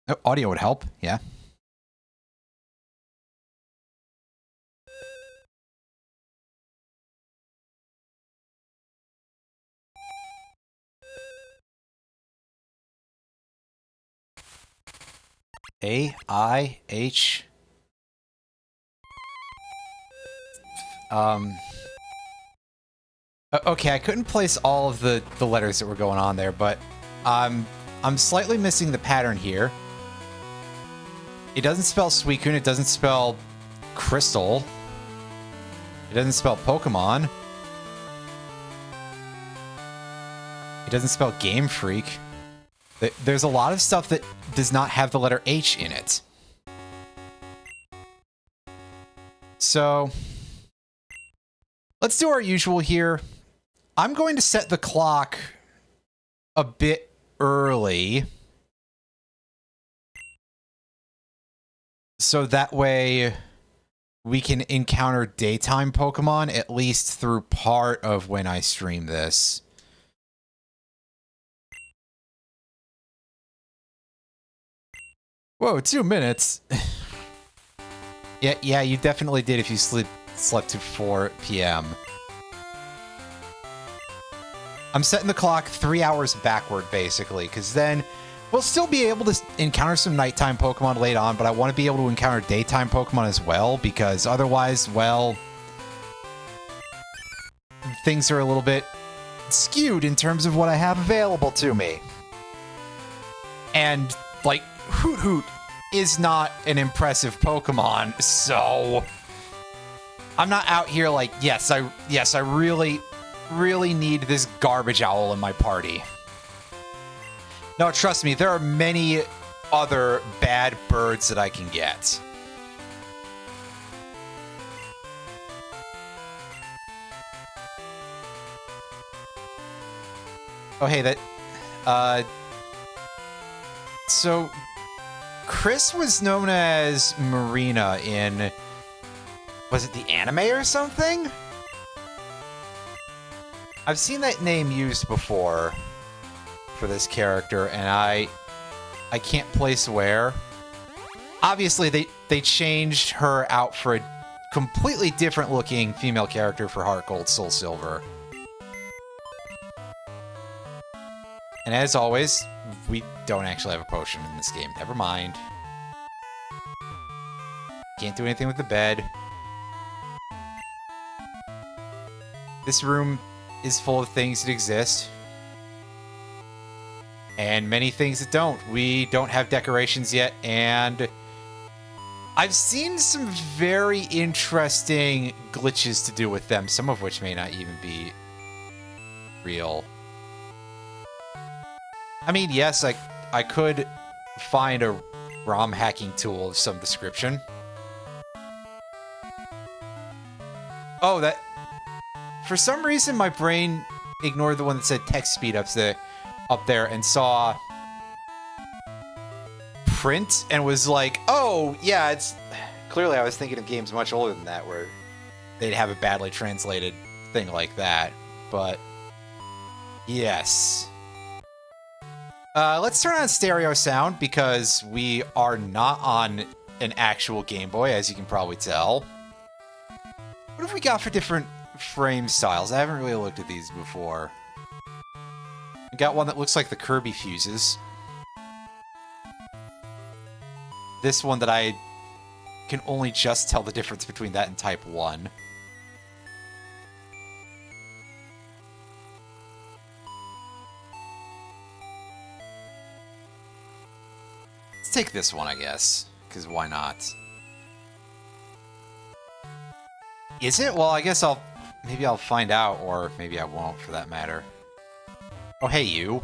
Oh, audio would help, yeah. A-I-H... Okay, I couldn't place all of the letters that were going on there, but I'm slightly missing the pattern here. It doesn't spell Suicune, it doesn't spell Crystal. It doesn't spell Pokemon. It doesn't spell Game Freak. There's a lot of stuff that does not have the letter H in it. So, let's do our usual here. I'm going to set the clock a bit early, so that way we can encounter daytime Pokemon at least through part of when I stream this. Whoa, 2 minutes. Yeah, you definitely did if you slept to 4 p.m. I'm setting the clock 3 hours backward, basically, because then we'll still be able to encounter some nighttime Pokemon late on, but I want to be able to encounter daytime Pokemon as well, because otherwise, well, things are a little bit skewed in terms of what I have available to me. And, like, Hoot Hoot is not an impressive Pokemon, so I'm not out here like, yes, I really need this garbage owl in my party. No, trust me, there are many other bad birds that I can get. Oh, hey, so, Chris was known as Marina in... Was it the anime or something? I've seen that name used before for this character, and I can't place where. Obviously, they changed her out for a completely different looking female character for Heart Gold, Soul Silver. And as always, we don't actually have a potion in this game. Never mind. Can't do anything with the bed. This room is full of things that exist. And many things that don't. We don't have decorations yet, and I've seen some very interesting glitches to do with them, some of which may not even be real. I mean, yes, I could find a ROM hacking tool of some description. Oh, that... For some reason, my brain ignored the one that said text speed up there and saw print and was like, oh, yeah, it's... Clearly, I was thinking of games much older than that, where they'd have a badly translated thing like that. But, yes. Let's turn on stereo sound, because we are not on an actual Game Boy, as you can probably tell. What have we got for different frame styles? I haven't really looked at these before. We got one that looks like the Kirby fuses. This one that I can only just tell the difference between that and Type 1. Let's take this one, I guess, because why not? Is it? Well, I guess maybe I'll find out, or maybe I won't, for that matter. Oh, hey, you.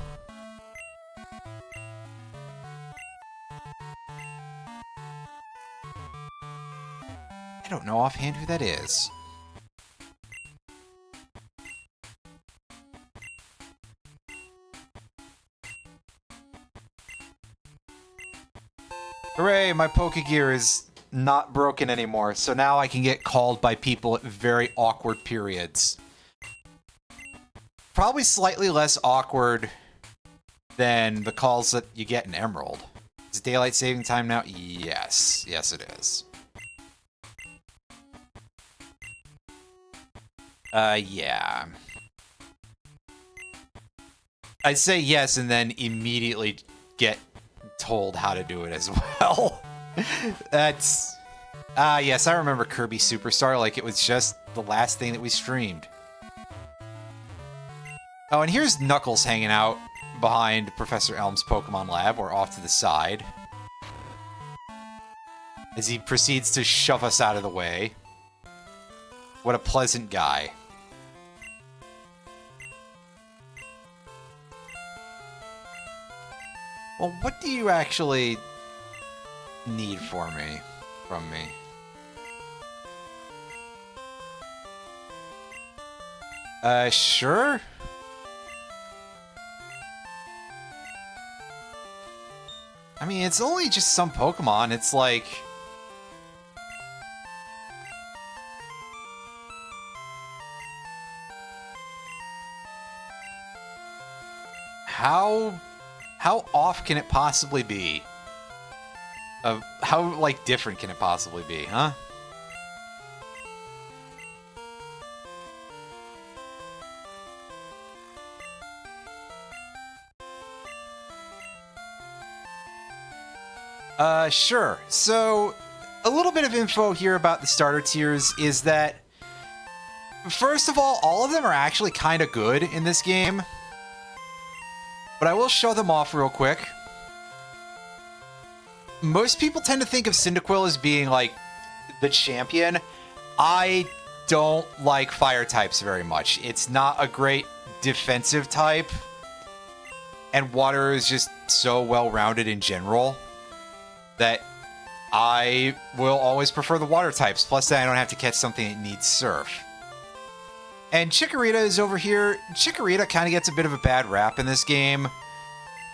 I don't know offhand who that is. Hooray, my Pokegear is not broken anymore, so now I can get called by people at very awkward periods. Probably slightly less awkward than the calls that you get in Emerald. Is daylight saving time now? Yes. Yes, it is. Yeah. I say yes and then immediately get told how to do it as well. That's... yes, I remember Kirby Superstar like it was just the last thing that we streamed. Oh, and here's Knuckles hanging out behind Professor Elm's Pokemon Lab, or off to the side, as he proceeds to shove us out of the way. What a pleasant guy. Well, what do you actually need from me? Sure? I mean, it's only just some Pokemon. It's like... How off can it possibly be? How, like, different can it possibly be, huh? Sure. So, a little bit of info here about the starter tiers is that, first of all of them are actually kind of good in this game. But I will show them off real quick. Most people tend to think of Cyndaquil as being, like, the champion. I don't like fire types very much. It's not a great defensive type. And water is just so well-rounded in general that I will always prefer the water types. Plus that I don't have to catch something that needs surf. And Chikorita is over here. Chikorita kind of gets a bit of a bad rap in this game.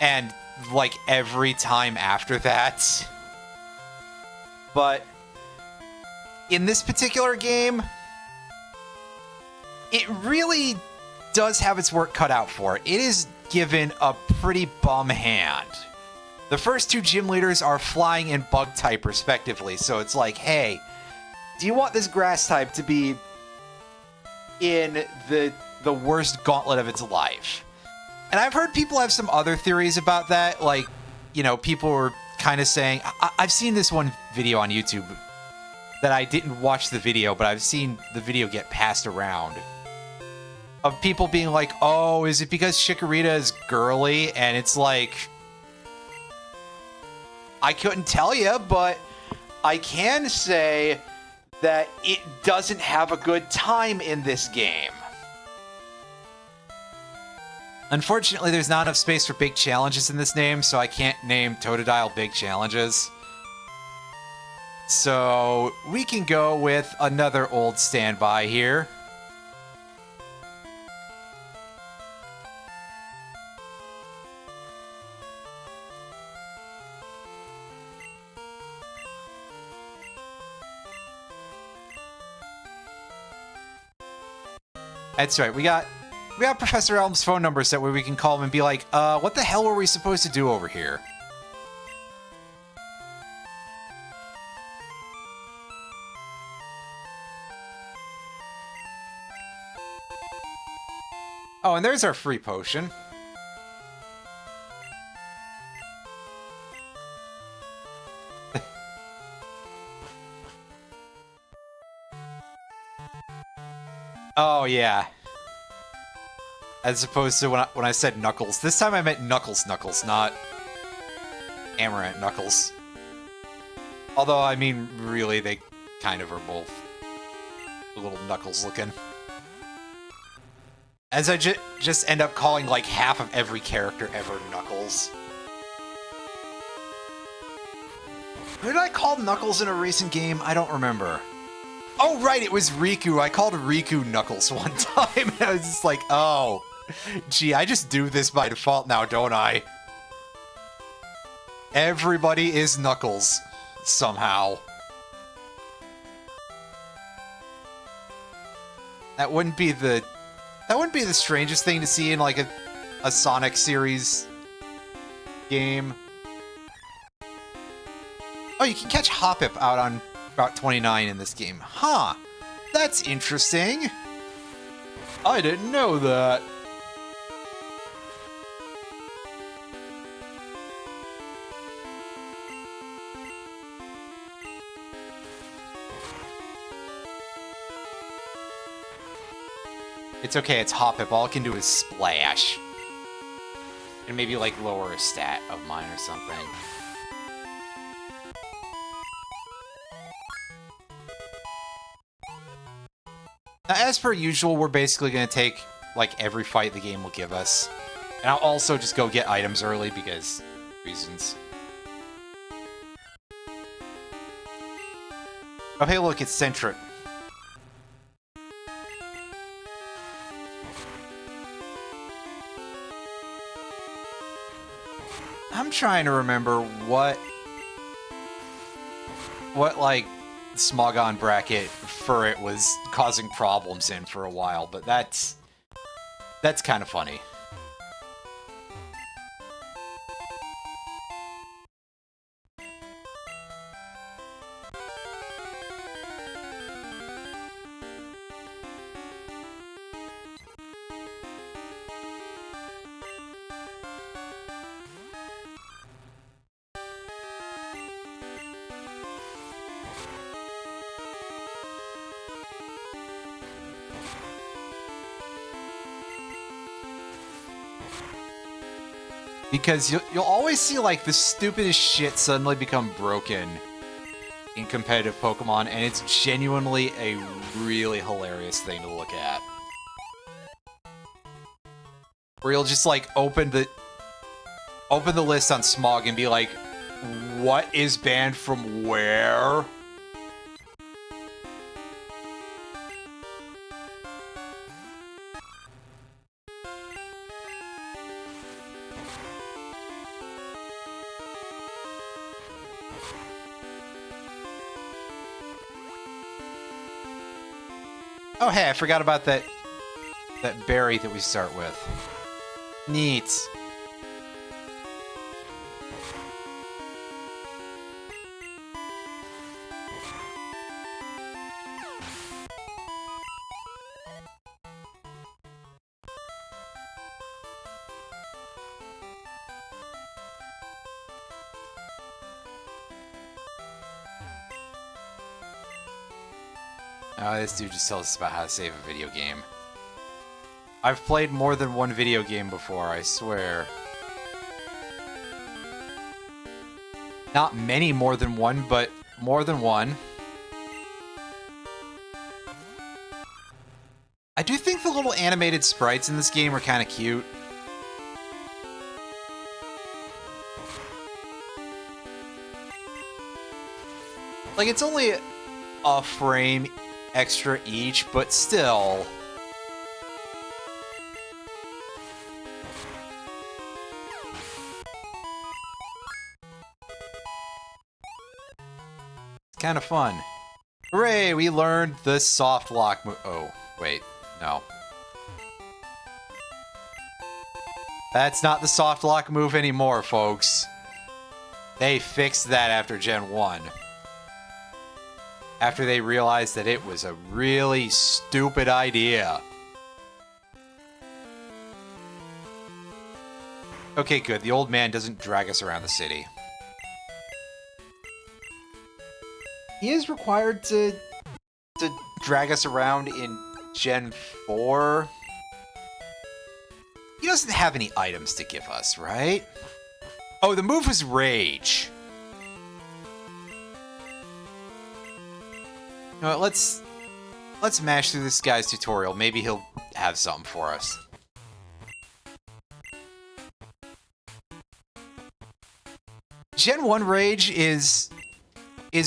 And, like, every time after that. But in this particular game, it really does have its work cut out for it. It is given a pretty bum hand. The first two gym leaders are flying and bug type respectively. So it's like, hey, do you want this grass type to be in the worst gauntlet of its life? And I've heard people have some other theories about that. Like, you know, people were kind of saying... I've seen this one video on YouTube that I didn't watch the video, but I've seen the video get passed around. Of people being like, oh, is it because Chikorita is girly? And it's like... I couldn't tell you, but I can say that it doesn't have a good time in this game. Unfortunately, there's not enough space for big challenges in this name, so I can't name Totodile big challenges. So we can go with another old standby here. That's right, we got Professor Elm's phone number set where we can call him and be like, what the hell were we supposed to do over here? Oh, and there's our free potion. Oh, yeah. As opposed to when I said Knuckles. This time I meant Knuckles, not Amaranth Knuckles. Although, I mean, really, they kind of are both a little Knuckles looking. As I just end up calling, like, half of every character ever Knuckles. Who did I call Knuckles in a recent game? I don't remember. Oh, right, it was Riku. I called Riku Knuckles one time. I was just like, oh, gee, I just do this by default now, don't I? Everybody is Knuckles, somehow. That wouldn't be the strangest thing to see in, like, a Sonic series game. Oh, you can catch Hoppip out on Route 29 in this game. Huh. That's interesting. I didn't know that. It's okay, it's Hoppip. All it can do is splash. And maybe, like, lower a stat of mine or something. Now, as per usual, we're basically going to take, like, every fight the game will give us. And I'll also just go get items early because reasons. Oh, hey, look, it's Centric. I'm trying to remember what like, Smogon bracket Furret was causing problems in for a while, but that's kind of funny. Because you'll always see, like, the stupidest shit suddenly become broken in competitive Pokemon, and it's genuinely a really hilarious thing to look at. Where you'll just, like, open the list on Smog and be like, what is banned from where? Oh, hey, I forgot about that berry that we start with. Neat. Oh, this dude just tells us about how to save a video game. I've played more than one video game before, I swear. Not many more than one, but more than one. I do think the little animated sprites in this game are kind of cute. Like, it's only a frame extra each, but still. It's kind of fun. Hooray, we learned the soft lock move. Oh, wait, no. That's not the soft lock move anymore, folks. They fixed that after Gen 1. After they realized that it was a really stupid idea. Okay, good. The old man doesn't drag us around the city. He is required to drag us around in Gen 4. He doesn't have any items to give us, right? Oh, the move was Rage. You know what, let's mash through this guy's tutorial. Maybe he'll have something for us. Gen 1 Rage is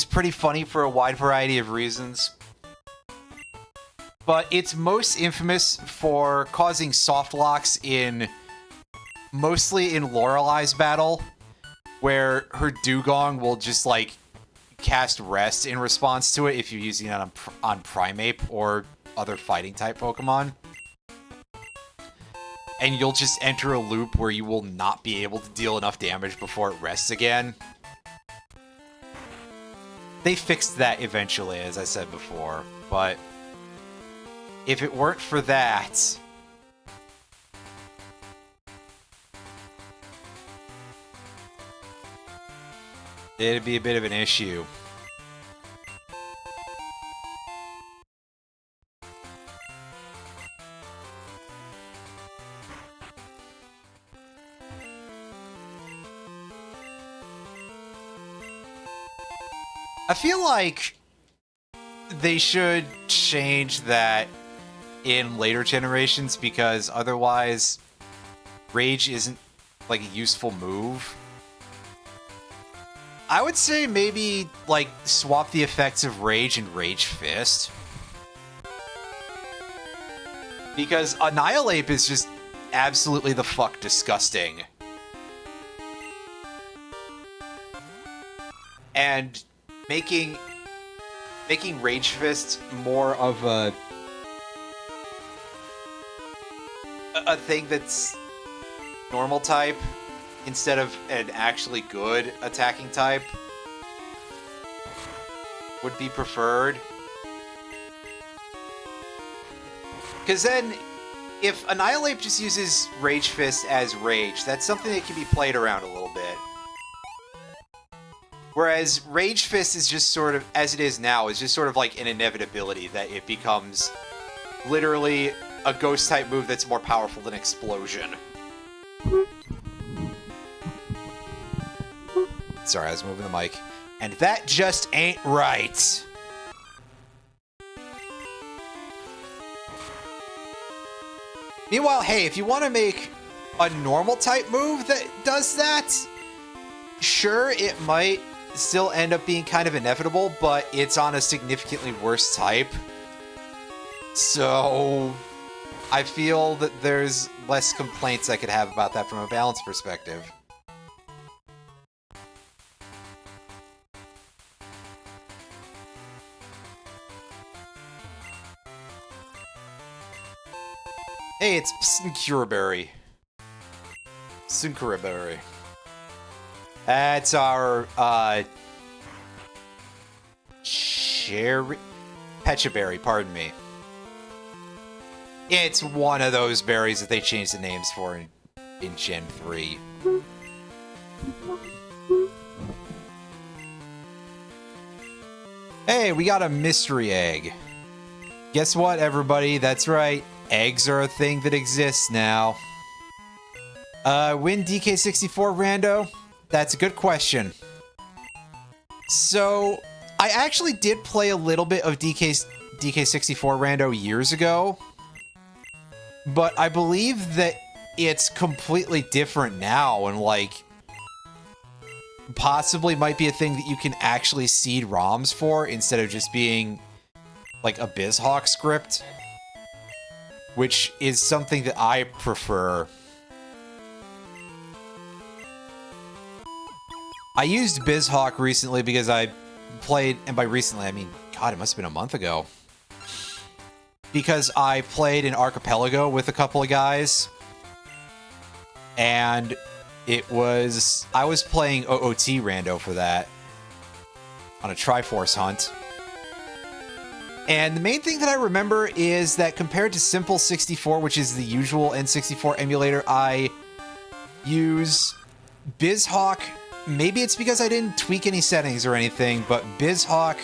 pretty funny for a wide variety of reasons. But it's most infamous for causing soft locks mostly in Lorelei's battle, where her Dugong will just, like, cast Rest in response to it if you're using it on Primeape or other fighting type Pokemon. And you'll just enter a loop where you will not be able to deal enough damage before it rests again. they fixed that eventually, as I said before, but if it weren't for that, it'd be a bit of an issue. I feel like they should change that in later generations, because otherwise Rage isn't like a useful move. I would say maybe like swap the effects of Rage and Rage Fist, because Annihilate is just absolutely the fuck disgusting. And making Rage Fist more of a thing that's normal type instead of an actually good attacking type would be preferred. Because then, if Annihilate just uses Rage Fist as Rage, that's something that can be played around a little bit. Whereas Rage Fist is just sort of, as it is now, is just sort of like an inevitability that it becomes literally a ghost type move that's more powerful than Explosion. Sorry, I was moving the mic. And that just ain't right. Meanwhile, hey, if you want to make a normal type move that does that, sure, it might still end up being kind of inevitable, but it's on a significantly worse type. So I feel that there's less complaints I could have about that from a balance perspective. Hey, it's Sunkureberry. Sunkureberry. That's our, Pechaberry, pardon me. It's one of those berries that they changed the names for in Gen 3. Hey, we got a mystery egg. Guess what, everybody? That's right. Eggs are a thing that exists now. Win DK64 rando? That's a good question. So, I actually did play a little bit of DK64 rando years ago, but I believe that it's completely different now, and like possibly might be a thing that you can actually seed ROMs for instead of just being like a BizHawk script, which is something that I prefer. I used BizHawk recently because I played, and by recently I mean, God, it must have been a month ago, because I played an Archipelago with a couple of guys, and I was playing OOT rando for that on a Triforce hunt. And the main thing that I remember is that compared to Simple 64, which is the usual N64 emulator I use, BizHawk, maybe it's because I didn't tweak any settings or anything, but BizHawk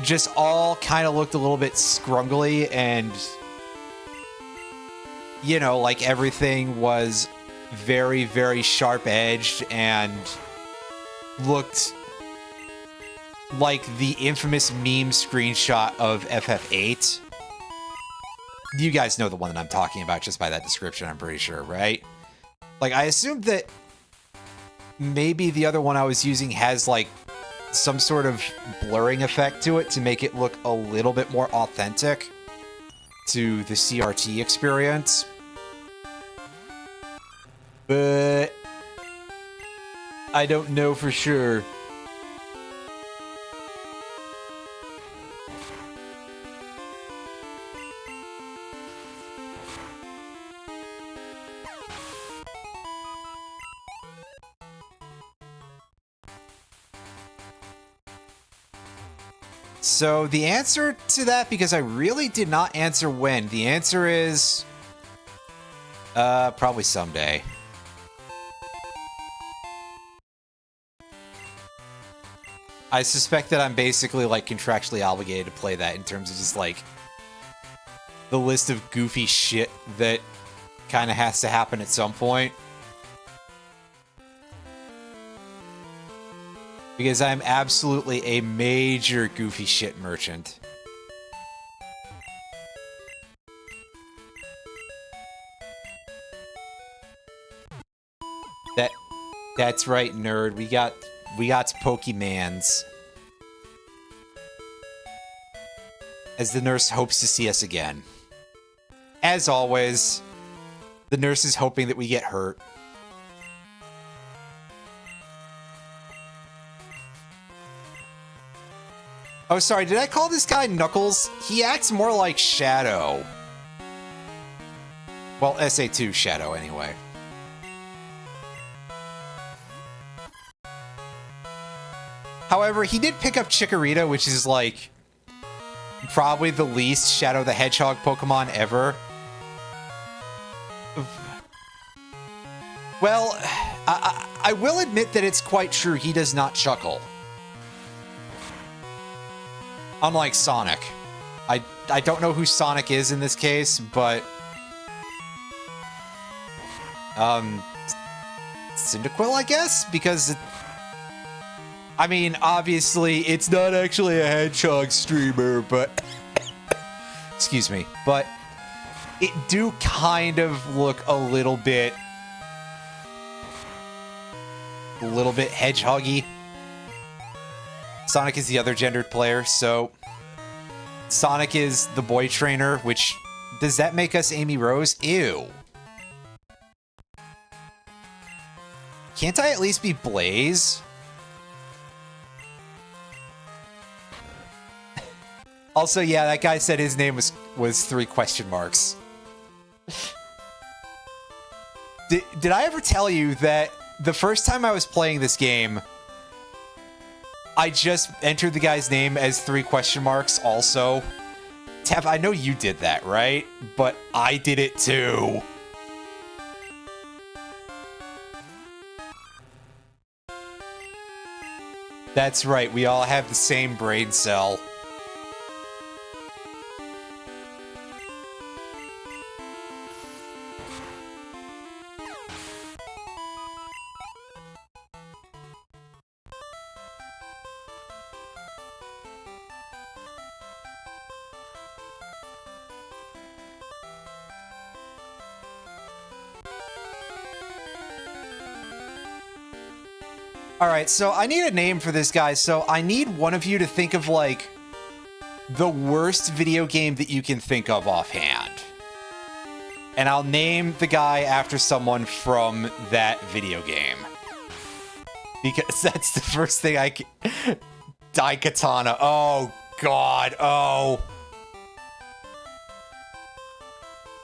just all kind of looked a little bit scrungly, and, you know, like everything was very, very sharp-edged and looked like the infamous meme screenshot of FF8. You guys know the one that I'm talking about just by that description, I'm pretty sure, right? Like, I assumed that maybe the other one I was using has, like, some sort of blurring effect to it to make it look a little bit more authentic to the CRT experience. But I don't know for sure. So the answer to that, because I really did not answer when, the answer is probably someday. I suspect that I'm basically like contractually obligated to play that in terms of just like the list of goofy shit that kind of has to happen at some point. Because I'm absolutely a major goofy shit merchant. That's right, nerd. We got Pokemans. As the nurse hopes to see us again. As always, the nurse is hoping that we get hurt. Oh, sorry, did I call this guy Knuckles? He acts more like Shadow. Well, SA2 Shadow, anyway. However, he did pick up Chikorita, which is, like, probably the least Shadow the Hedgehog Pokemon ever. Well, I will admit that it's quite true he does not chuckle. Unlike Sonic. I don't know who Sonic is in this case, but... Cyndaquil, I guess? Because... I mean, obviously, it's not actually a hedgehog streamer, but... Excuse me. But it do kind of look a little bit hedgehoggy. Sonic is the other gendered player, so Sonic is the boy trainer, which, does that make us Amy Rose? Ew. Can't I at least be Blaze? Also, yeah, that guy said his name was 3 question marks. Did I ever tell you that the first time I was playing this game, I just entered the guy's name as 3 question marks also? Tev, I know you did that, right? But I did it too. That's right, we all have the same brain cell. Alright, so I need a name for this guy, so I need one of you to think of, like, the worst video game that you can think of offhand. And I'll name the guy after someone from that video game. Because that's the first thing I can... Daikatana. Oh, God. Oh.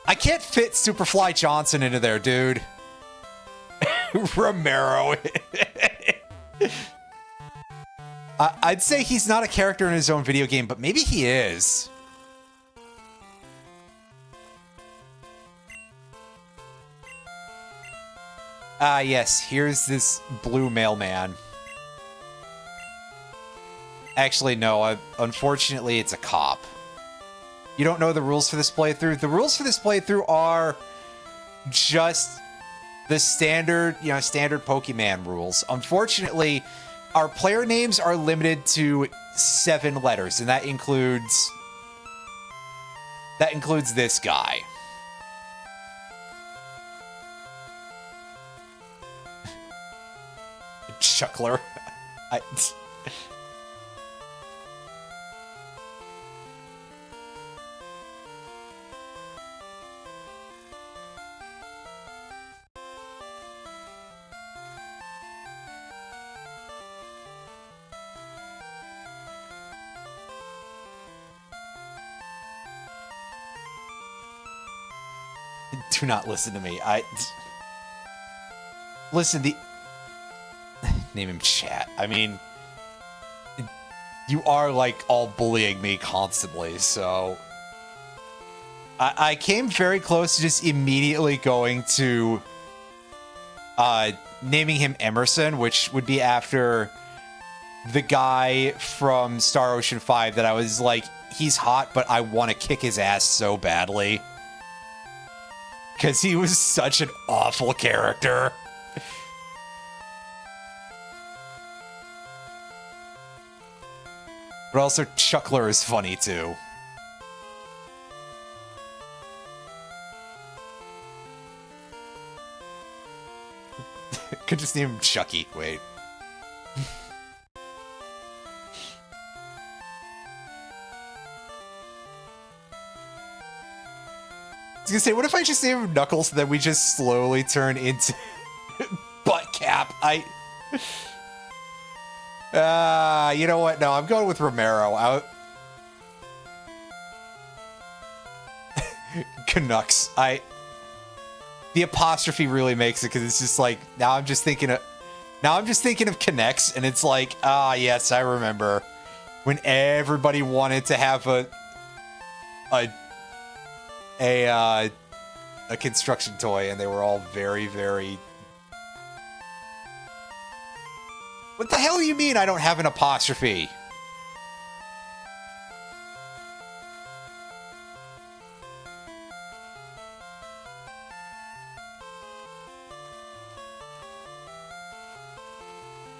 I can't fit Superfly Johnson into there, dude. Romero. I'd say he's not a character in his own video game, but maybe he is. Ah, yes, here's this blue mailman. Actually, no, unfortunately, it's a cop. You don't know the rules for this playthrough? The rules for this playthrough are just the standard, standard Pokemon rules. Unfortunately, our player names are limited to 7 letters, and that includes this guy. Chuckler. Do not listen to me. Listen, name him Chat. I mean, You are, like, all bullying me constantly, so... I came very close to just immediately going to... naming him Emerson, which would be after the guy from Star Ocean 5 that I was like, he's hot, but I want to kick his ass so badly. Because he was such an awful character. But also, Chuckler is funny, too. Could just name him Chucky. Wait. I was gonna say, what if I just name him Knuckles and then we just slowly turn into Butt Cap? You know what? No, I'm going with Romero. Canucks. The apostrophe really makes it because it's just like now I'm just thinking of Connects, and it's like, yes, I remember when everybody wanted to have a construction toy, and they were all very, very. What the hell do you mean I don't have an apostrophe?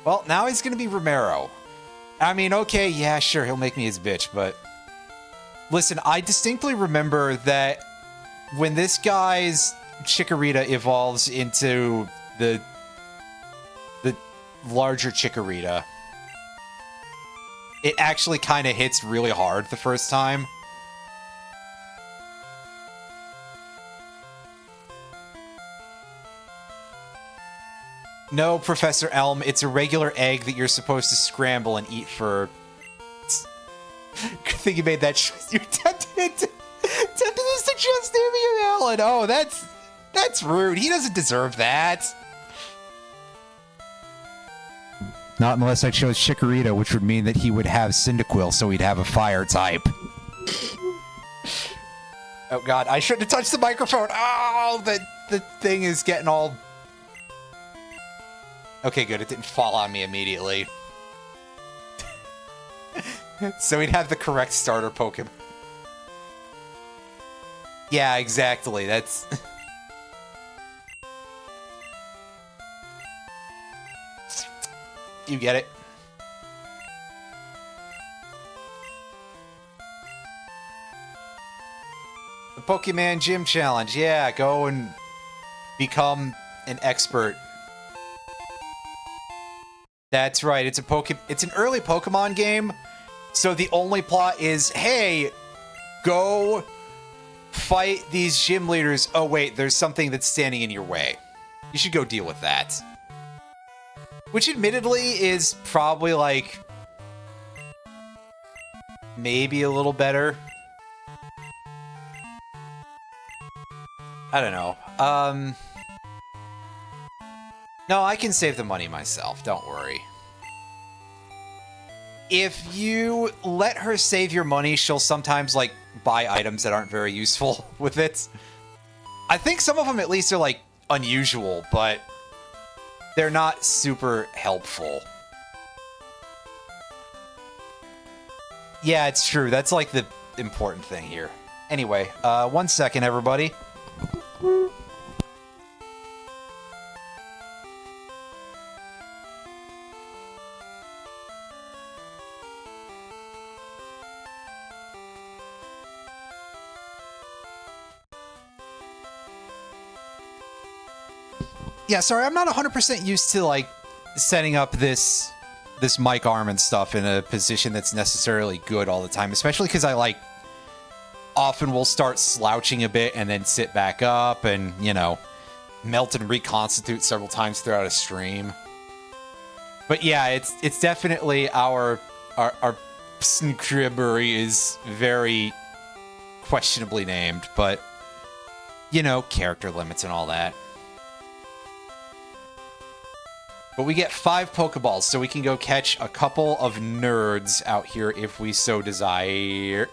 Well, now he's gonna be Romero. I mean, okay, yeah, sure, he'll make me his bitch, but... Listen, I distinctly remember that when this guy's Chikorita evolves into the larger Chikorita, it actually kind of hits really hard the first time. No, Professor Elm, it's a regular egg that you're supposed to scramble and eat for... Good thing you made that choice. You tempted to suggest naming him Alan. Oh, that's rude. He doesn't deserve that. Not unless I chose Chikorita, which would mean that he would have Cyndaquil, so he'd have a fire type. Oh god, I shouldn't have touched the microphone. Oh, the thing is getting all... Okay, good. It didn't fall on me immediately. So he'd have the correct starter Pokemon. Yeah, exactly. That's... You get it. The Pokemon Gym Challenge. Yeah, go and become an expert. That's right. It's an early Pokemon game. So the only plot is, hey, go fight these gym leaders. Oh, wait, there's something that's standing in your way. You should go deal with that. Which admittedly is probably like maybe a little better. I don't know. No, I can save the money myself. Don't worry. If you let her save your money, she'll sometimes, like, buy items that aren't very useful with it. I think some of them, at least, are, like, unusual, but they're not super helpful. Yeah, it's true. That's, like, the important thing here. Anyway, 1 second, everybody. Yeah, sorry, I'm not 100% used to, like, setting up this mic arm and stuff in a position that's necessarily good all the time, especially because I, like, often will start slouching a bit and then sit back up and, you know, melt and reconstitute several times throughout a stream. But yeah, it's definitely our scribbery is very questionably named, but, you know, character limits and all that. But we get 5 Pokeballs, so we can go catch a couple of nerds out here if we so desire.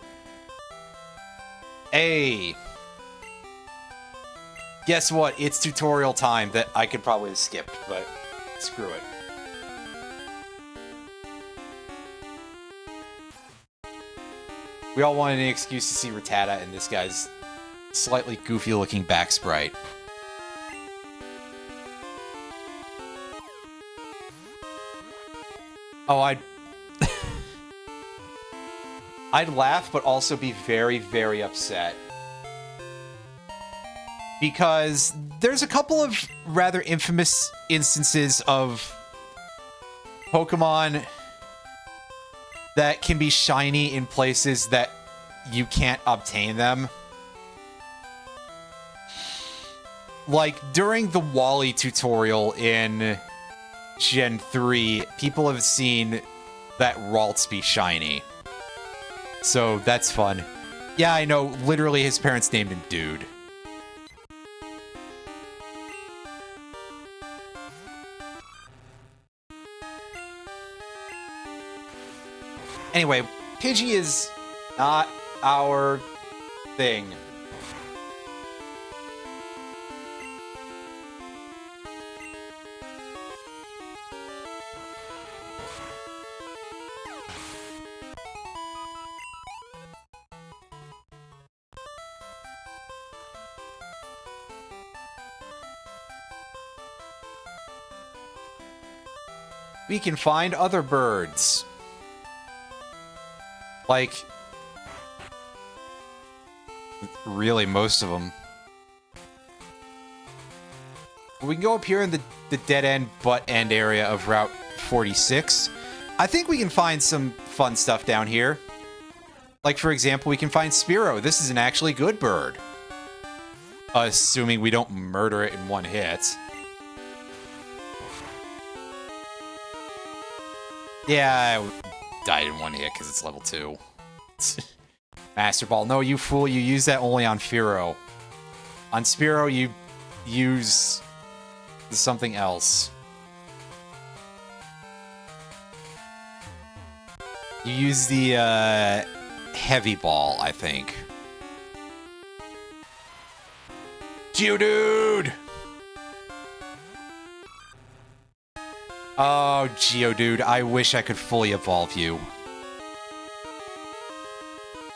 Hey! Guess what? It's tutorial time that I could probably have skipped, but screw it. We all wanted an excuse to see Rattata and this guy's slightly goofy-looking back sprite. Oh, I'd laugh, but also be very, very upset. Because there's a couple of rather infamous instances of Pokemon that can be shiny in places that you can't obtain them. Like, during the Wally tutorial in Gen 3, people have seen that Ralts be shiny. So, that's fun. Yeah, I know, literally his parents named him Dude. Anyway, Pidgey is not our thing. We can find other birds. Like, really, most of them. We can go up here in the dead-end, butt-end area of Route 46. I think we can find some fun stuff down here. Like, for example, we can find Spearow. This is an actually good bird. Assuming we don't murder it in one hit. Yeah, I died in one hit because it's level 2. Master Ball. No, you fool. You use that only on Fearow. On Spearow, you use something else. You use the Heavy Ball, I think. Geodude! Oh, Geodude, I wish I could fully evolve you.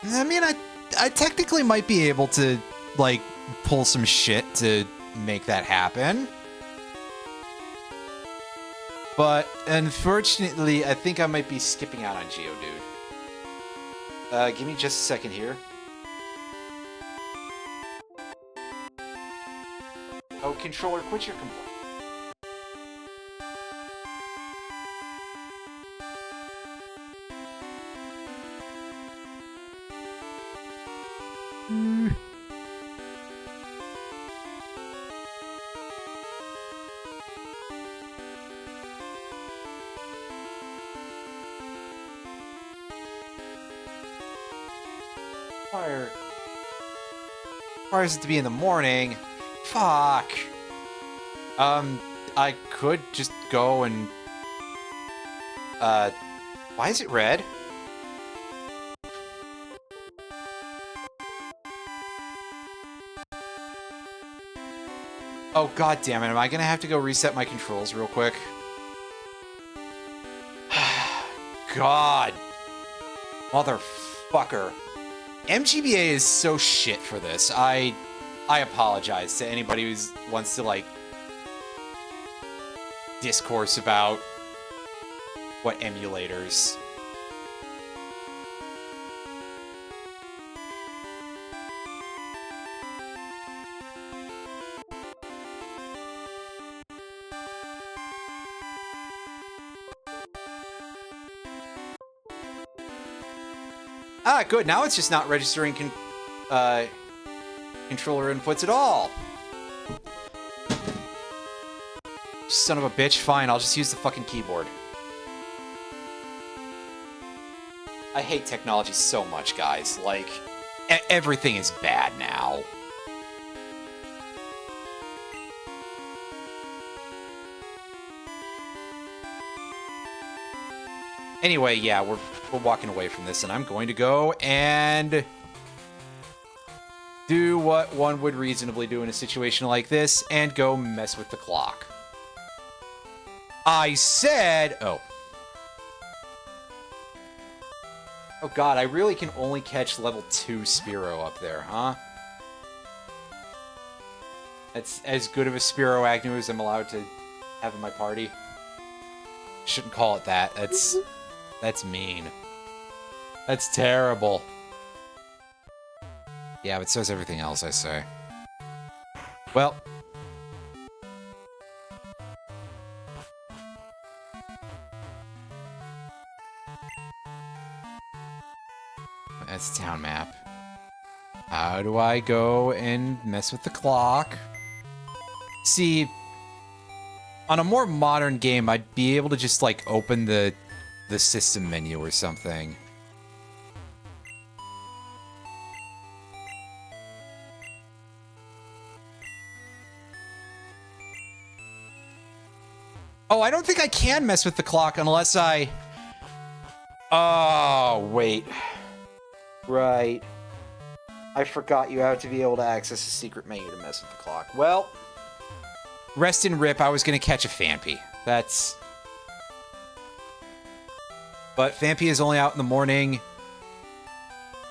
I mean, I technically might be able to, like, pull some shit to make that happen. But, unfortunately, I think I might be skipping out on Geodude. Give me just a second here. Oh, controller, quit your complaint. Requires it to be in the morning. Fuck. I could just go and... why is it red? Oh, god damn it. Am I gonna have to go reset my controls real quick? God. Motherfucker. MGBA is so shit for this. I apologize to anybody who wants to, like, discourse about what emulators. Ah, good. Now it's just not registering controller inputs at all. Son of a bitch. Fine, I'll just use the fucking keyboard. I hate technology so much, guys. Like, everything is bad now. Anyway, yeah, we're walking away from this, and I'm going to go and do what one would reasonably do in a situation like this, and go mess with the clock. I said... Oh. Oh god, I really can only catch level 2 Spearow up there, huh? That's as good of a Spearow Agnew as I'm allowed to have in my party. Shouldn't call it that. That's mean. That's terrible. Yeah, but so is everything else I say. Well. That's a town map. How do I go and mess with the clock? See, on a more modern game, I'd be able to just, like, open the system menu or something. Oh, I don't think I can mess with the clock unless I... Oh, wait. Right. I forgot you have to be able to access a secret menu to mess with the clock. Well, rest in rip, I was going to catch a Phanpy. That's... But Phanpy is only out in the morning,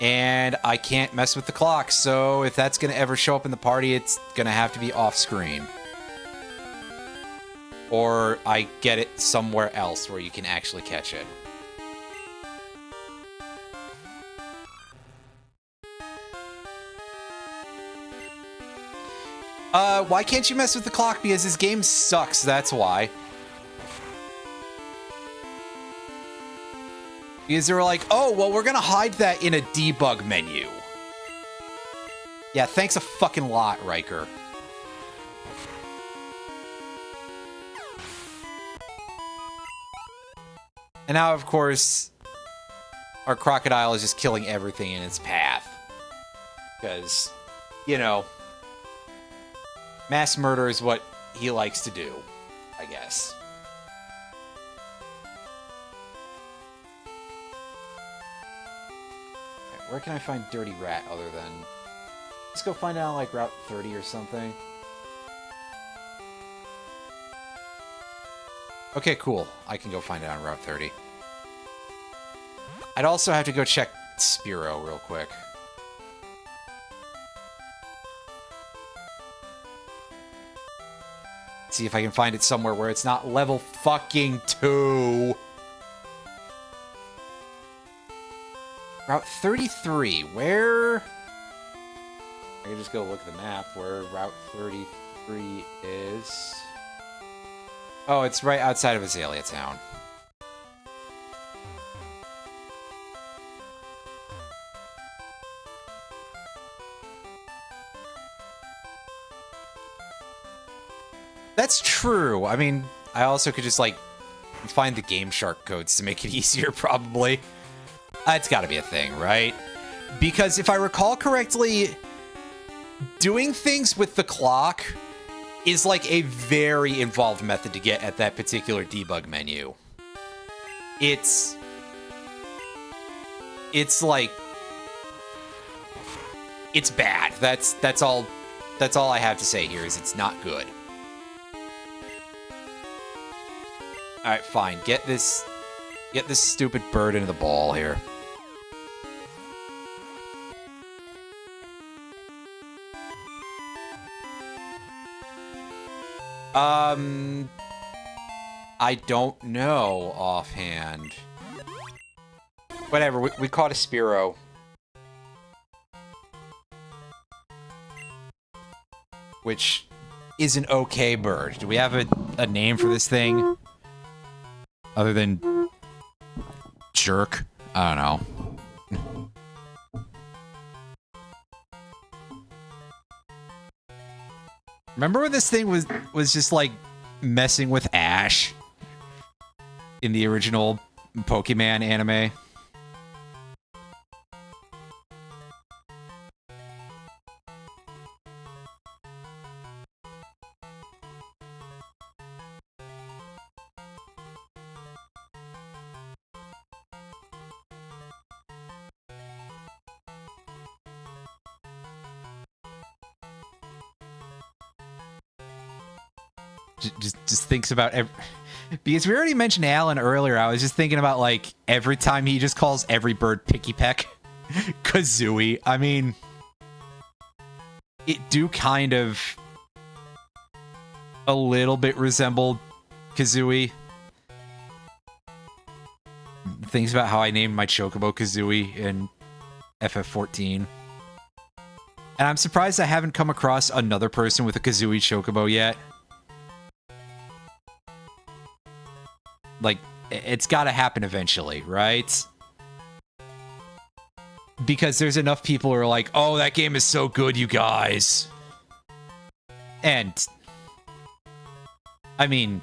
and I can't mess with the clock, so if that's going to ever show up in the party, it's going to have to be off-screen. Or I get it somewhere else where you can actually catch it. Why can't you mess with the clock? Because this game sucks, that's why. Because they were like, oh, well, we're gonna hide that in a debug menu. Yeah, thanks a fucking lot, Riker. And now, of course, our crocodile is just killing everything in its path. Because, you know... mass murder is what he likes to do, I guess. Right, where can I find Dirty Rat other than... Let's go find it on, like, Route 30 or something. Okay, cool. I can go find it on Route 30. I'd also have to go check Spearow real quick. See if I can find it somewhere where it's not level fucking 2. Route 33, where... I can just go look at the map where Route 33 is. Oh, it's right outside of Azalea Town. That's true. I mean, I also could just, like, find the Game Shark codes to make it easier, probably. It's gotta be a thing, right? Because if I recall correctly, doing things with the clock is, like, a very involved method to get at that particular debug menu. It's like... It's bad. That's all I have to say here, is it's not good. Alright, fine. Get this stupid bird into the ball here. I don't know offhand. Whatever, we caught a Spearow. Which is an okay bird. Do we have a name for this thing? Other than... jerk? I don't know. Remember when this thing was just, like, messing with Ash? In the original Pokemon anime? just thinks about because we already mentioned Alan earlier. I was just thinking about like every time he just calls every bird Picky Peck Kazooie. I mean, it do kind of a little bit resemble Kazooie. Things about how I named my Chocobo Kazooie in FF14. And I'm surprised I haven't come across another person with a Kazooie Chocobo yet. Like, it's gotta happen eventually, right? Because there's enough people who are like, oh, that game is so good, you guys. And, I mean,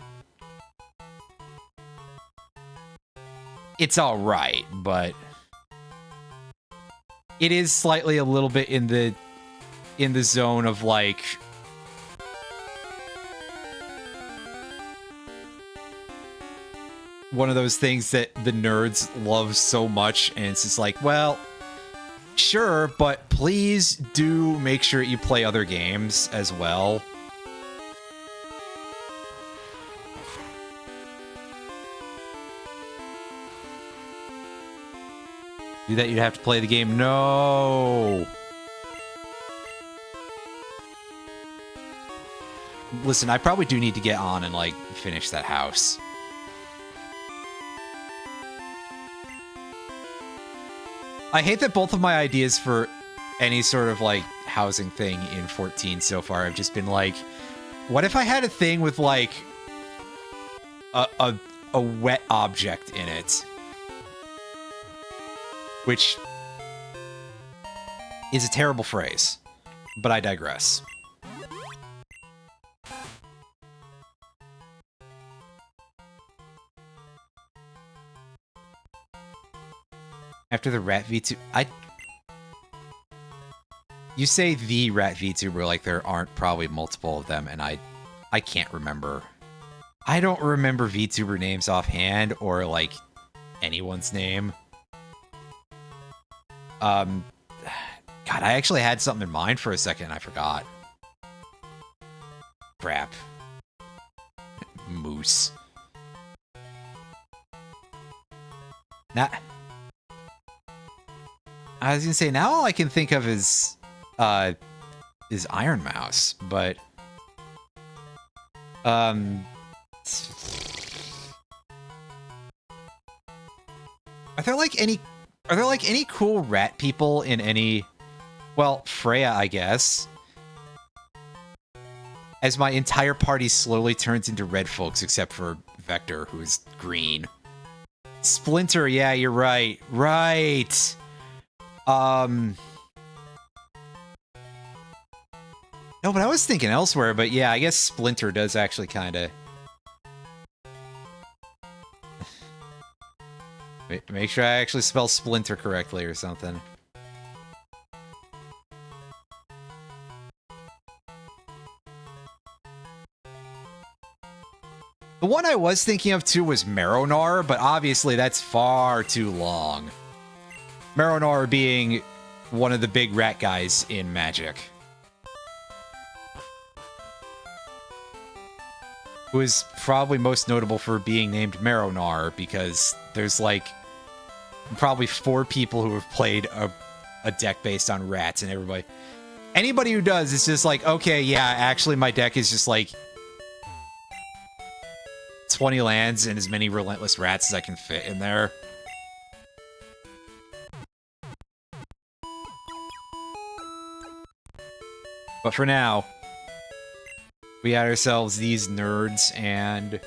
it's alright, but it is slightly a little bit in the zone of like one of those things that the nerds love so much, and it's just like, well, sure, but please do make sure you play other games as well. Do that, you'd have to play the game. No! Listen, I probably do need to get on and, like, finish that house. I hate that both of my ideas for any sort of, like, housing thing in 14 so far have just been, like, what if I had a thing with, like, a wet object in it? Which is a terrible phrase, but I digress. After the Rat V2... You say the Rat VTuber like there aren't probably multiple of them, and I can't remember. I don't remember VTuber names offhand, or, like, anyone's name. God, I actually had something in mind for a second and I forgot. Crap. Moose. Now, I was gonna say, now all I can think of is Iron Mouse, but are there any cool rat people in any... Well, Freya, I guess. As my entire party slowly turns into red folks, except for Vector, who is green. Splinter, yeah, you're right. Right! No, but I was thinking elsewhere, but yeah, I guess Splinter does actually kinda... Make sure I actually spell Splinter correctly or something. The one I was thinking of too was Marronar, but obviously that's far too long. Marronar being one of the big rat guys in Magic. Who is probably most notable for being named Marronar, because there's like probably 4 people who have played a deck based on rats, and anybody who does, it's just like, okay, yeah, actually my deck is just like 20 lands and as many relentless rats as I can fit in there. But for now, we had ourselves these nerds, and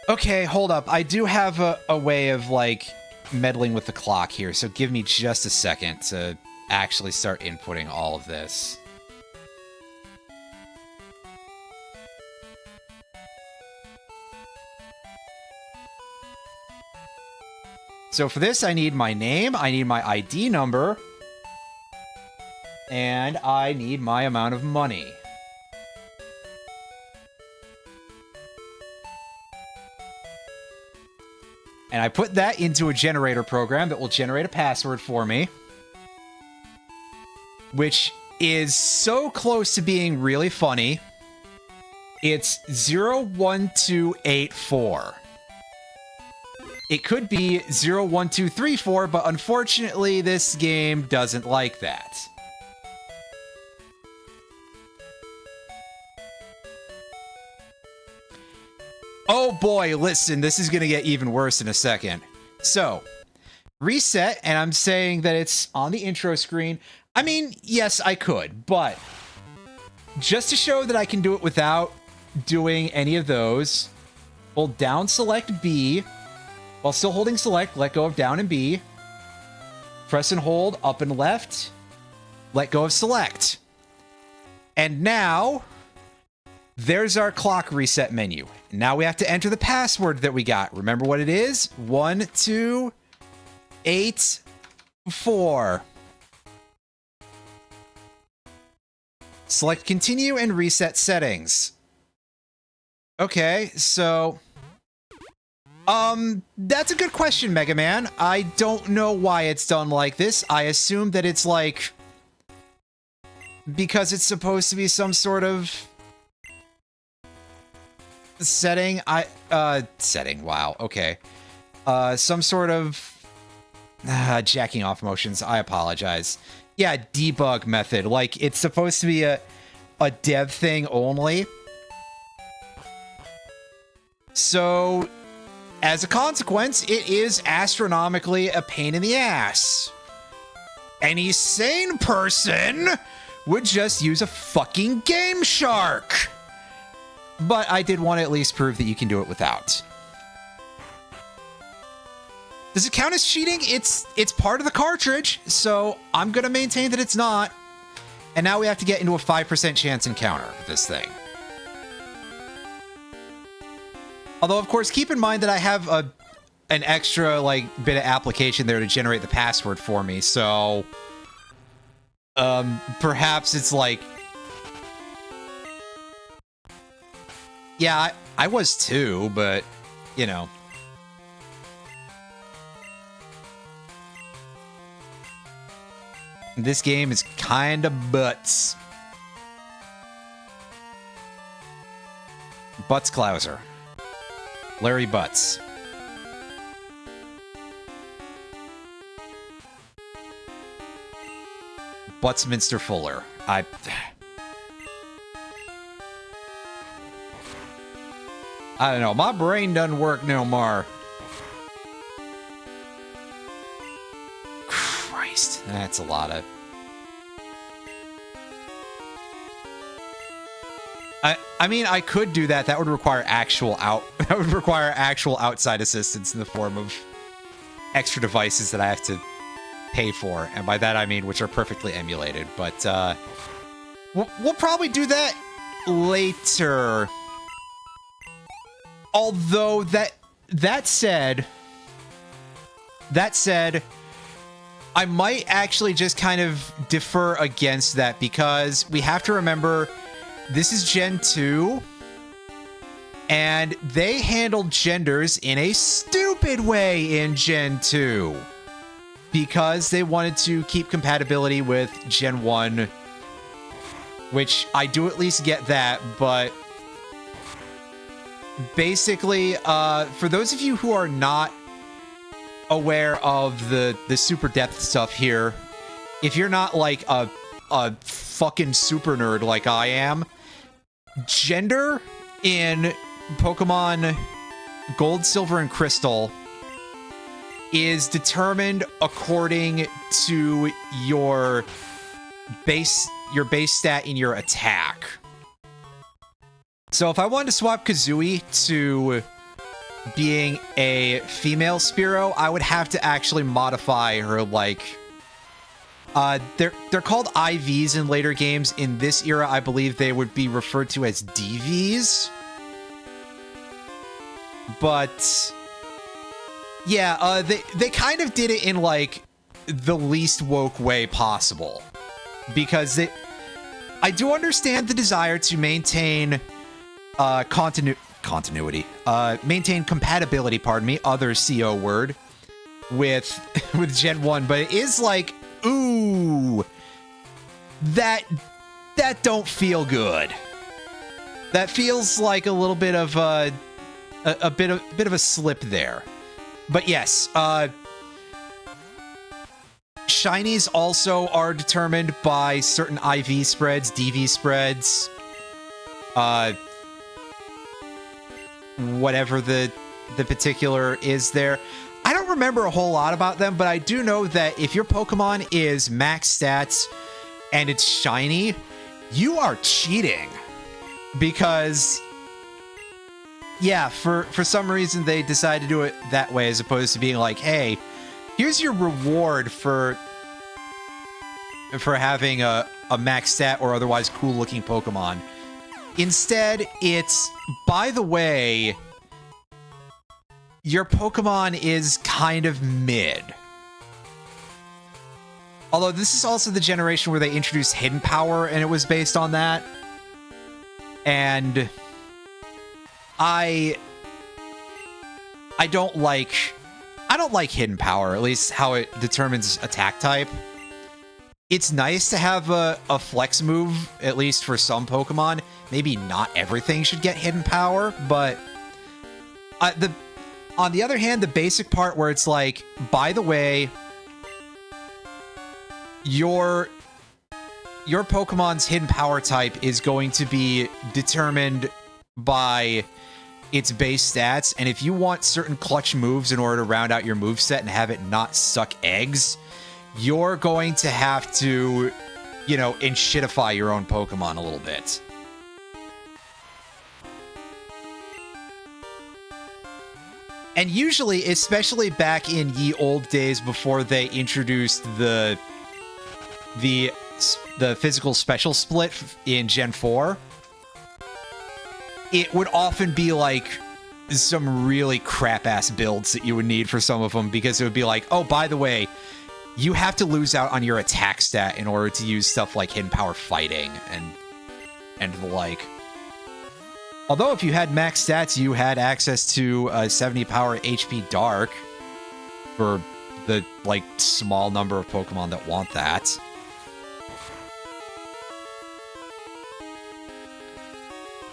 okay, hold up. I do have a way of, like, meddling with the clock here, so give me just a second to actually start inputting all of this. So for this, I need my name, I need my ID number, and I need my amount of money. And I put that into a generator program that will generate a password for me, which is so close to being really funny. It's 01284. It could be 01234, but unfortunately, this game doesn't like that. Oh boy, listen, this is going to get even worse in a second. So, reset, and I'm saying that it's on the intro screen. I mean, yes, I could, but just to show that I can do it without doing any of those, hold down select B, while still holding select, let go of down and B, press and hold up and left, let go of select. And now, there's our clock reset menu. Now we have to enter the password that we got. Remember what it is? 1284. Select continue and reset settings. Okay, so that's a good question, Mega Man. I don't know why it's done like this. I assume that it's like because it's supposed to be some sort of setting. Setting. Wow. Okay. Some sort of jacking off motions. I apologize. Yeah, debug method. Like it's supposed to be a dev thing only. So, as a consequence, it is astronomically a pain in the ass. Any sane person would just use a fucking Game Shark. But I did want to at least prove that you can do it without. Does it count as cheating? It's part of the cartridge, so I'm going to maintain that it's not. And now we have to get into a 5% chance encounter with this thing. Although, of course, keep in mind that I have an extra like bit of application there to generate the password for me, so perhaps it's like, yeah, I was too, but you know. This game is kind of butts. Butts Clouser. Larry Butts. Buttsminster Fuller. I don't know. My brain doesn't work no more. Christ, that's a lot of... I mean, I could do that. That would require actual outside assistance in the form of extra devices that I have to pay for, and by that I mean which are perfectly emulated. But we'll probably do that later. Although that said, I might actually just kind of defer against that because we have to remember. This is Gen 2, and they handled genders in a stupid way in Gen 2 because they wanted to keep compatibility with Gen 1, which I do at least get that, but basically, for those of you who are not aware of the super depth stuff here, if you're not like a fucking super nerd like I am, gender in Pokemon Gold, Silver, and Crystal is determined according to your base stat in your attack. So if I wanted to swap Kazooie to being a female Spearow, I would have to actually modify her, like... They're called IVs in later games. In this era, I believe they would be referred to as DVs. But Yeah, they kind of did it in, like, the least woke way possible. Because I do understand the desire to maintain continuity. Maintain compatibility, pardon me, other CO word, with Gen 1, but it is like, ooh, that don't feel good. That feels like a little bit of a bit of a slip there. But yes, shinies also are determined by certain IV spreads, DV spreads, whatever the particular is there. I don't remember a whole lot about them, but I do know that if your Pokemon is max stats and it's shiny, you are cheating. Because, yeah, for some reason they decided to do it that way as opposed to being like, hey, here's your reward for having a max stat or otherwise cool looking Pokemon. Instead, it's, by the way, your Pokemon is kind of mid. Although this is also the generation where they introduced Hidden Power, and it was based on that. And I don't like Hidden Power, at least how it determines attack type. It's nice to have a flex move, at least for some Pokemon. Maybe not everything should get Hidden Power, but on the other hand, the basic part where it's like, by the way, your Pokemon's Hidden Power type is going to be determined by its base stats, and if you want certain clutch moves in order to round out your moveset and have it not suck eggs, you're going to have to, you know, enshittify your own Pokemon a little bit. And usually, especially back in ye old days before they introduced the physical special split in Gen 4, it would often be like some really crap-ass builds that you would need for some of them, because it would be like, oh, by the way, you have to lose out on your attack stat in order to use stuff like Hidden Power Fighting and the like. Although if you had max stats, you had access to 70 power HP Dark for the, like, small number of Pokemon that want that.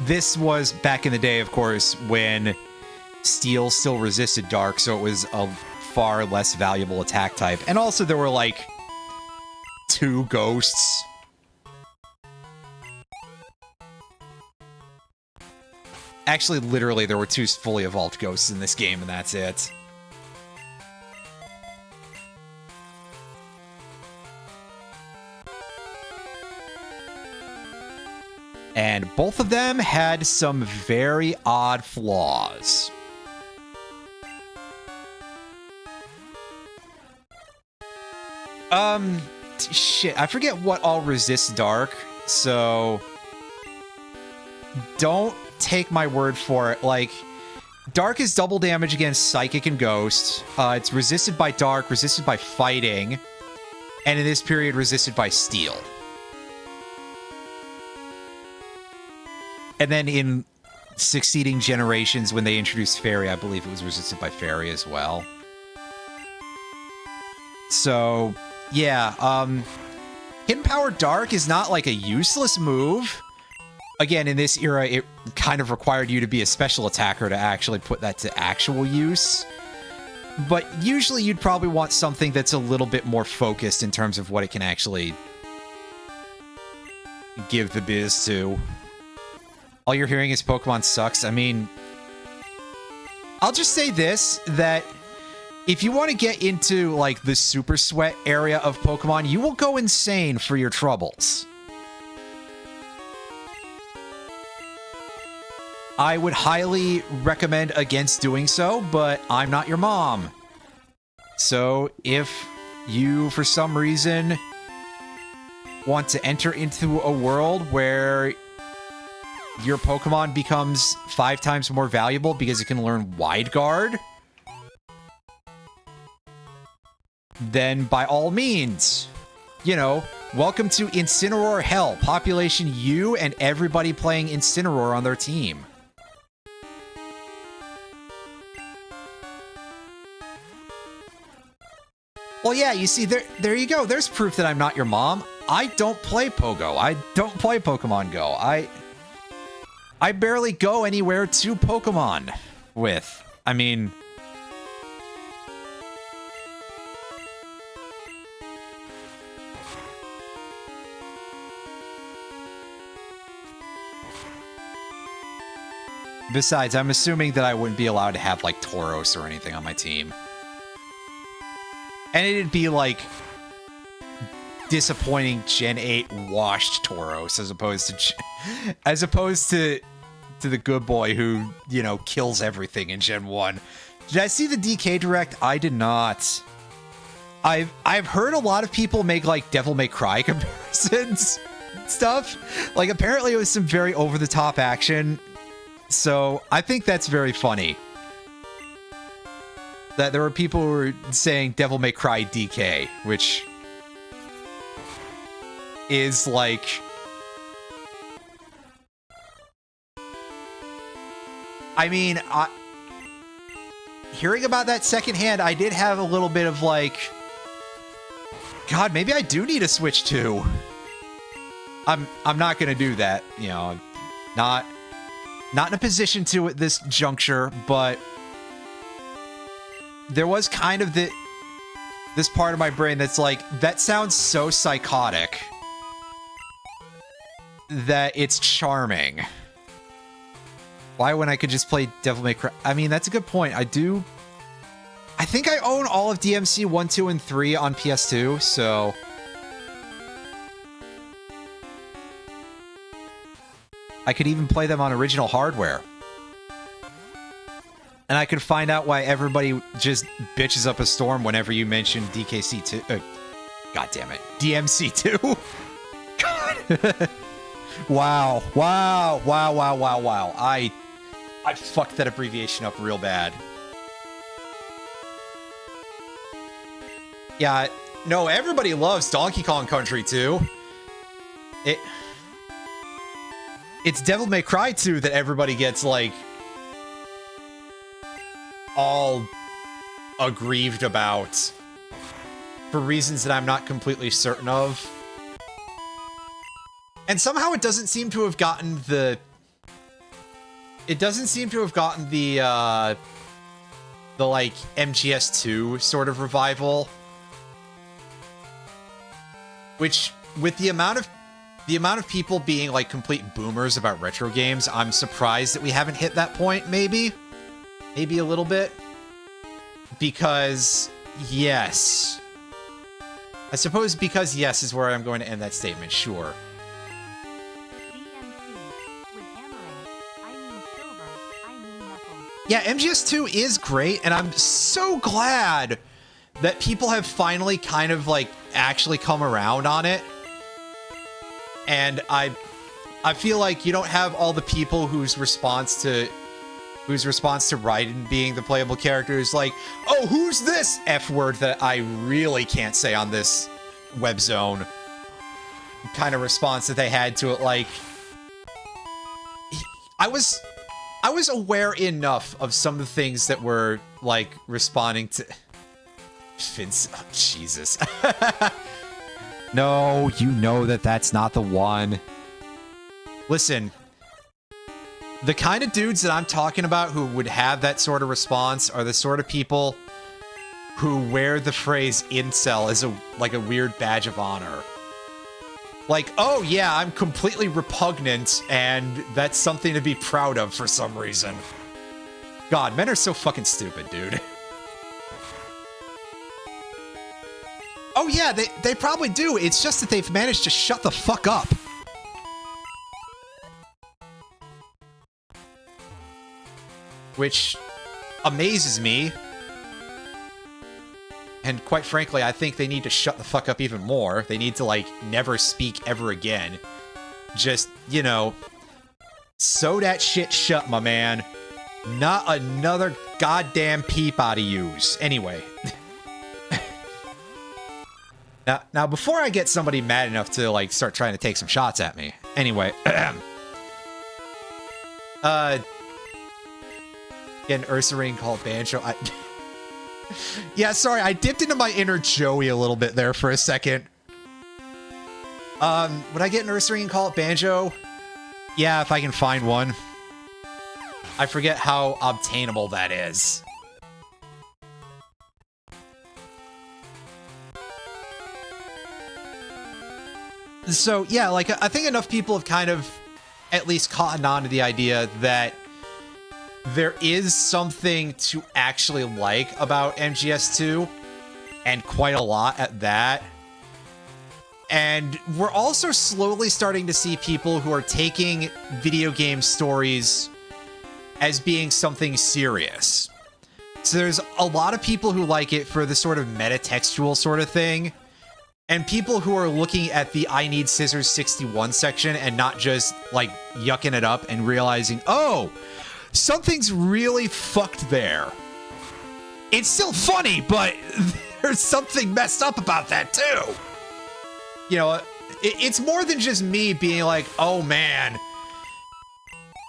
This was back in the day, of course, when Steel still resisted Dark, so it was a far less valuable attack type. And also there were, like, 2 ghosts. Actually, literally, there were 2 fully evolved ghosts in this game, and that's it. And both of them had some very odd flaws. Shit, I forget what all resists Dark, so don't take my word for it. Like, Dark is double damage against Psychic and Ghost. It's resisted by Dark, resisted by Fighting, and in this period, resisted by Steel. And then in succeeding generations, when they introduced Fairy, I believe it was resisted by Fairy as well. So, yeah, Hidden Power Dark is not like a useless move. Again, in this era, it kind of required you to be a special attacker to actually put that to actual use. But usually you'd probably want something that's a little bit more focused in terms of what it can actually give the biz to. All you're hearing is Pokemon sucks. I mean, I'll just say this, that if you want to get into, like, the Super Sweat area of Pokemon, you will go insane for your troubles. I would highly recommend against doing so, but I'm not your mom. So if you, for some reason, want to enter into a world where your Pokemon becomes 5 times more valuable because it can learn Wide Guard, then by all means, you know, welcome to Incineroar Hell. Population you and everybody playing Incineroar on their team. Well, yeah, you see, there you go. There's proof that I'm not your mom. I don't play Pogo. I don't play Pokemon Go. I barely go anywhere to Pokemon with. I mean... Besides, I'm assuming that I wouldn't be allowed to have, like, Tauros or anything on my team. And it'd be, like, disappointing Gen 8 washed Tauros as opposed to the good boy who, you know, kills everything in Gen 1. Did I see the DK Direct? I did not. I've heard a lot of people make, like, Devil May Cry comparisons stuff. Like, apparently it was some very over-the-top action. So, I think that's very funny. That there were people who were saying Devil May Cry DK, which is like... I mean, hearing about that secondhand, I did have a little bit of like... God, maybe I do need a Switch 2. I'm not gonna do that, you know. Not in a position to at this juncture, but... There was kind of this part of my brain that's like, that sounds so psychotic that it's charming. Why when I could just play Devil May Cry? I mean, that's a good point. I think I own all of DMC 1, 2, and 3 on PS2, so... I could even play them on original hardware. And I could find out why everybody just bitches up a storm whenever you mention DKC2. God damn it. DMC2. God. Wow. I fucked that abbreviation up real bad. Yeah, no, everybody loves Donkey Kong Country 2. It's Devil May Cry 2 that everybody gets, like... all aggrieved about for reasons that I'm not completely certain of. And somehow it doesn't seem to have gotten the... It doesn't seem to have gotten the like, MGS2 sort of revival. Which, with the amount of people being, like, complete boomers about retro games, I'm surprised that we haven't hit that point, maybe. Maybe a little bit. Because, yes. I suppose because yes is where I'm going to end that statement, sure. Yeah, MGS2 is great, and I'm so glad that people have finally kind of, like, actually come around on it. And I feel like you don't have all the people whose response to Raiden being the playable character is like, oh, who's this F word that I really can't say on this web zone kind of response that they had to it. Like, I was aware enough of some of the things that were, like, responding to Vince. Oh, Jesus. No, you know that's not the one. Listen, the kind of dudes that I'm talking about who would have that sort of response are the sort of people who wear the phrase incel as a weird badge of honor. Like, oh yeah, I'm completely repugnant, and that's something to be proud of for some reason. God, men are so fucking stupid, dude. Oh yeah, they probably do. It's just that they've managed to shut the fuck up. Which amazes me. And quite frankly, I think they need to shut the fuck up even more. They need to, like, never speak ever again. Just, you know, sew that shit shut, my man. Not another goddamn peep out of yous. Anyway. Now, before I get somebody mad enough to, like, start trying to take some shots at me. Anyway. Get an Ursaring called Banjo. Yeah, sorry, I dipped into my inner Joey a little bit there for a second. Would I get an Ursaring called Banjo? Yeah, if I can find one. I forget how obtainable that is. So, yeah, like, I think enough people have kind of at least caught on to the idea that there is something to actually like about MGS2, and quite a lot at that. And we're also slowly starting to see people who are taking video game stories as being something serious. So there's a lot of people who like it for the sort of metatextual sort of thing, and people who are looking at the I Need Scissors 61 section and not just, like, yucking it up and realizing, oh, something's really fucked there. It's still funny, but there's something messed up about that, too. You know, it's more than just me being like, oh, man.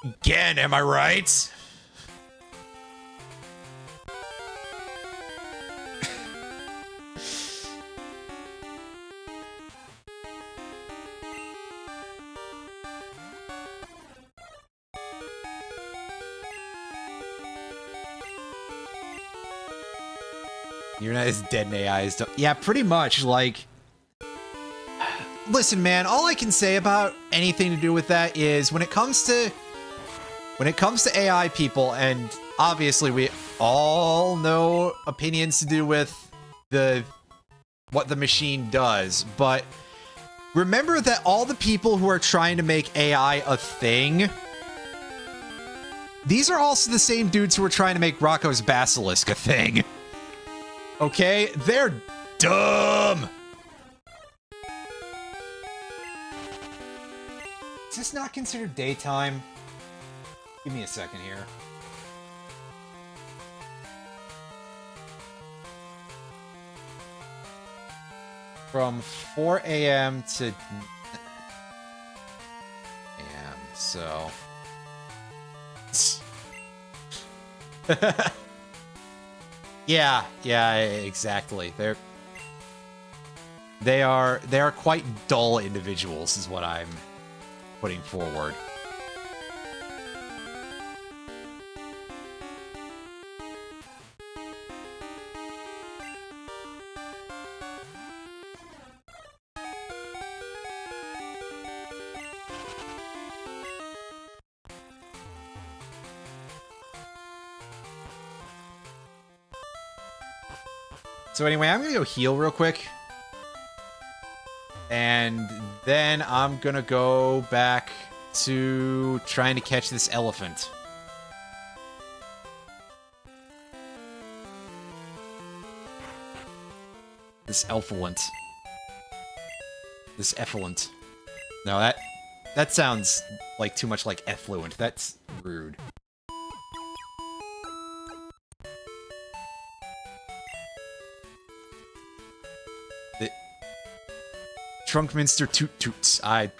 Again, am I right? You're not as dead in AI as... Yeah, pretty much, like... Listen, man, all I can say about anything to do with that is when it comes to AI people, and obviously we all know opinions to do with what the machine does, but remember that all the people who are trying to make AI a thing, these are also the same dudes who are trying to make Rocco's Basilisk a thing. Okay? They're dumb! Is this not considered daytime? Give me a second here. From 4 a.m. to... a.m., so... Yeah, exactly. They are quite dull individuals, is what I'm putting forward. So anyway, I'm gonna go heal real quick. And then I'm gonna go back to trying to catch this elephant. This elphalant. This effluent. No, that sounds like too much like effluent. That's rude. Trunkminster Toot Toots. I'm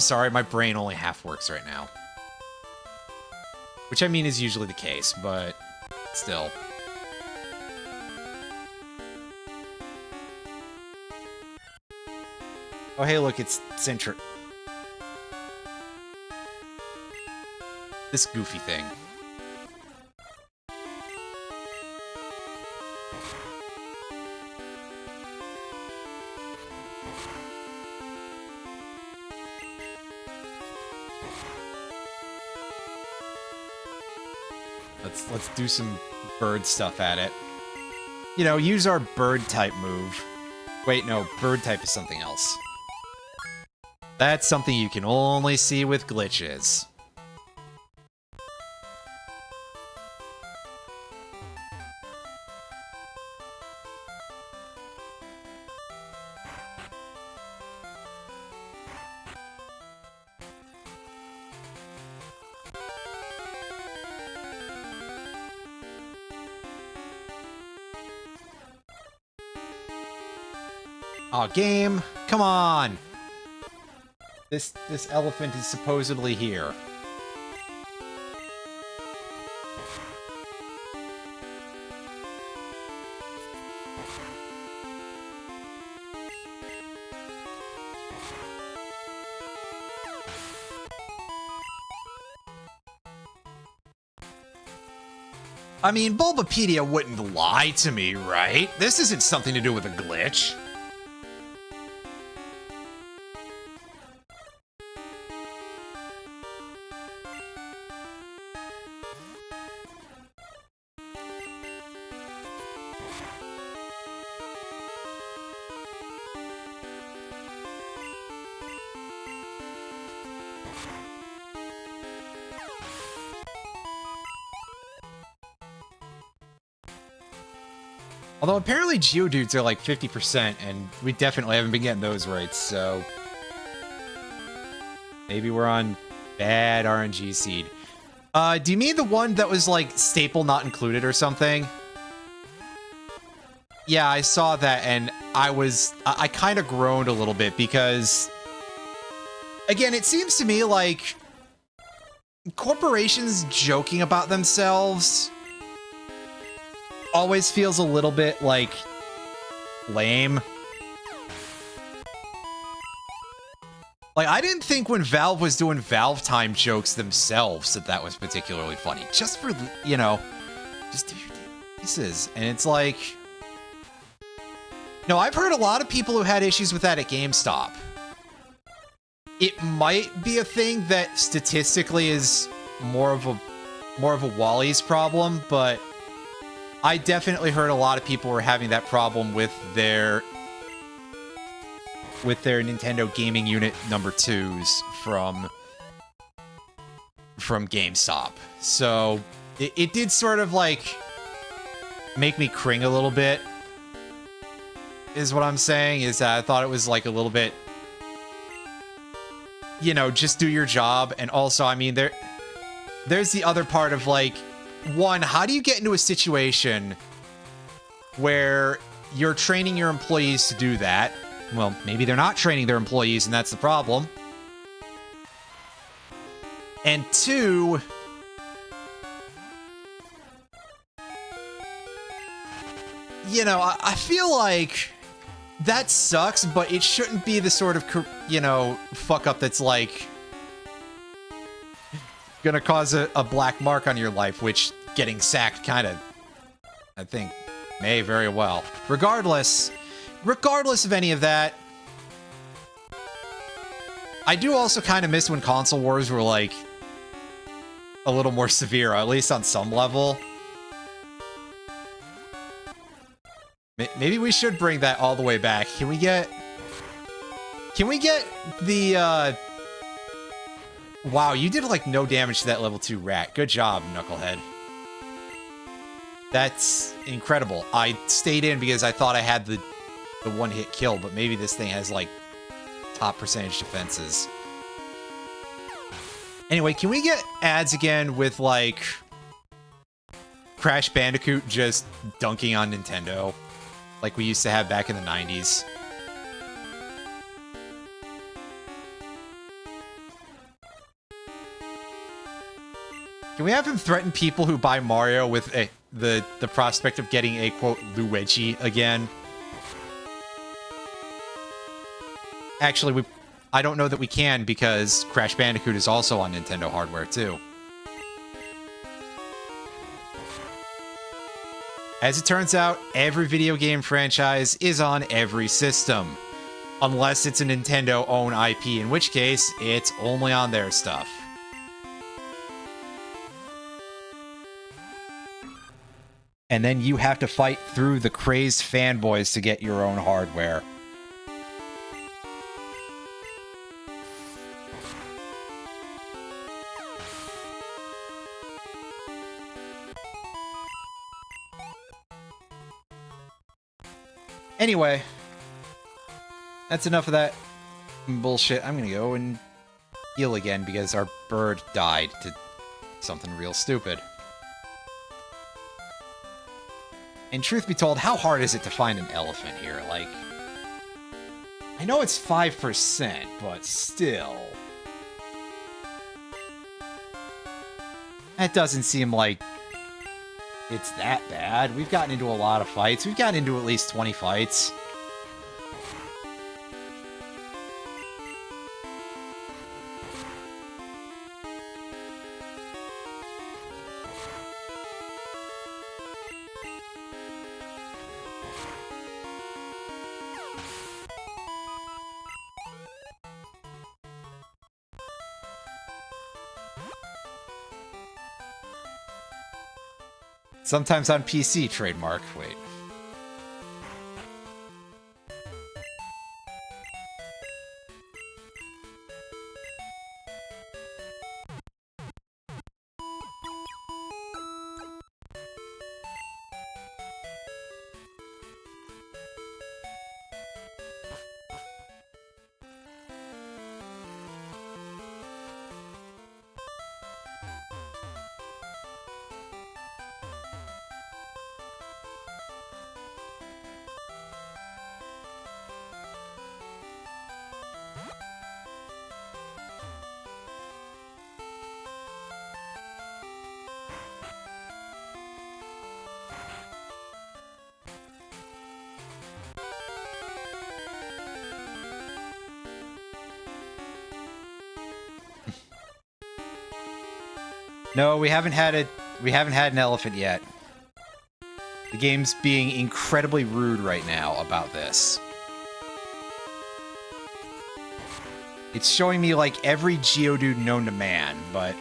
sorry, my brain only half works right now. Which I mean is usually the case, but still. Oh hey look, it's Centric. This goofy thing. Let's do some bird stuff at it. You know, use our bird type move. Wait, no, bird type is something else. That's something you can only see with glitches. Aw, game, come on! This elephant is supposedly here. I mean, Bulbapedia wouldn't lie to me, right? This isn't something to do with a glitch. Although apparently Geodudes are like 50%, and we definitely haven't been getting those right, so... Maybe we're on bad RNG seed. Do you mean the one that was like staple not included or something? Yeah, I saw that, and I kind of groaned a little bit because... Again, it seems to me like... corporations joking about themselves... always feels a little bit, like, lame. Like, I didn't think when Valve was doing Valve Time jokes themselves that was particularly funny. Just for, you know, just do your pieces. And it's like... No, I've heard a lot of people who had issues with that at GameStop. It might be a thing that statistically is more of a Wally's problem, but... I definitely heard a lot of people were having that problem with their Nintendo Gaming Unit number 2s from GameStop. So it did sort of like make me cring a little bit, is what I'm saying, is that I thought it was like a little bit, you know, just do your job. And also, I mean, there's the other part of like, one, how do you get into a situation where you're training your employees to do that? Well, maybe they're not training their employees, and that's the problem. And two, you know, I feel like that sucks, but it shouldn't be the sort of, you know, fuck up that's like gonna cause a black mark on your life, which getting sacked kind of, I think, may very well. Regardless of any of that, I do also kind of miss when console wars were like a little more severe, at least on some level. Maybe we should bring that all the way back. Can we get the wow, you did like no damage to that level 2 rat. Good job, Knucklehead. That's incredible. I stayed in because I thought I had the one-hit kill, but maybe this thing has like top percentage defenses. Anyway, can we get ads again with like Crash Bandicoot just dunking on Nintendo like we used to have back in the 90s? Can we have him threaten people who buy Mario with the prospect of getting a, quote, Luigi again? Actually, I don't know that we can, because Crash Bandicoot is also on Nintendo hardware, too. As it turns out, every video game franchise is on every system. Unless it's a Nintendo-owned IP, in which case, it's only on their stuff. And then you have to fight through the crazed fanboys to get your own hardware. Anyway, that's enough of that bullshit. I'm gonna go and heal again because our bird died to something real stupid. And truth be told, how hard is it to find an elephant here? Like, I know it's 5%, but still. That doesn't seem like it's that bad. We've gotten into a lot of fights. We've gotten into at least 20 fights. Sometimes on PC, trademark. Wait. No, we haven't had an elephant yet. The game's being incredibly rude right now about this. It's showing me like every Geodude known to man, but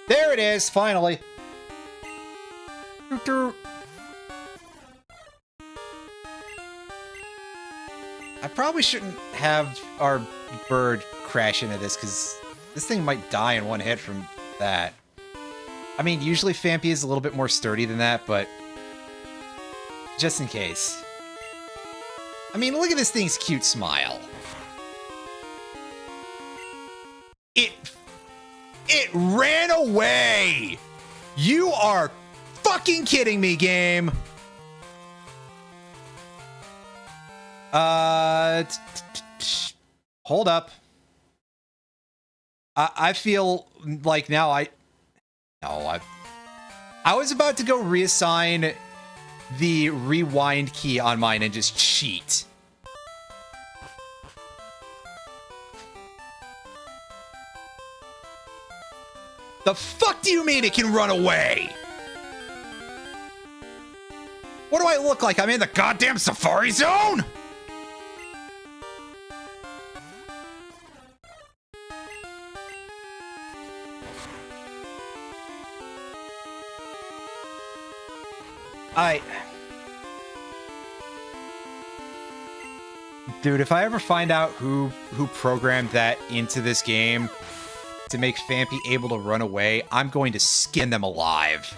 there it is, finally. I probably shouldn't have our bird crash into this, because this thing might die in one hit from that. I mean, usually Phanpy is a little bit more sturdy than that, but just in case. I mean, look at this thing's cute smile. It ran away! You are fucking kidding me, game! Hold up. I feel like now I was about to go reassign the rewind key on mine and just cheat. The fuck do you mean it can run away? What do I look like? I'm in the goddamn Safari Zone? Dude, if I ever find out who programmed that into this game to make Phanpy able to run away, I'm going to skin them alive.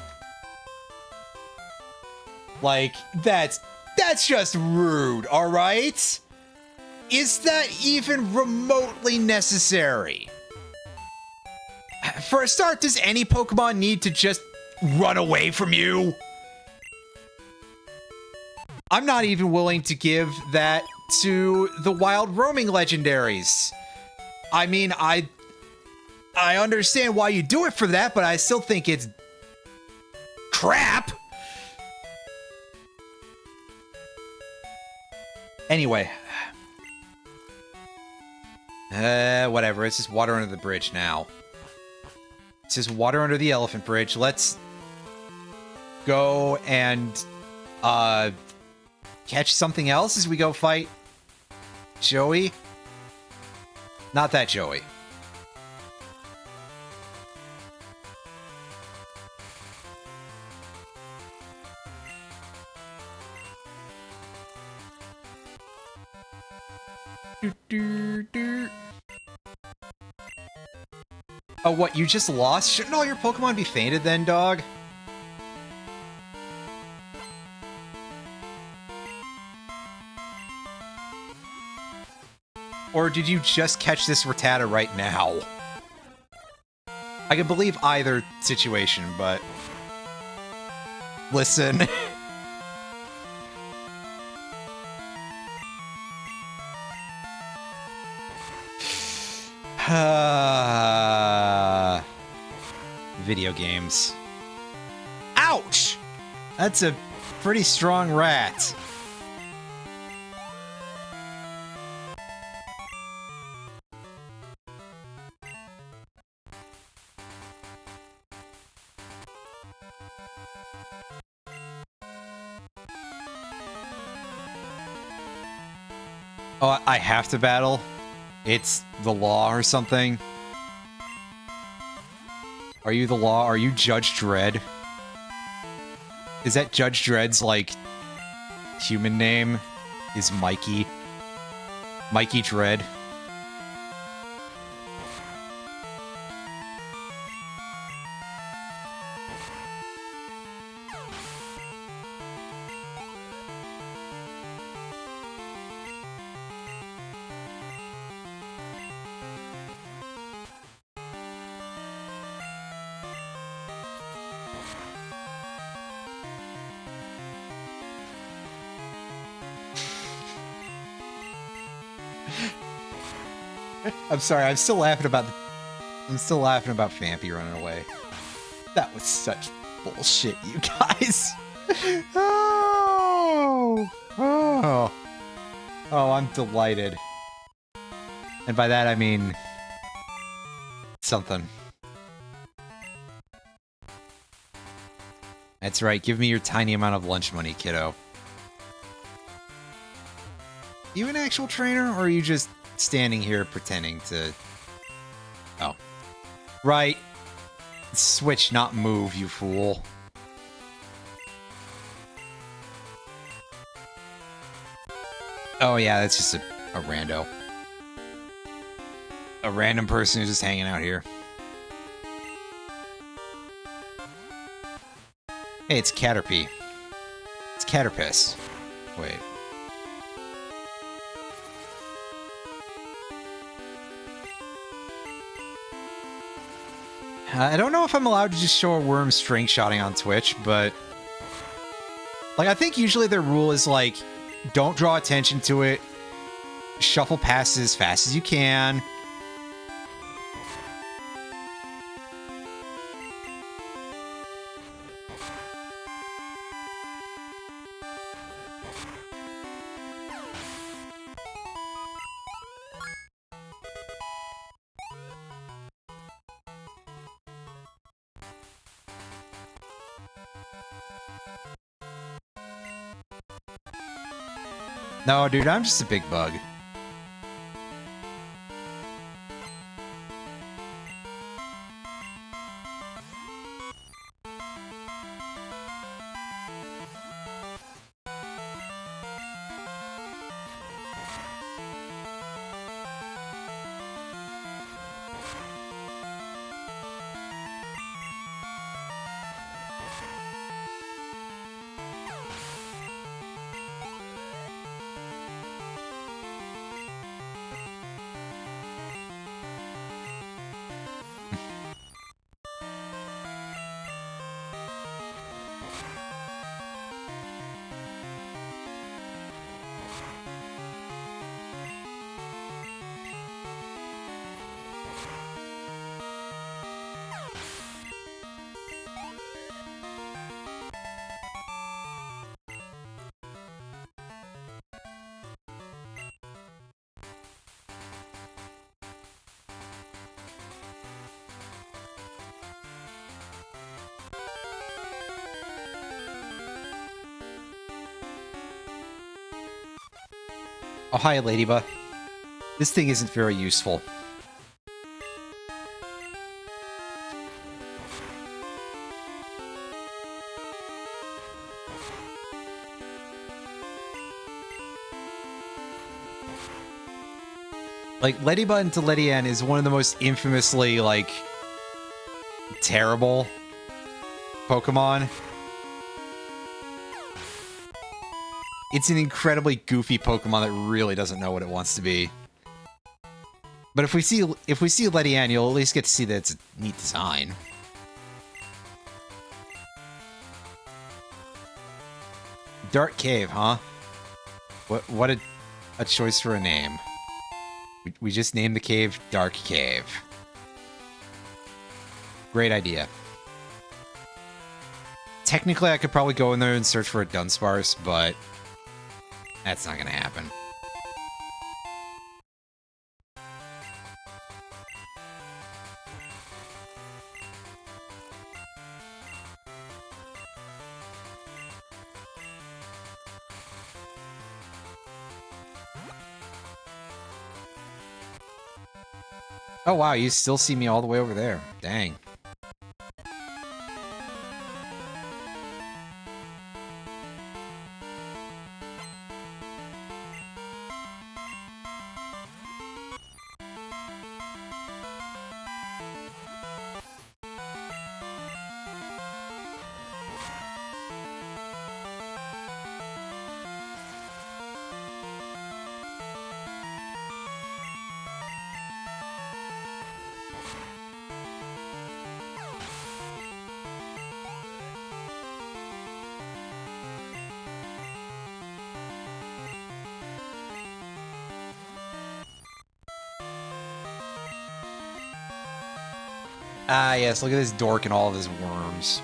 Like, that's just rude, alright? Is that even remotely necessary? For a start, does any Pokemon need to just run away from you? I'm not even willing to give that to the wild roaming legendaries. I mean, I understand why you do it for that, but I still think it's crap. Anyway. Whatever. It's just water under the bridge now. It's just water under the elephant bridge. Let's go and catch something else as we go fight Joey. Not that Joey. Oh, what? You just lost? Shouldn't all your Pokemon be fainted then, dog? Or did you just catch this Rattata right now? I can believe either situation, but... Listen. Video games. Ouch! That's a pretty strong rat. Oh, I have to battle? It's the law or something? Are you the law? Are you Judge Dredd? Is that Judge Dredd's, like, human name? Is Mikey? Mikey Dredd? I'm sorry, I'm still laughing about Phanpy running away. That was such bullshit, you guys. Oh, I'm delighted. And by that I mean something. That's right, give me your tiny amount of lunch money, kiddo. You an actual trainer, or are you just standing here pretending to... Oh. Right. Switch, not move, you fool. Oh yeah, that's just a rando. A random person who's just hanging out here. Hey, it's Caterpie. It's Caterpiss. Wait. I don't know if I'm allowed to just show a worm string shotting on Twitch, but... Like, I think usually their rule is, like, don't draw attention to it, shuffle past it as fast as you can. No, dude, I'm just a big bug. Oh, hi, Ladybug. This thing isn't very useful. Like, Ladybug and Deledian is one of the most infamously, like, terrible Pokemon. It's an incredibly goofy Pokemon that really doesn't know what it wants to be. But if we see Letty Ann, you'll at least get to see that it's a neat design. Dark Cave, huh? What a choice for a name. We just named the cave Dark Cave. Great idea. Technically, I could probably go in there and search for a Dunsparce, but that's not gonna happen. Oh wow, you still see me all the way over there. Dang. Ah, yes, look at this dork and all of his worms.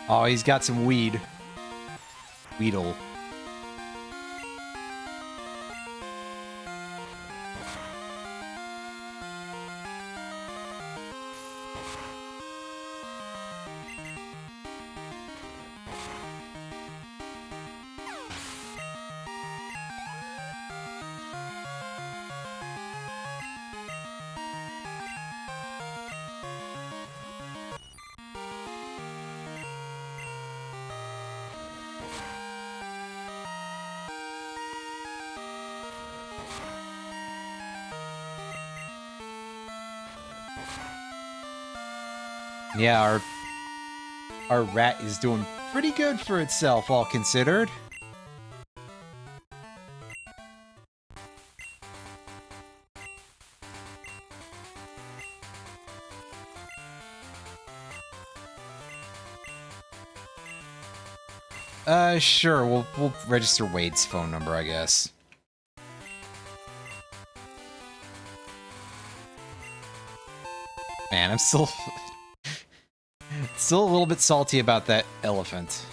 Oh, he's got some weed. Weedle. Yeah, our rat is doing pretty good for itself, all considered. Sure, we'll register Wade's phone number, I guess. Man, I'm still a little bit salty about that elephant.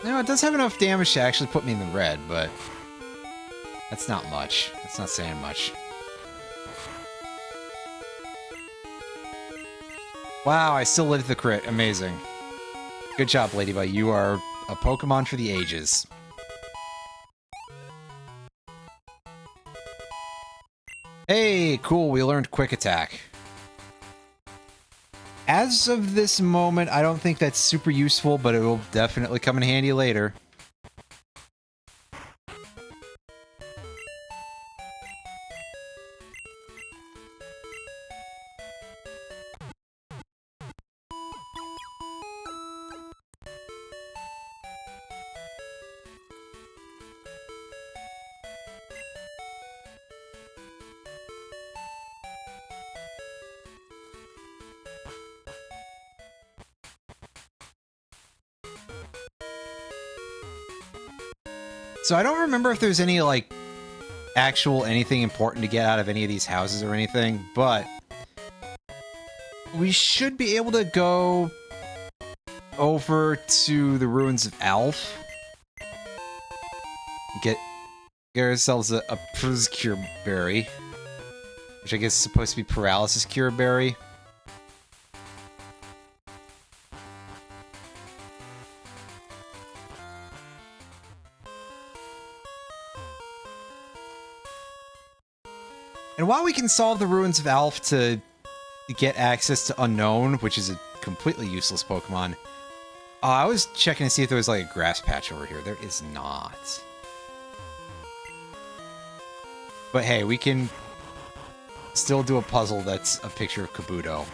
No, it does have enough damage to actually put me in the red, but that's not much. That's not saying much. Wow, I still lived the crit. Amazing. Good job, Ladybug. You are a Pokemon for the ages. Hey, cool. We learned Quick Attack. As of this moment, I don't think that's super useful, but it will definitely come in handy later. So I don't remember if there's any, like, actual anything important to get out of any of these houses or anything, but we should be able to go over to the ruins of Alf. Get ourselves a Priz Cure Berry, which I guess is supposed to be Paralysis Cure Berry. And while we can solve the Ruins of Alph to get access to Unknown, which is a completely useless Pokemon, I was checking to see if there was like a grass patch over here. There is not. But hey, we can still do a puzzle that's a picture of Kabuto.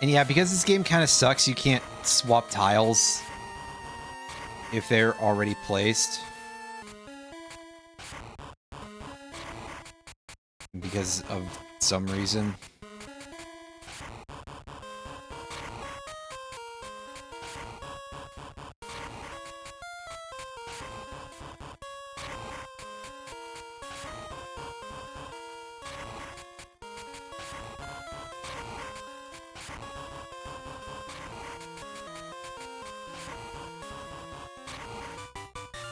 And yeah, because this game kind of sucks, you can't swap tiles if they're already placed. Because of some reason.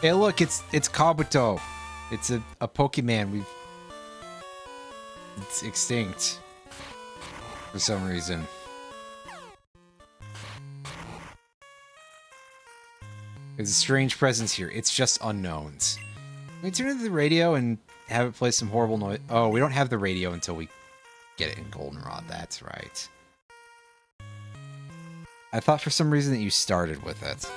Hey, look, it's Kabuto. It's a Pokemon. It's extinct for some reason. There's a strange presence here. It's just unknowns. Can we turn into the radio and have it play some horrible noise? Oh, we don't have the radio until we get it in Goldenrod. That's right. I thought for some reason that you started with it.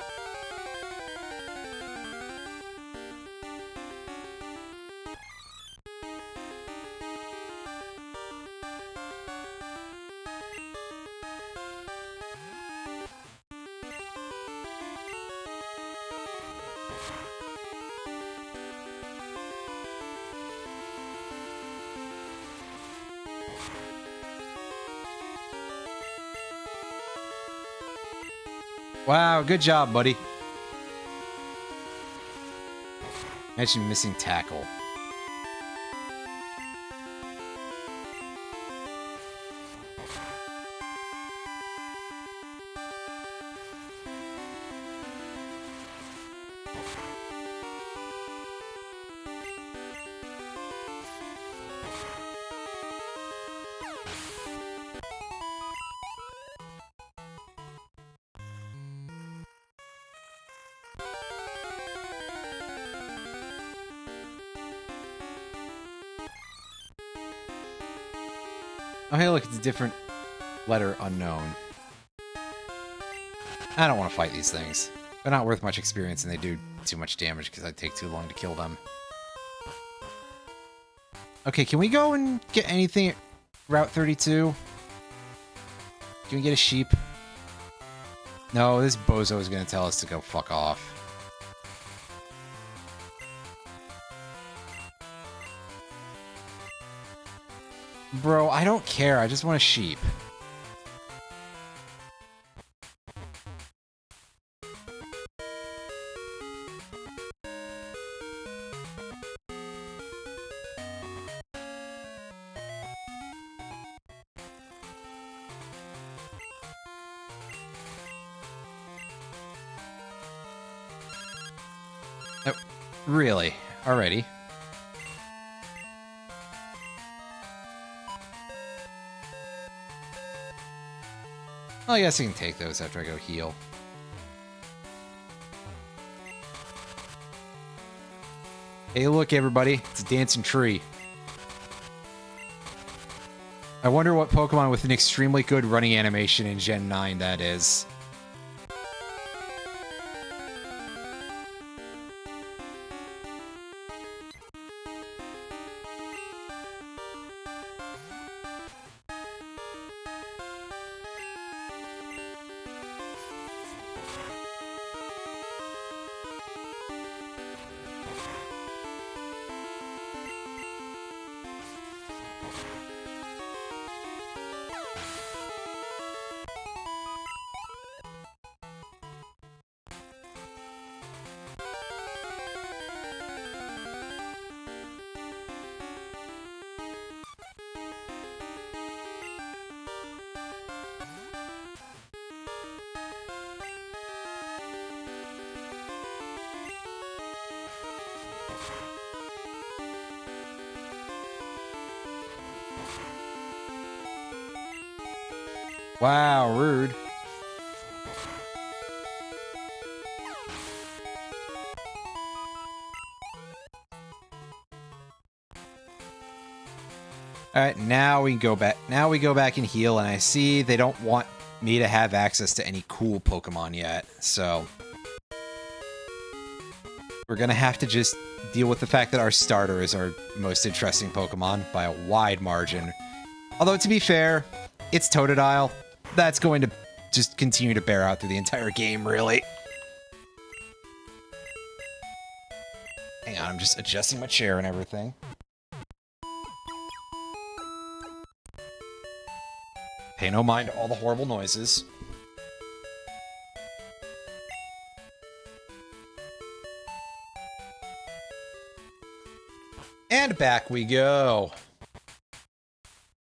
Wow, good job, buddy. Imagine missing tackle. Oh, hey, look, it's a different letter unknown. I don't want to fight these things. They're not worth much experience, and they do too much damage because I'd take too long to kill them. Okay, can we go and get anything at Route 32? Can we get a sheep? No, this bozo is going to tell us to go fuck off. Bro, I don't care. I just want a sheep. Oh, really? Already? Well, I guess I can take those after I go heal. Hey, look, everybody. It's a dancing tree. I wonder what Pokemon with an extremely good running animation in Gen 9 that is. Wow, rude. Alright, now we can go back. Now we go back and heal, and I see they don't want me to have access to any cool Pokemon yet, so we're gonna have to just deal with the fact that our starter is our most interesting Pokemon by a wide margin. Although, to be fair, it's Totodile. That's going to just continue to bear out through the entire game, really. Hang on, I'm just adjusting my chair and everything. Pay no mind to all the horrible noises. And back we go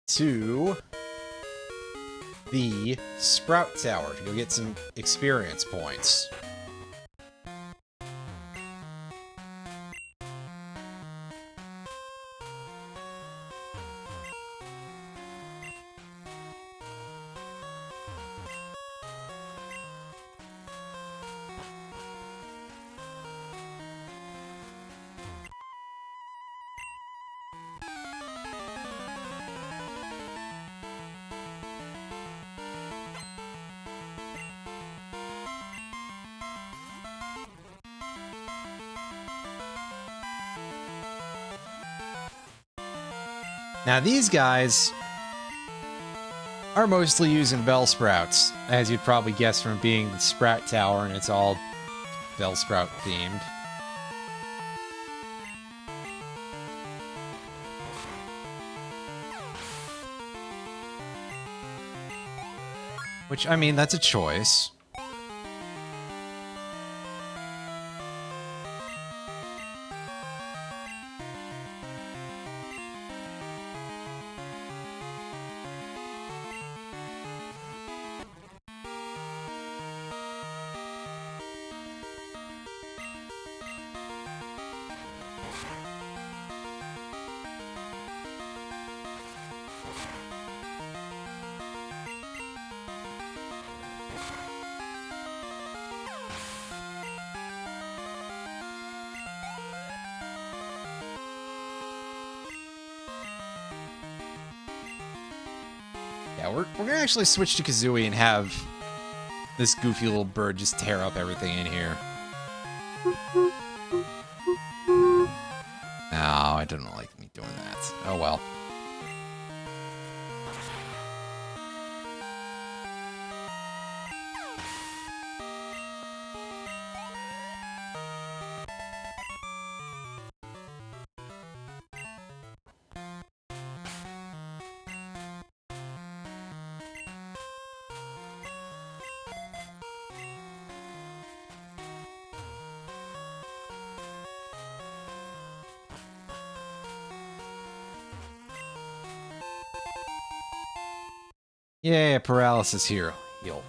to the Sprout Tower to go get some experience points. Now these guys are mostly using Bellsprouts, as you'd probably guess from being the Sprout Tower, and it's all Bellsprout themed. Which, I mean, that's a choice. Yeah, we're gonna actually switch to Kazooie and have this goofy little bird just tear up everything in here. Oh, I didn't like me doing that. Oh well. Yeah, paralysis here. Heal.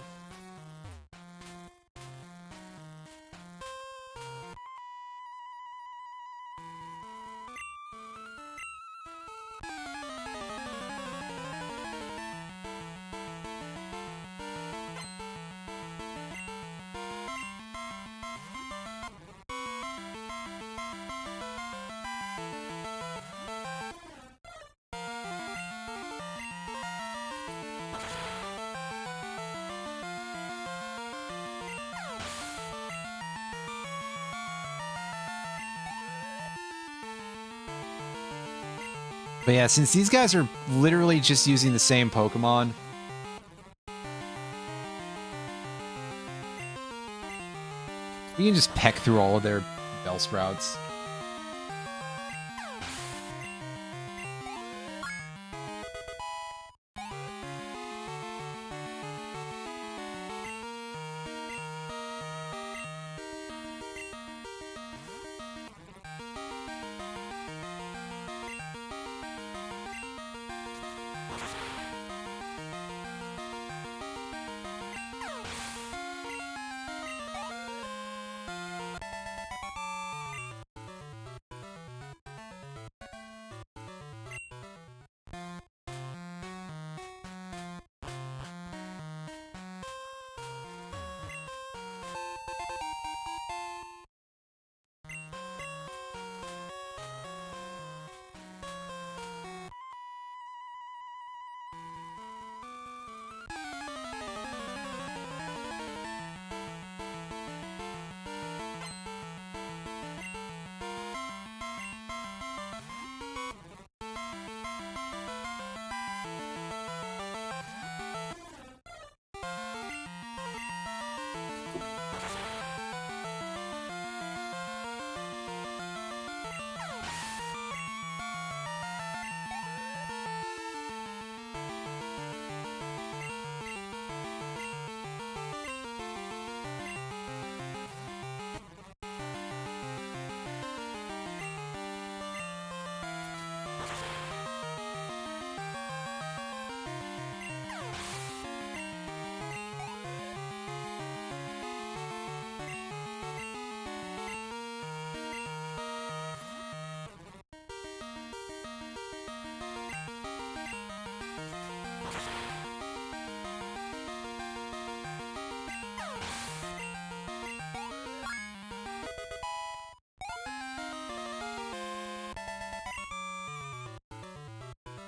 But yeah, since these guys are literally just using the same Pokemon, we can just peck through all of their Bellsprouts.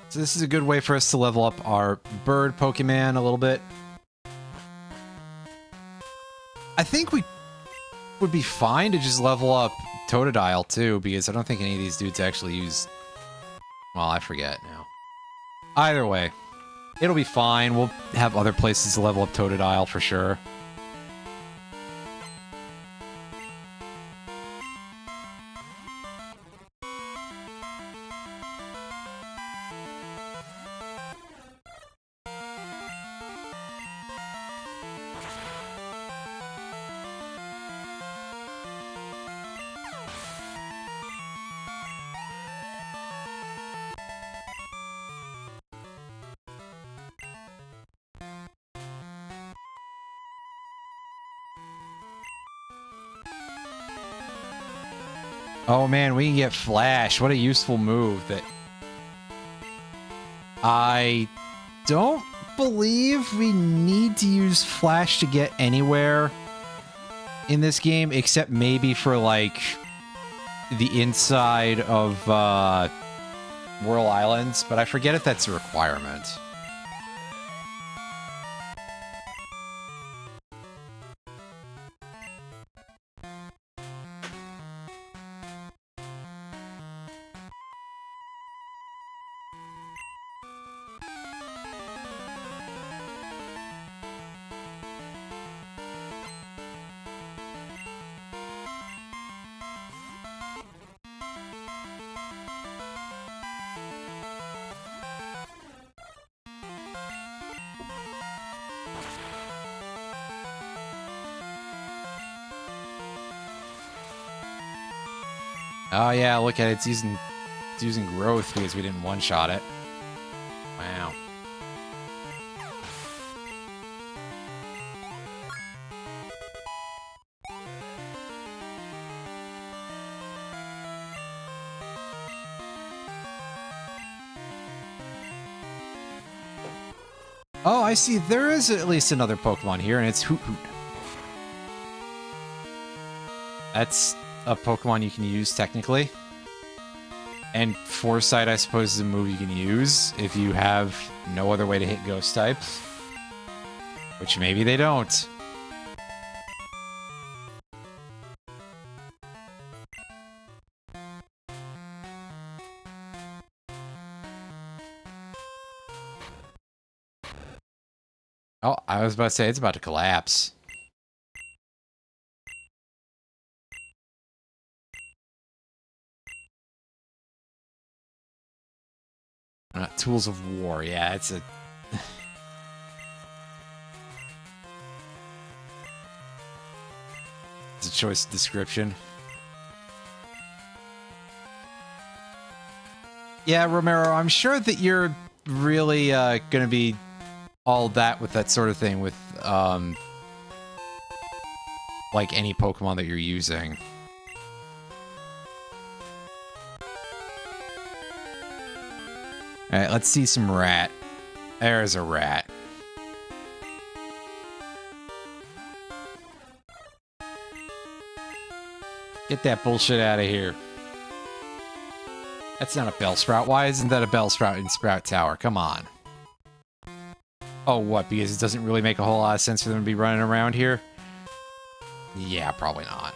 So this is a good way for us to level up our bird Pokemon a little bit. I think we would be fine to just level up Totodile too, because I don't think any of these dudes actually use... Well, I forget now. Either way, it'll be fine. We'll have other places to level up Totodile for sure. Oh man, we can get Flash. What a useful move that... I don't believe we need to use Flash to get anywhere in this game, except maybe for, like, the inside of Whirl Islands, but I forget if that's a requirement. Oh yeah, look at it. It's using growth because we didn't one-shot it. Wow. Oh, I see. There is at least another Pokemon here, and it's Hoot Hoot. That's a Pokemon you can use, technically. And Foresight, I suppose, is a move you can use if you have no other way to hit Ghost types. Which maybe they don't. Oh, I was about to say, it's about to collapse. Tools of War, yeah, it's a... it's a choice description. Yeah, Romero, I'm sure that you're really gonna be all that with that sort of thing with, like any Pokemon that you're using. Alright, let's see some rat. There's a rat. Get that bullshit out of here. That's not a Bellsprout. Why isn't that a Bellsprout in Sprout Tower? Come on. Oh, what? Because it doesn't really make a whole lot of sense for them to be running around here? Yeah, probably not.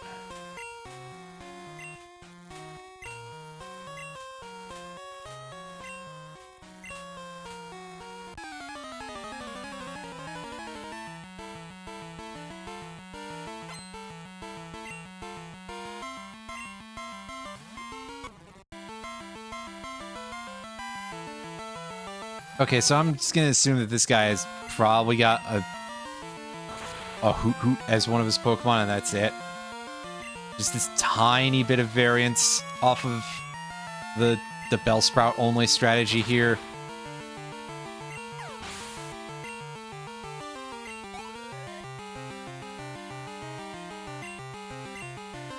Okay, so I'm just gonna assume that this guy has probably got a Hoot Hoot as one of his Pokemon, and that's it. Just this tiny bit of variance off of the Bellsprout only strategy here.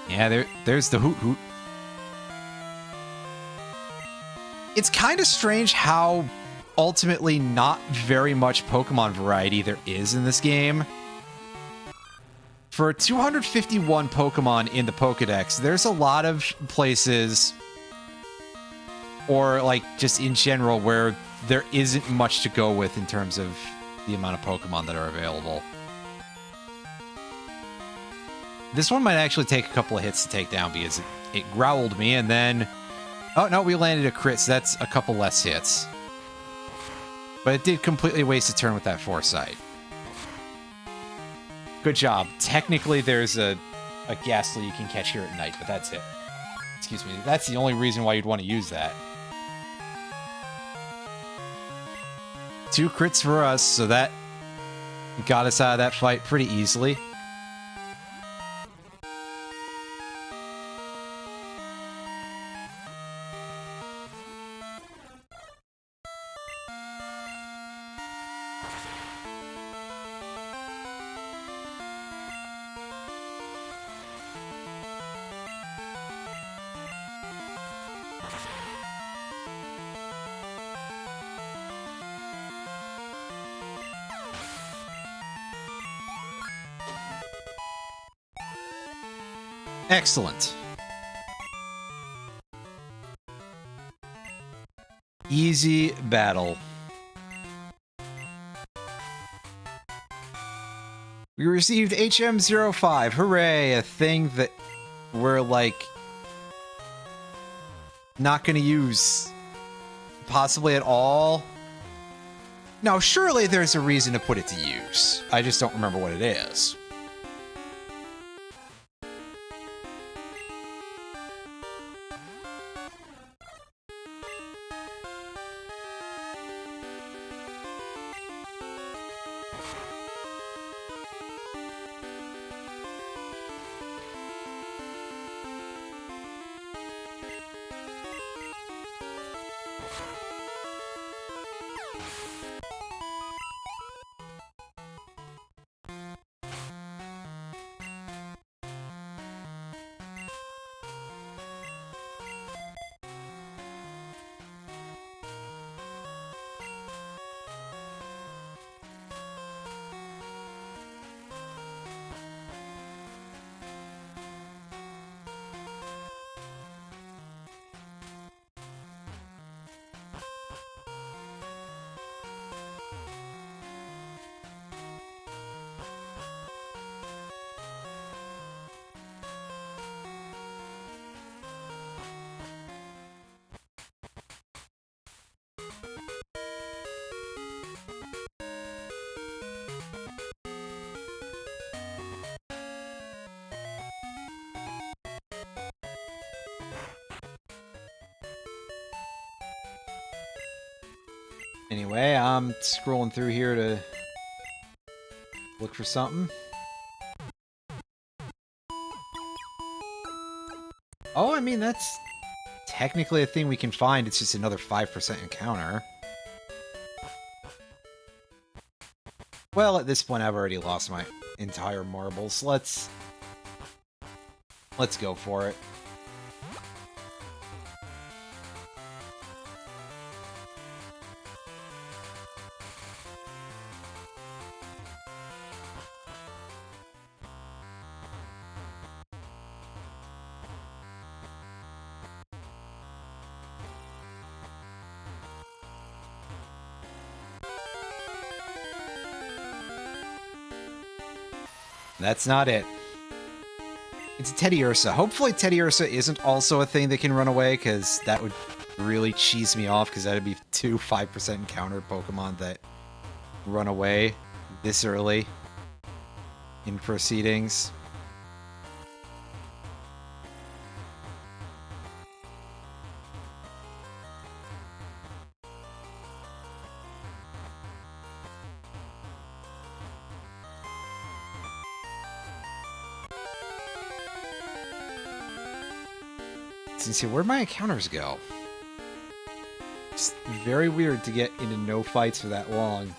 Yeah, there's the Hoot Hoot. It's kind of strange how ultimately not very much Pokemon variety there is in this game. For 251 Pokemon in the Pokedex, there's a lot of places or like just in general where there isn't much to go with in terms of the amount of Pokemon that are available. This one might actually take a couple of hits to take down because it growled me and then... Oh, no, we landed a crit, so that's a couple less hits. But it did completely waste a turn with that Foresight. Good job. Technically, there's a Ghastly you can catch here at night, but that's it. Excuse me. That's the only reason why you'd want to use that. 2 crits for us, so that got us out of that fight pretty easily. Excellent. Easy battle. We received HM05. Hooray! A thing that we're, like, not gonna use possibly at all. Now, surely there's a reason to put it to use. I just don't remember what it is. Anyway, I'm scrolling through here to look for something. Oh, I mean, that's technically a thing we can find. It's just another 5% encounter. Well, at this point, I've already lost my entire marbles. Let's go for it. That's not it. It's a Teddy Ursa. Hopefully Teddy Ursa isn't also a thing that can run away, because that would really cheese me off, because that'd be 2 5% encounter Pokemon that run away this early in proceedings. Let's see, where'd my encounters go? It's very weird to get into no fights for that long.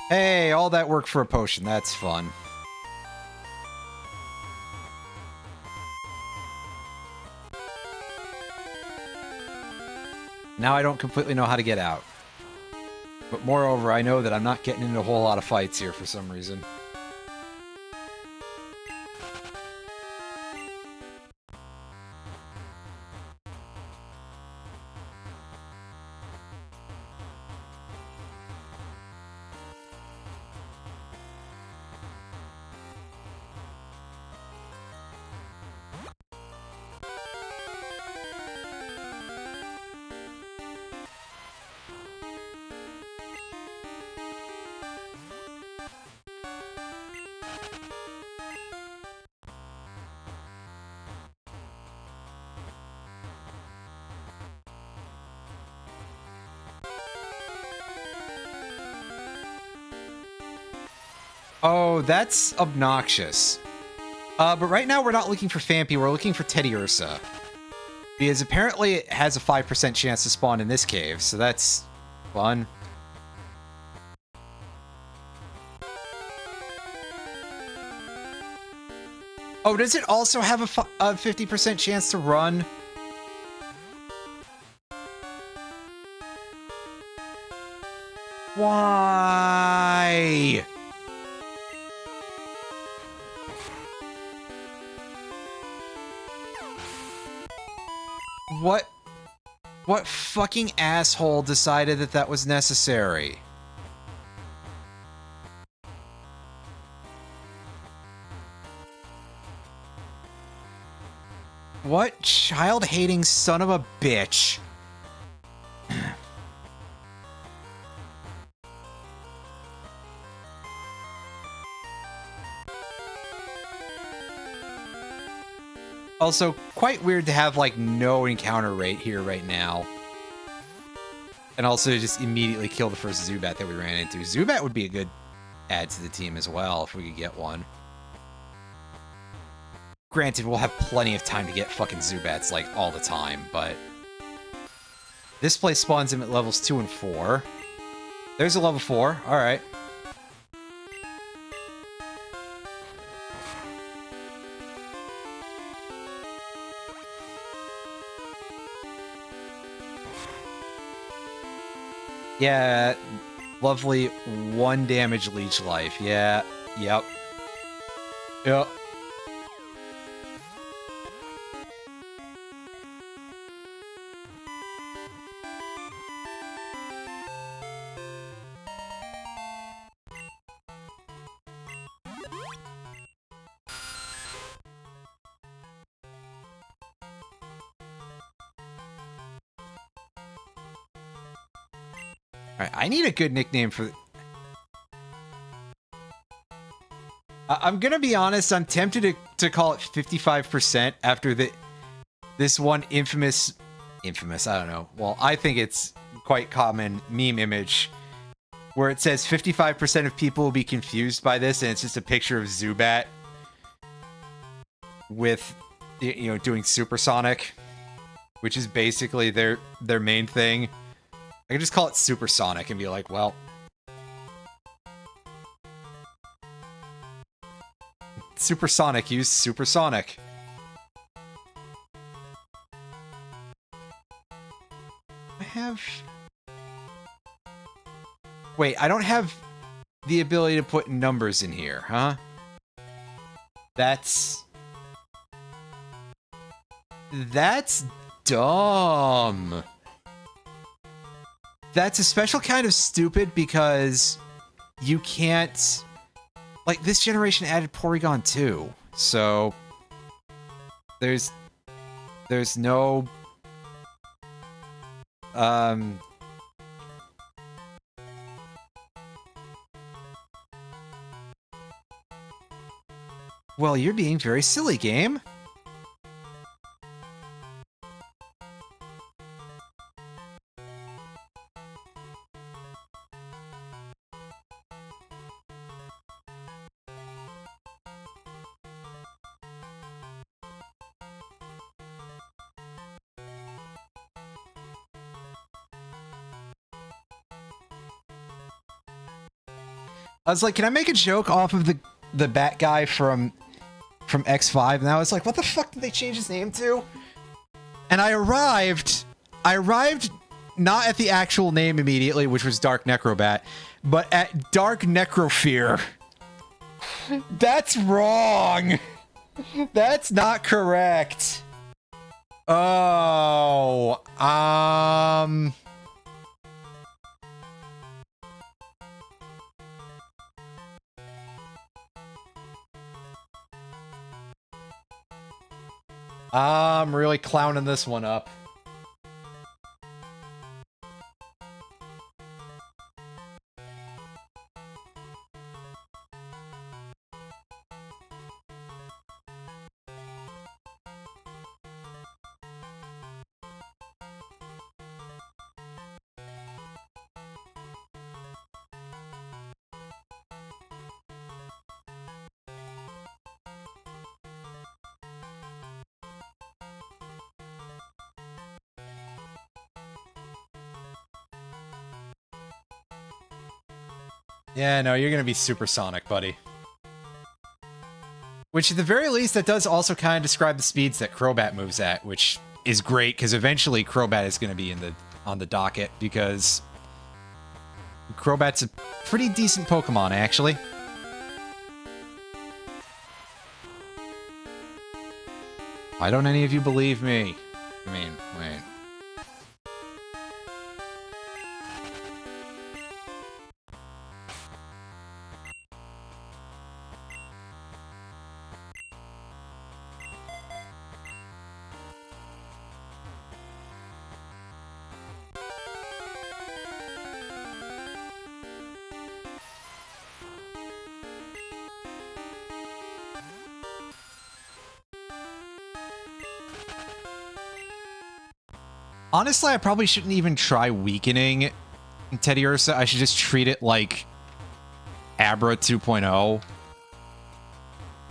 Hey, all that work for a potion. That's fun. Now I don't completely know how to get out. But moreover, I know that I'm not getting into a whole lot of fights here for some reason. Oh, that's obnoxious. But right now we're not looking for Phanpy, we're looking for Teddy Ursa. Because apparently it has a 5% chance to spawn in this cave, so that's fun. Oh, does it also have a 50% chance to run? Why? What fucking asshole decided that that was necessary? What child-hating son of a bitch? Also, quite weird to have, like, no encounter rate here right now. And also just immediately kill the first Zubat that we ran into. Zubat would be a good add to the team as well, if we could get one. Granted, we'll have plenty of time to get fucking Zubats, like, all the time, but... This place spawns him at levels 2 and 4. There's a level 4, alright. Yeah, lovely 1 damage leech life. Yeah, yep. Yep. Alright, I need a good nickname for... I'm gonna be honest, I'm tempted to call it 55% after this one infamous, I don't know. Well, I think it's quite common meme image where it says 55% of people will be confused by this, and it's just a picture of Zubat with, you know, doing supersonic, which is basically their main thing. I can just call it Supersonic and be like, well... Supersonic, use Supersonic. I have... Wait, I don't have the ability to put numbers in here, huh? That's dumb. That's a special kind of stupid because you can't... Like, this generation added Porygon 2, so... There's no... Well, you're being very silly, game. I was like, can I make a joke off of the bat guy from X5? And I was like, what the fuck did they change his name to? And I arrived not at the actual name immediately, which was Dark Necrobat, but at Dark Necrofear. That's wrong. That's not correct. Oh, I'm really clowning this one up. Yeah, no, you're gonna be supersonic, buddy. Which, at the very least, that does also kind of describe the speeds that Crobat moves at, which is great, because eventually Crobat is going to be on the docket, because Crobat's a pretty decent Pokemon, actually. Why don't any of you believe me? I mean, wait. Honestly, I probably shouldn't even try weakening Teddiursa. I should just treat it like Abra 2.0.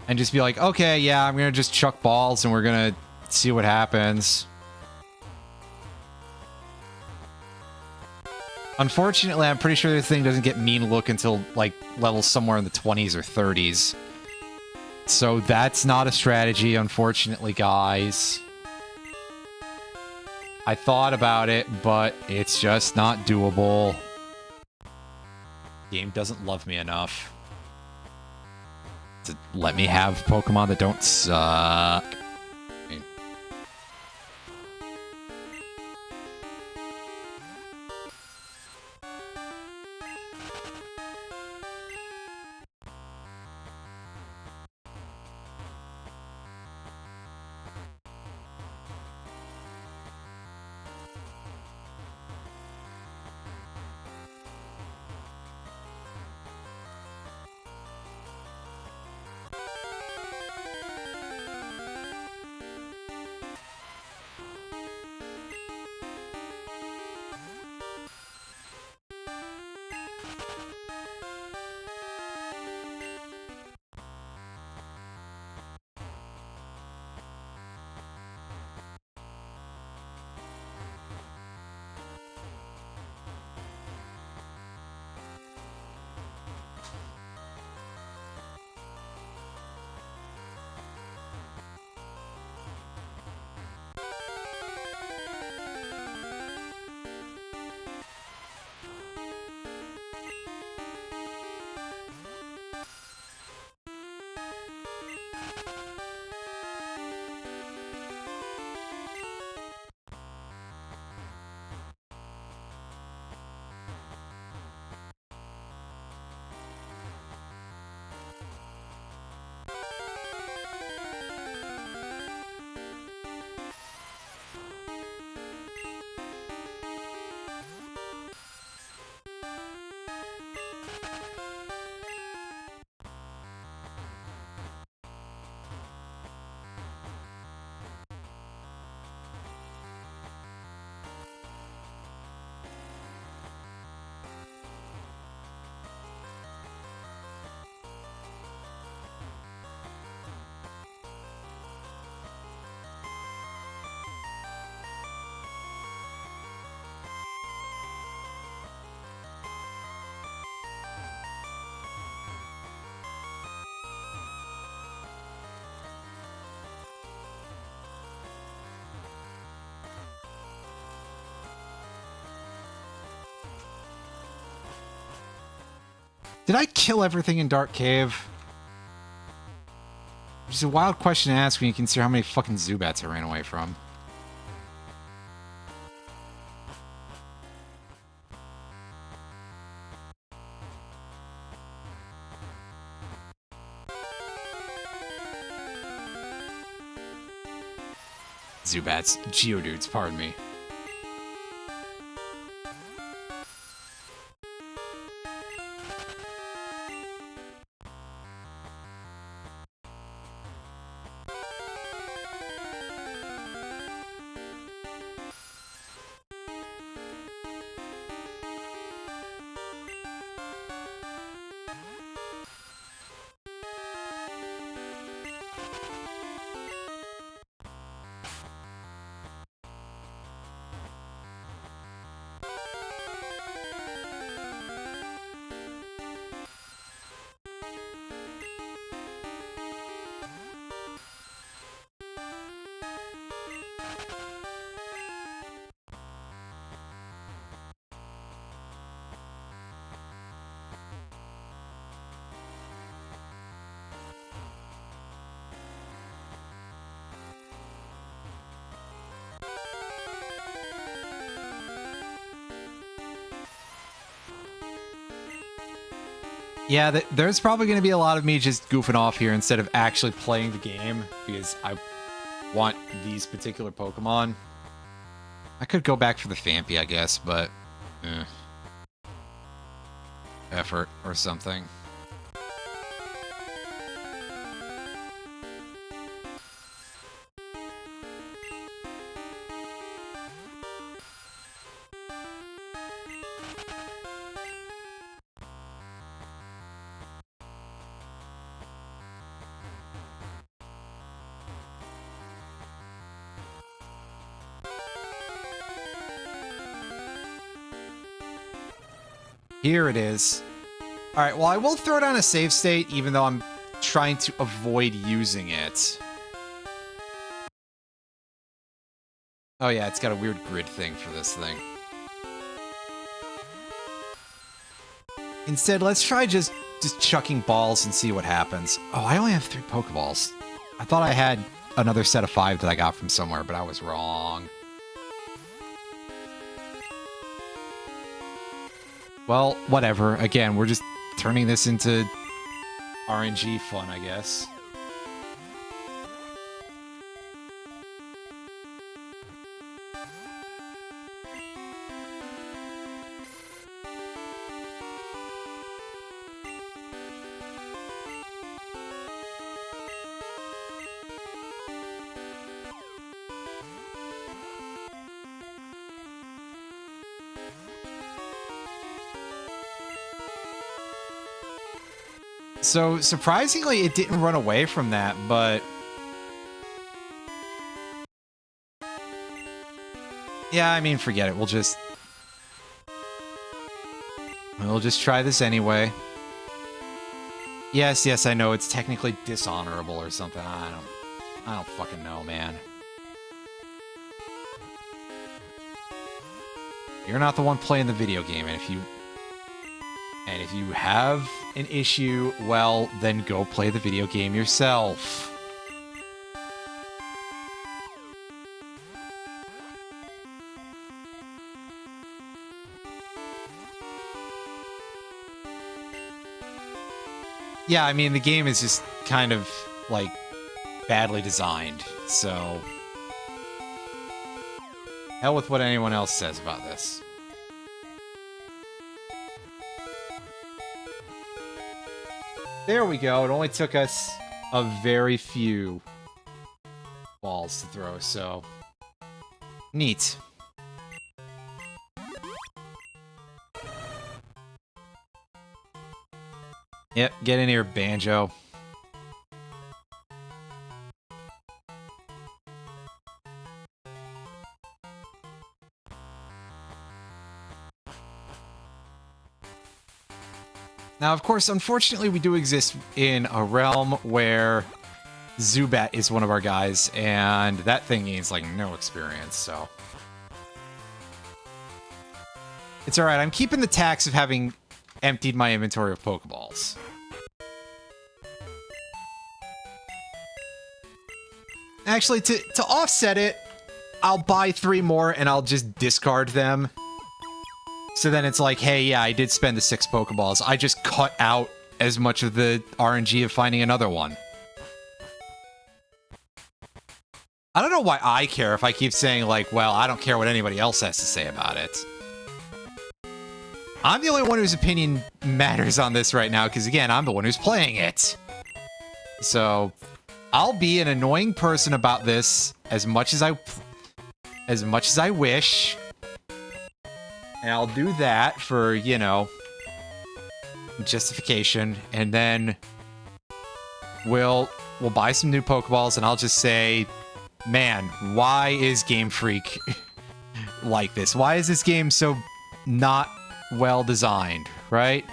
And just be like, okay, yeah, I'm going to just chuck balls and we're going to see what happens. Unfortunately, I'm pretty sure this thing doesn't get mean look until, like, levels somewhere in the 20s or 30s. So that's not a strategy, unfortunately, guys. I thought about it, but it's just not doable. The game doesn't love me enough to let me have Pokemon that don't suck. Did I kill everything in Dark Cave? Which is a wild question to ask when you consider how many fucking Zubats I ran away from. Zubats. Geodudes, pardon me. Yeah, there's probably going to be a lot of me just goofing off here instead of actually playing the game because I want these particular Pokemon. I could go back for the Phanpy, I guess, but effort or something. Here it is. All right, well, I will throw down a save state, even though I'm trying to avoid using it. Oh yeah, it's got a weird grid thing for this thing. Instead, let's try just chucking balls and see what happens. Oh, I only have 3 Pokeballs. I thought I had another set of 5 that I got from somewhere, but I was wrong. Well, whatever. Again, we're just turning this into RNG fun, I guess. So, surprisingly, it didn't run away from that, but... yeah, I mean, forget it. We'll just try this anyway. Yes, I know it's technically dishonorable or something. I don't fucking know, man. You're not the one playing the video game, and if you have an issue, well, then go play the video game yourself. Yeah, I mean, the game is just kind of, like, badly designed, so... hell with what anyone else says about this. There we go. It only took us a very few balls to throw, so... neat. Yep, get in here, Banjo. Now, of course, unfortunately, we do exist in a realm where Zubat is one of our guys, and that thing gains, like, no experience, so... it's alright, I'm keeping the tax of having emptied my inventory of Pokeballs. Actually, to offset it, I'll buy 3 more and I'll just discard them. So then it's like, hey, yeah, I did spend the 6 Pokeballs. I just cut out as much of the RNG of finding another one. I don't know why I care if I keep saying, like, well, I don't care what anybody else has to say about it. I'm the only one whose opinion matters on this right now, because, again, I'm the one who's playing it. So, I'll be an annoying person about this as much as I wish. And I'll do that for, you know, justification. And then we'll buy some new Pokeballs, and I'll just say, man, why is Game Freak like this? Why is this game so not well designed, right?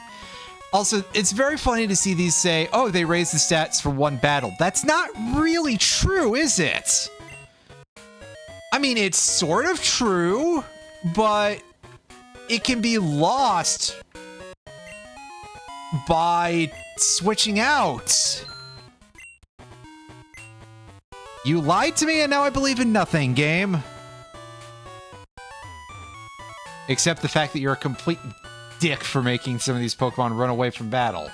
Also, it's very funny to see these say, oh, they raised the stats for 1 battle. That's not really true, is it? I mean, it's sort of true, but it can be lost by switching out. You lied to me and now I believe in nothing, game. Except the fact that you're a complete dick for making some of these Pokemon run away from battle.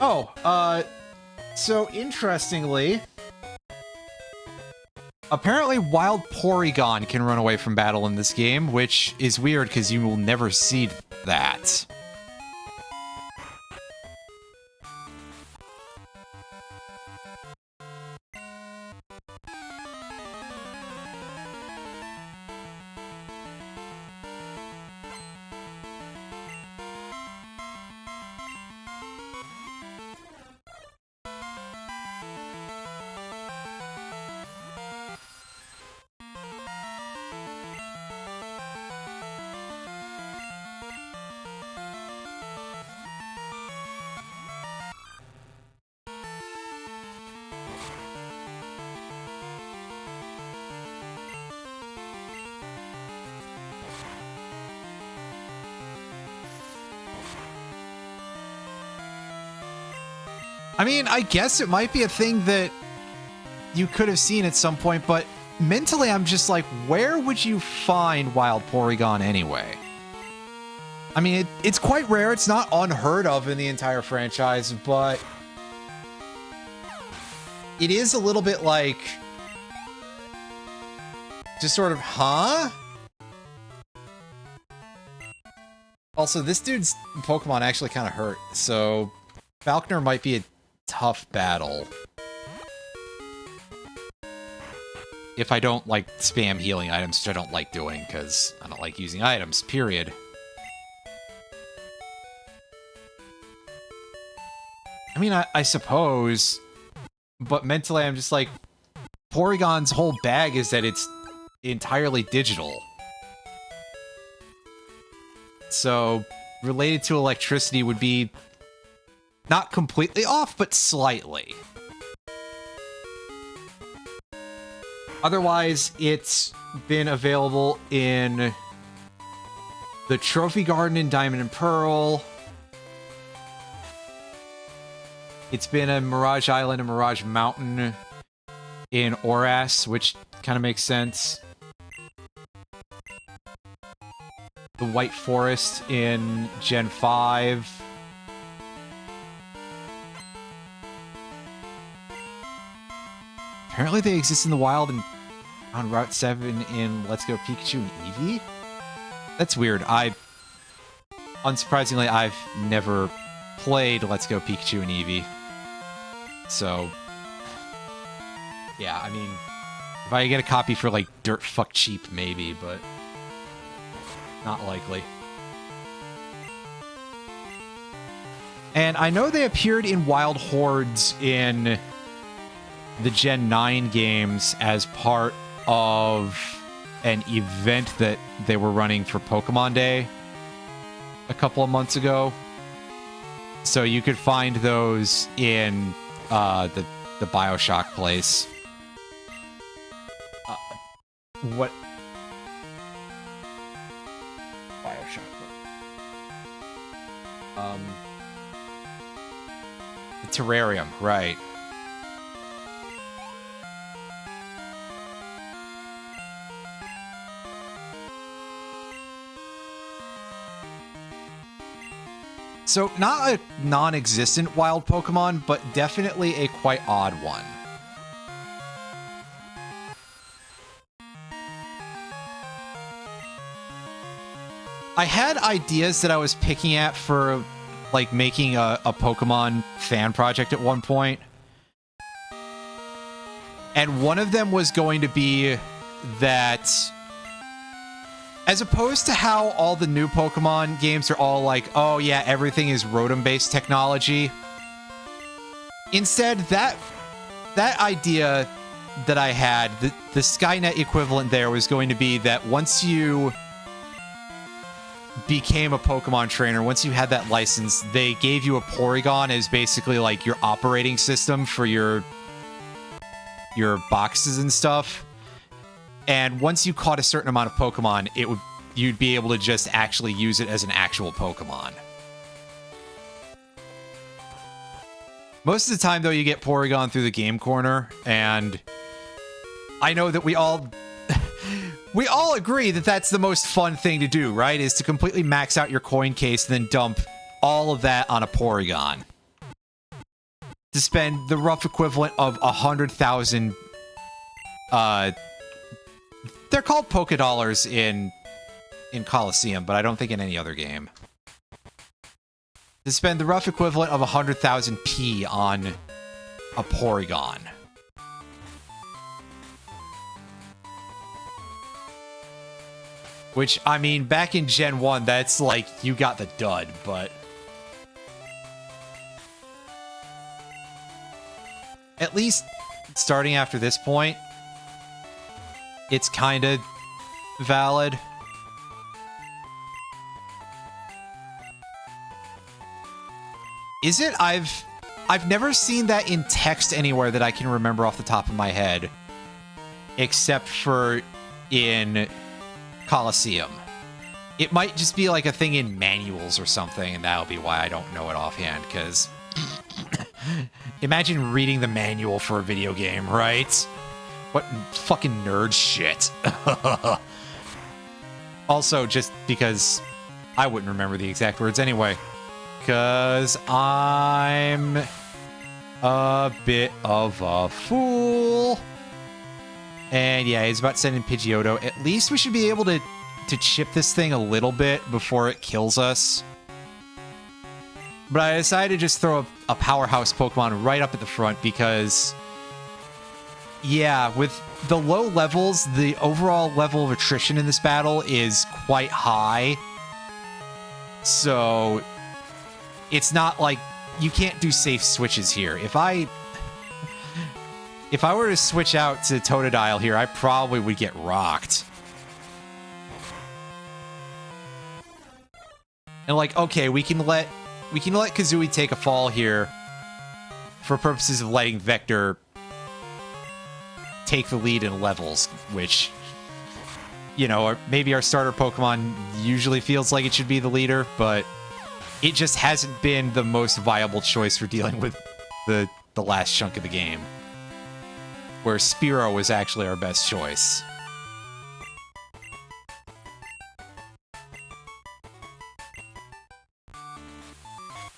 Oh, so interestingly, apparently Wild Porygon can run away from battle in this game, which is weird because you will never see that. I mean, I guess it might be a thing that you could have seen at some point, but mentally I'm just like, where would you find Wild Porygon anyway? I mean, it's quite rare. It's not unheard of in the entire franchise, but it is a little bit like, just sort of, huh? Also, this dude's Pokemon actually kind of hurt, so Falconer might be a tough battle. If I don't, like, spam healing items, which I don't like doing, because I don't like using items, period. I mean, I suppose, but mentally I'm just like, Porygon's whole bag is that it's entirely digital. So, related to electricity would be not completely off, but slightly. Otherwise, it's been available in the Trophy Garden in Diamond and Pearl. It's been a Mirage Island and Mirage Mountain in Oras, which kind of makes sense. The White Forest in Gen 5. Apparently they exist in the wild and on Route 7 in Let's Go Pikachu and Eevee? That's weird. Unsurprisingly, I've never played Let's Go Pikachu and Eevee. So, yeah, I mean, if I get a copy for, like, dirt fuck cheap, maybe, but not likely. And I know they appeared in Wild Hordes in the Gen 9 games as part of an event that they were running for Pokemon Day a couple of months ago. So you could find those in the BioShock place. What? BioShock. The terrarium, right. So, not a non-existent wild Pokemon, but definitely a quite odd one. I had ideas that I was picking at for, like, making a Pokemon fan project at one point. And one of them was going to be that, as opposed to how all the new Pokemon games are all like, oh yeah, everything is Rotom-based technology. Instead, that idea that I had, the Skynet equivalent there was going to be that once you became a Pokemon trainer, once you had that license, they gave you a Porygon as basically like your operating system for your boxes and stuff. And once you caught a certain amount of Pokemon, you'd be able to just actually use it as an actual Pokemon. Most of the time, though, you get Porygon through the game corner, and I know that we all agree that that's the most fun thing to do, right? Is to completely max out your coin case and then dump all of that on a Porygon. To spend the rough equivalent of 100,000 they're called Poké Dollars in Coliseum, but I don't think in any other game. To spend the rough equivalent of 100,000 P on a Porygon. Which, I mean, back in Gen 1, that's like, you got the dud, but... at least, starting after this point, it's kind of valid. Is it? I've never seen that in text anywhere that I can remember off the top of my head. Except for in Coliseum. It might just be like a thing in manuals or something, and that'll be why I don't know it offhand, because... imagine reading the manual for a video game, right? What fucking nerd shit. Also, just because I wouldn't remember the exact words anyway. Because I'm a bit of a fool. And yeah, he's about to send in Pidgeotto. At least we should be able to chip this thing a little bit before it kills us. But I decided to just throw a powerhouse Pokemon right up at the front because... yeah, with the low levels, the overall level of attrition in this battle is quite high. So, it's not like... you can't do safe switches here. If I were to switch out to Totodile here, I probably would get rocked. And like, okay, we can let Kazooie take a fall here for purposes of letting Vector take the lead in levels, which, you know, maybe our starter Pokemon usually feels like it should be the leader, but it just hasn't been the most viable choice for dealing with the last chunk of the game, where Spearow was actually our best choice.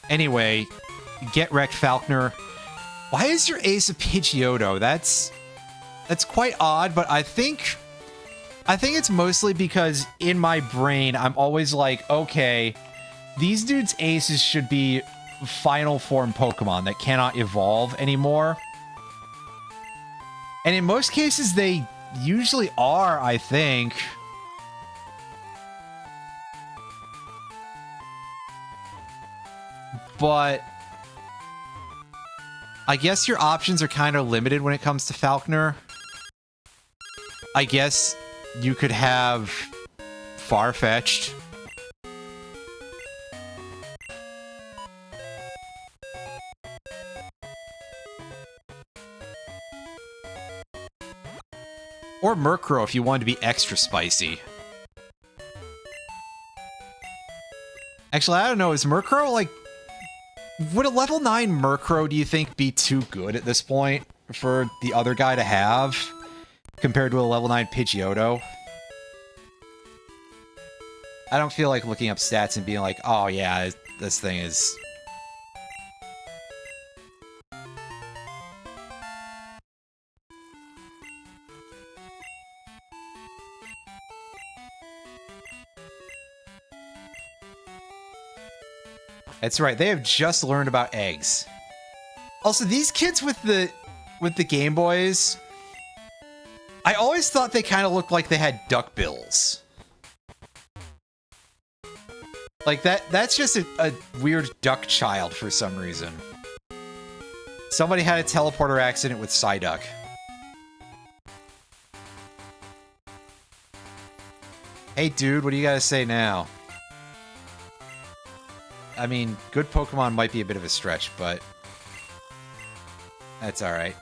Anyway, get wrecked, Falconer. Why is your ace a Pidgeotto? That's quite odd, but I think it's mostly because in my brain I'm always like, okay, these dudes' aces should be final form Pokemon that cannot evolve anymore. And in most cases they usually are, I think. but I guess your options are kind of limited when it comes to Falconer. I guess you could have Farfetch'd. Or Murkrow if you wanted to be extra spicy. Actually, I don't know. Is Murkrow, like... Would a level 9 Murkrow, do you think, be too good at this point for the other guy to have? Compared to a level 9 Pidgeotto? I don't feel like looking up stats and being like, oh yeah, this thing is... That's right, they have just learned about eggs. Also, these kids with the Game Boys, I always thought they kind of looked like they had duck bills. Like, that's just a weird duck child for some reason. Somebody had a teleporter accident with Psyduck. Hey dude, what do you gotta say now? I mean, good Pokemon might be a bit of a stretch, but that's alright.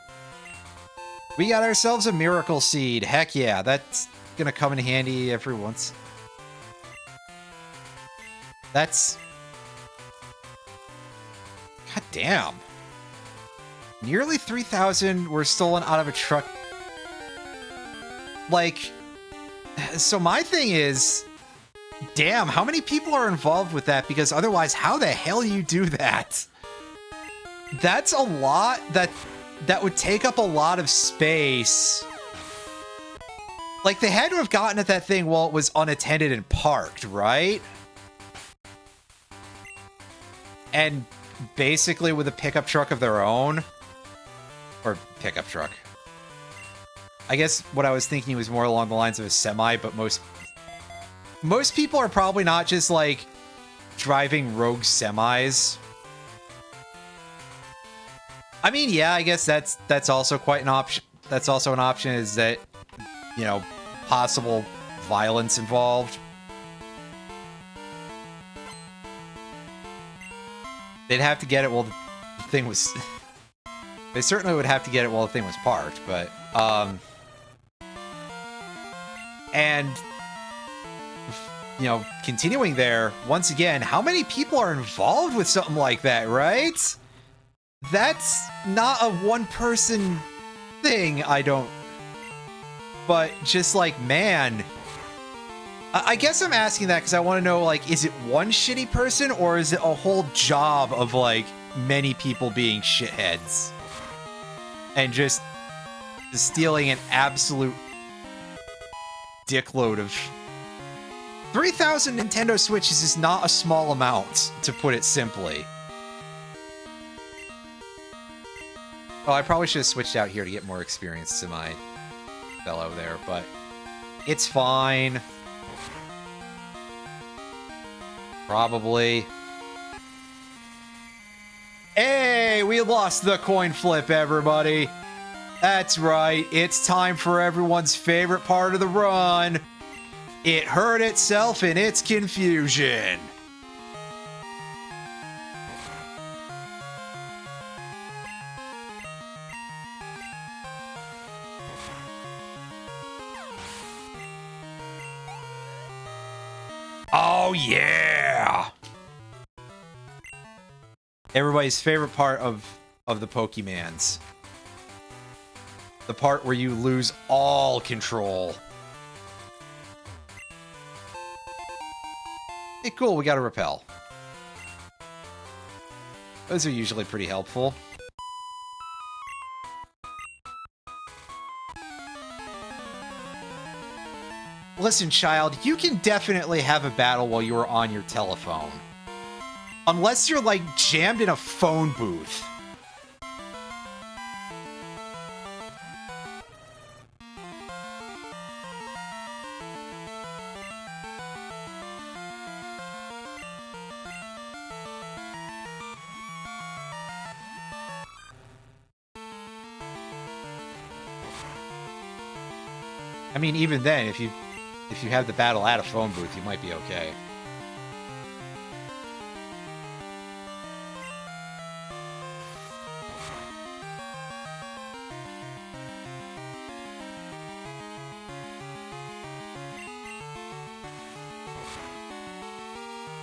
We got ourselves a Miracle Seed. Heck yeah, that's gonna come in handy every once. That's... God damn. Nearly 3,000 were stolen out of a truck. Like, so my thing is... Damn, how many people are involved with that? Because otherwise, how the hell do you do that? That's a lot. That would take up a lot of space. Like, they had to have gotten at that thing while it was unattended and parked, right? And basically with a pickup truck of their own. Or pickup truck. I guess what I was thinking was more along the lines of a semi, but most people are probably not just, like, driving rogue semis. I mean, yeah, I guess that's also quite an option. That's also an option, is that, you know, possible violence involved. They'd have to get it while the thing was... They certainly would have to get it while the thing was parked, but, and... You know, continuing there, once again, how many people are involved with something like that, right? That's not a one-person thing, I don't... But just like, man... I guess I'm asking that because I want to know, like, is it one shitty person or is it a whole job of, like, many people being shitheads? And just stealing an absolute dickload of... 3,000 Nintendo Switches is not a small amount, to put it simply. Oh, I probably should have switched out here to get more experience to my fellow there, but it's fine. Probably. Hey, we lost the coin flip, everybody. That's right, it's time for everyone's favorite part of the run. It hurt itself in its confusion. Oh, yeah! Everybody's favorite part of the Pokemans. The part where you lose all control. Hey, cool, we got a Repel. Those are usually pretty helpful. Listen, child, you can definitely have a battle while you are on your telephone. Unless you're, like, jammed in a phone booth. I mean, even then, if you have the battle at a phone booth, you might be okay.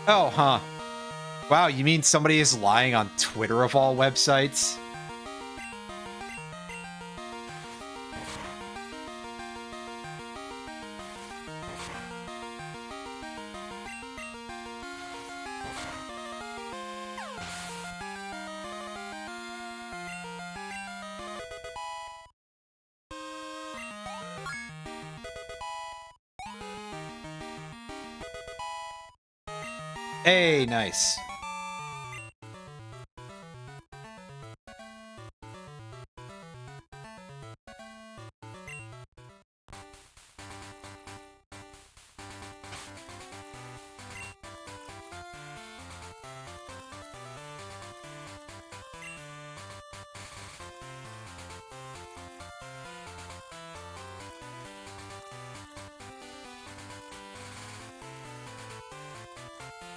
Oh, huh. Wow, you mean somebody is lying on Twitter of all websites? Hey, nice.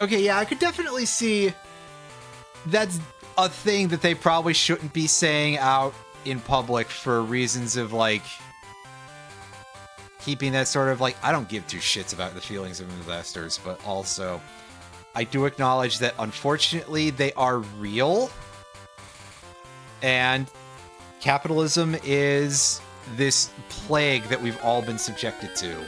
Okay, yeah, I could definitely see that's a thing that they probably shouldn't be saying out in public for reasons of, like, keeping that sort of, like, I don't give two shits about the feelings of investors, but also I do acknowledge that, unfortunately, they are real, and capitalism is this plague that we've all been subjected to.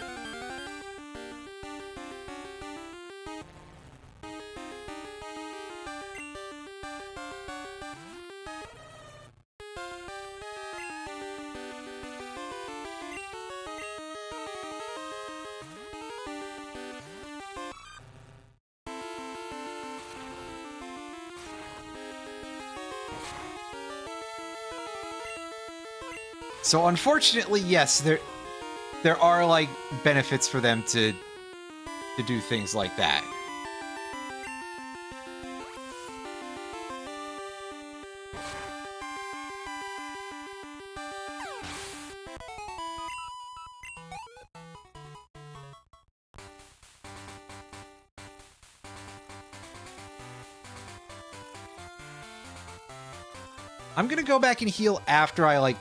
So unfortunately, yes, there are, like, benefits for them to do things like that. I'm gonna go back and heal after I, like,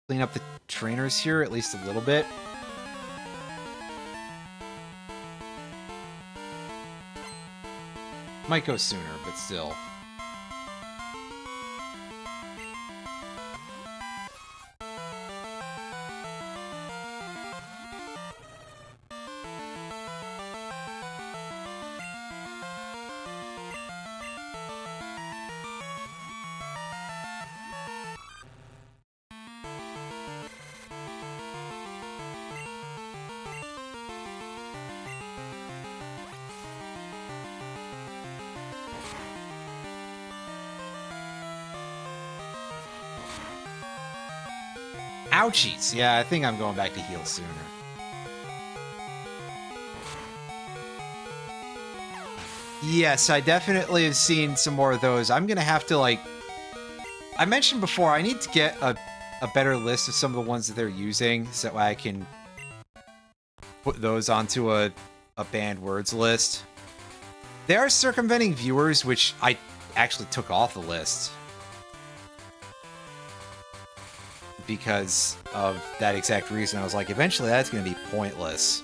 clean up the trainers here, at least a little bit. Might go sooner, but still. Ouchies! Yeah, I think I'm going back to heal sooner. Yes, I definitely have seen some more of those. I'm gonna have to, like... I mentioned before, I need to get a better list of some of the ones that they're using, so that way I can put those onto a banned words list. They are circumventing viewers, which I actually took off the list. Because of that exact reason. I was like, eventually that's going to be pointless.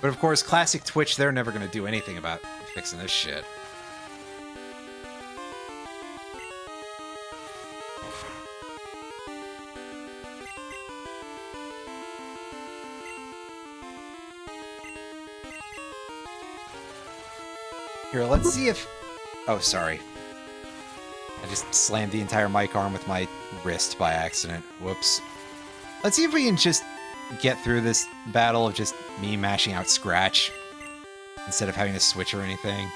But of course, classic Twitch, they're never going to do anything about fixing this shit. Here, let's see if... Oh, sorry. I just slammed the entire mic arm with my wrist by accident. Whoops. Let's see if we can just get through this battle of just me mashing out Scratch instead of having to switch or anything.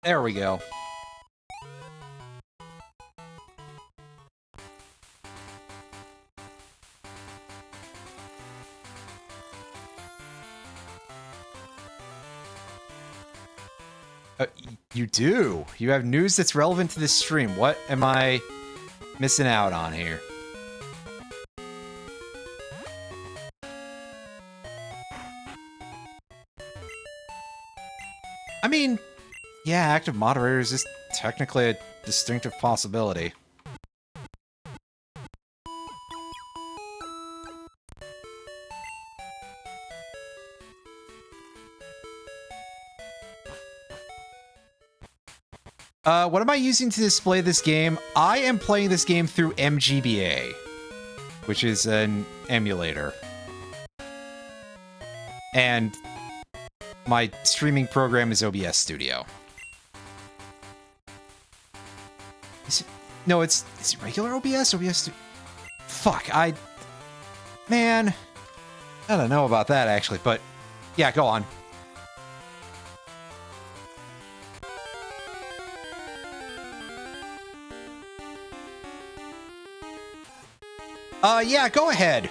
There we go. You do. You have news that's relevant to this stream. What am I missing out on here? I mean, yeah, active moderators is technically a distinctive possibility. What am I using to display this game? I am playing this game through MGBA, which is an emulator. And my streaming program is OBS Studio. No, is it regular OBS? Fuck, man, I don't know about that, actually, but yeah, go on. Yeah, go ahead.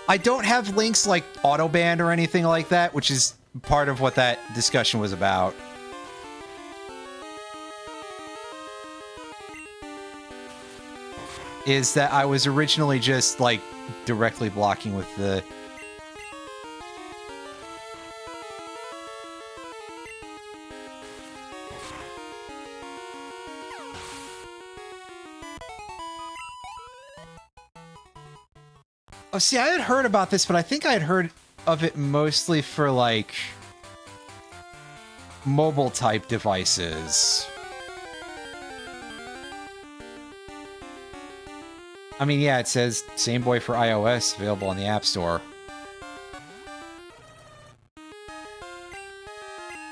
I don't have links like Autoband or anything like that, which is part of what that discussion was about. Is that I was originally just, like, directly blocking with the... Oh, see, I had heard about this, but I think I had heard of it mostly for, like, mobile-type devices. I mean, yeah, it says Same Boy for iOS, available on the App Store.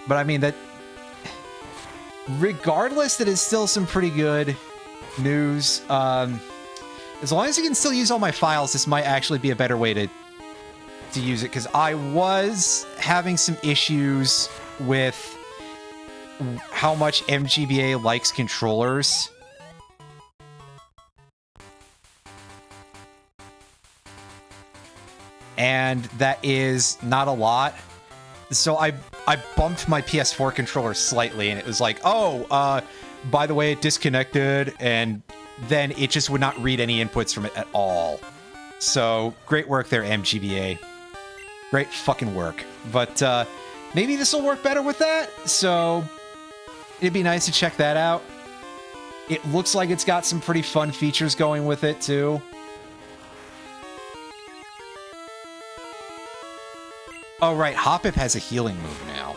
But I mean, that... regardless, that is still some pretty good news. As long as I can still use all my files, this might actually be a better way to use it, because I was having some issues with how much MGBA likes controllers. And that is not a lot. So I bumped my PS4 controller slightly, and it was like, oh, by the way, it disconnected, and then it just would not read any inputs from it at all. So, great work there, MGBA. Great fucking work. But maybe this will work better with that, so it'd be nice to check that out. It looks like it's got some pretty fun features going with it, too. Oh, right, Hoppip has a healing move now.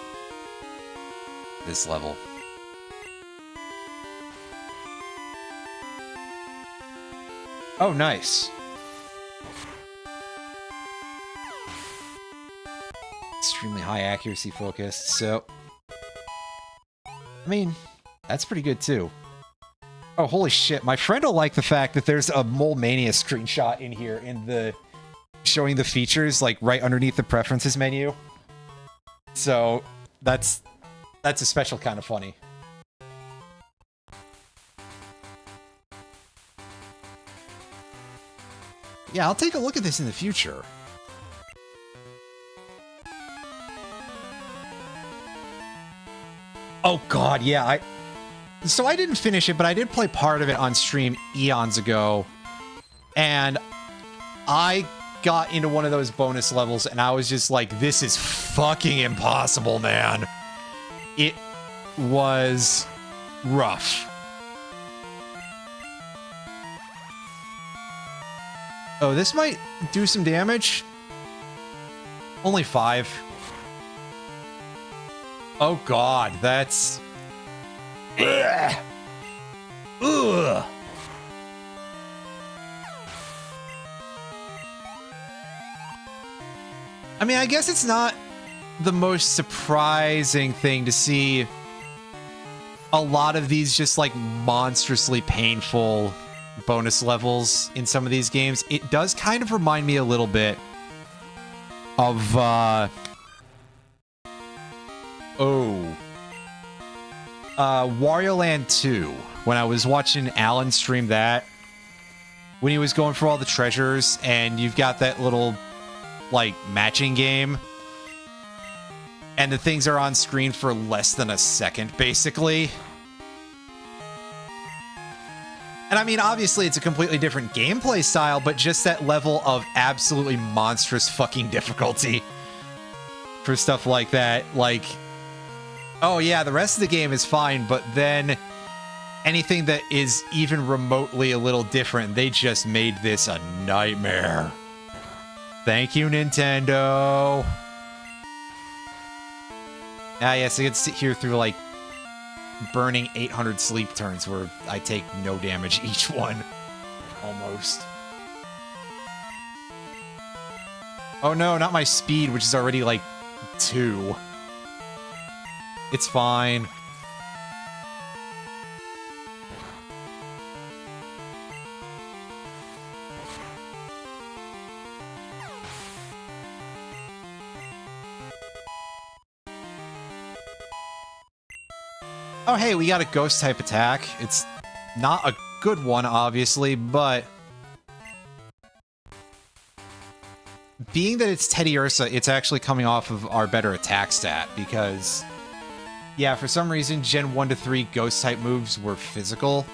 This level. Oh, nice. Extremely high accuracy focused, so... I mean, that's pretty good, too. Oh, holy shit. My friend will like the fact that there's a Mole Mania screenshot in here in the... showing the features, like, right underneath the preferences menu. So, that's a special kind of funny. Yeah, I'll take a look at this in the future. Oh god, yeah, so I didn't finish it, but I did play part of it on stream eons ago. And I got into one of those bonus levels, and I was just like, this is fucking impossible, man. It was rough. Oh, this might do some damage. Only 5. Oh god, that's... Ugh. Ugh. I mean, I guess it's not the most surprising thing to see a lot of these just, like, monstrously painful bonus levels in some of these games. It does kind of remind me a little bit of, Wario Land 2. When I was watching Alan stream that, when he was going for all the treasures, and you've got that little, like, matching game. And the things are on screen for less than a second, basically. And I mean, obviously, it's a completely different gameplay style, but just that level of absolutely monstrous fucking difficulty for stuff like that. Like, oh yeah, the rest of the game is fine, but then anything that is even remotely a little different, they just made this a nightmare. Thank you, Nintendo. Ah, yes, I could sit here through, like, burning 800 sleep turns where I take no damage each one. Almost. Oh no, not my speed, which is already, like, 2. It's fine. Oh, hey, we got a ghost-type attack. It's not a good one, obviously, but being that it's Teddy Ursa, it's actually coming off of our better attack stat, because, yeah, for some reason, Gen 1 to 3 ghost-type moves were physical.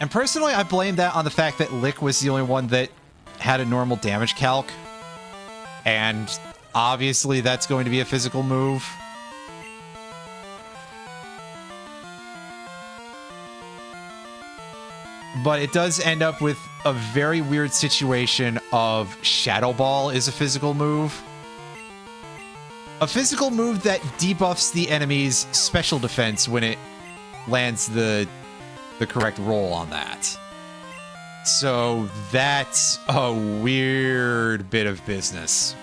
And personally, I blame that on the fact that Lick was the only one that had a normal damage calc. And obviously, that's going to be a physical move. But it does end up with a very weird situation of Shadow Ball is a physical move. A physical move that debuffs the enemy's special defense when it lands the correct roll on that. So that's a weird bit of business.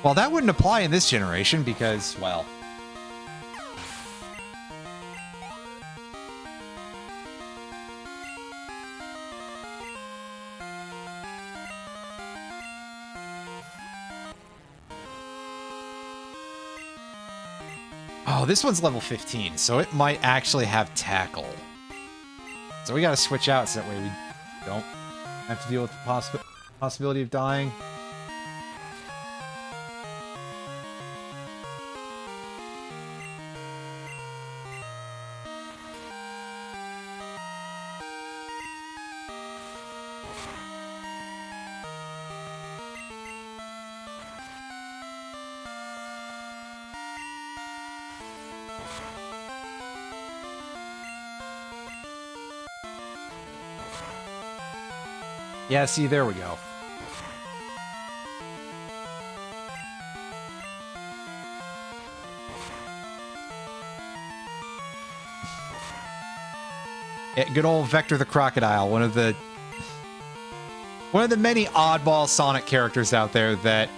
Well, that wouldn't apply in this generation because, well... Oh, this one's level 15, so it might actually have tackle. So we gotta switch out so that way we don't have to deal with the possibility of dying. Yeah, see, there we go. Yeah, good old Vector the Crocodile, one of the many oddball Sonic characters out there that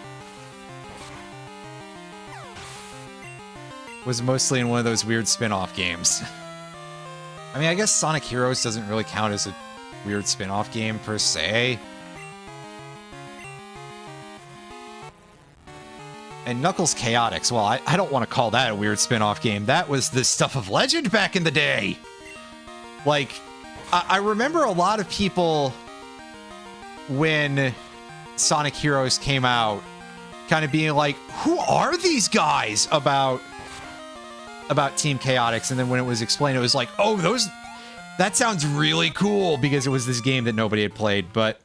was mostly in one of those weird spin-off games. I mean, I guess Sonic Heroes doesn't really count as a weird spin-off game per se. And Knuckles Chaotix, well, I don't want to call that a weird spin-off game. That was the stuff of legend back in the day. Like, I remember a lot of people when Sonic Heroes came out kind of being like, who are these guys about Team Chaotix? And then when it was explained, it was like, oh, that sounds really cool because it was this game that nobody had played. But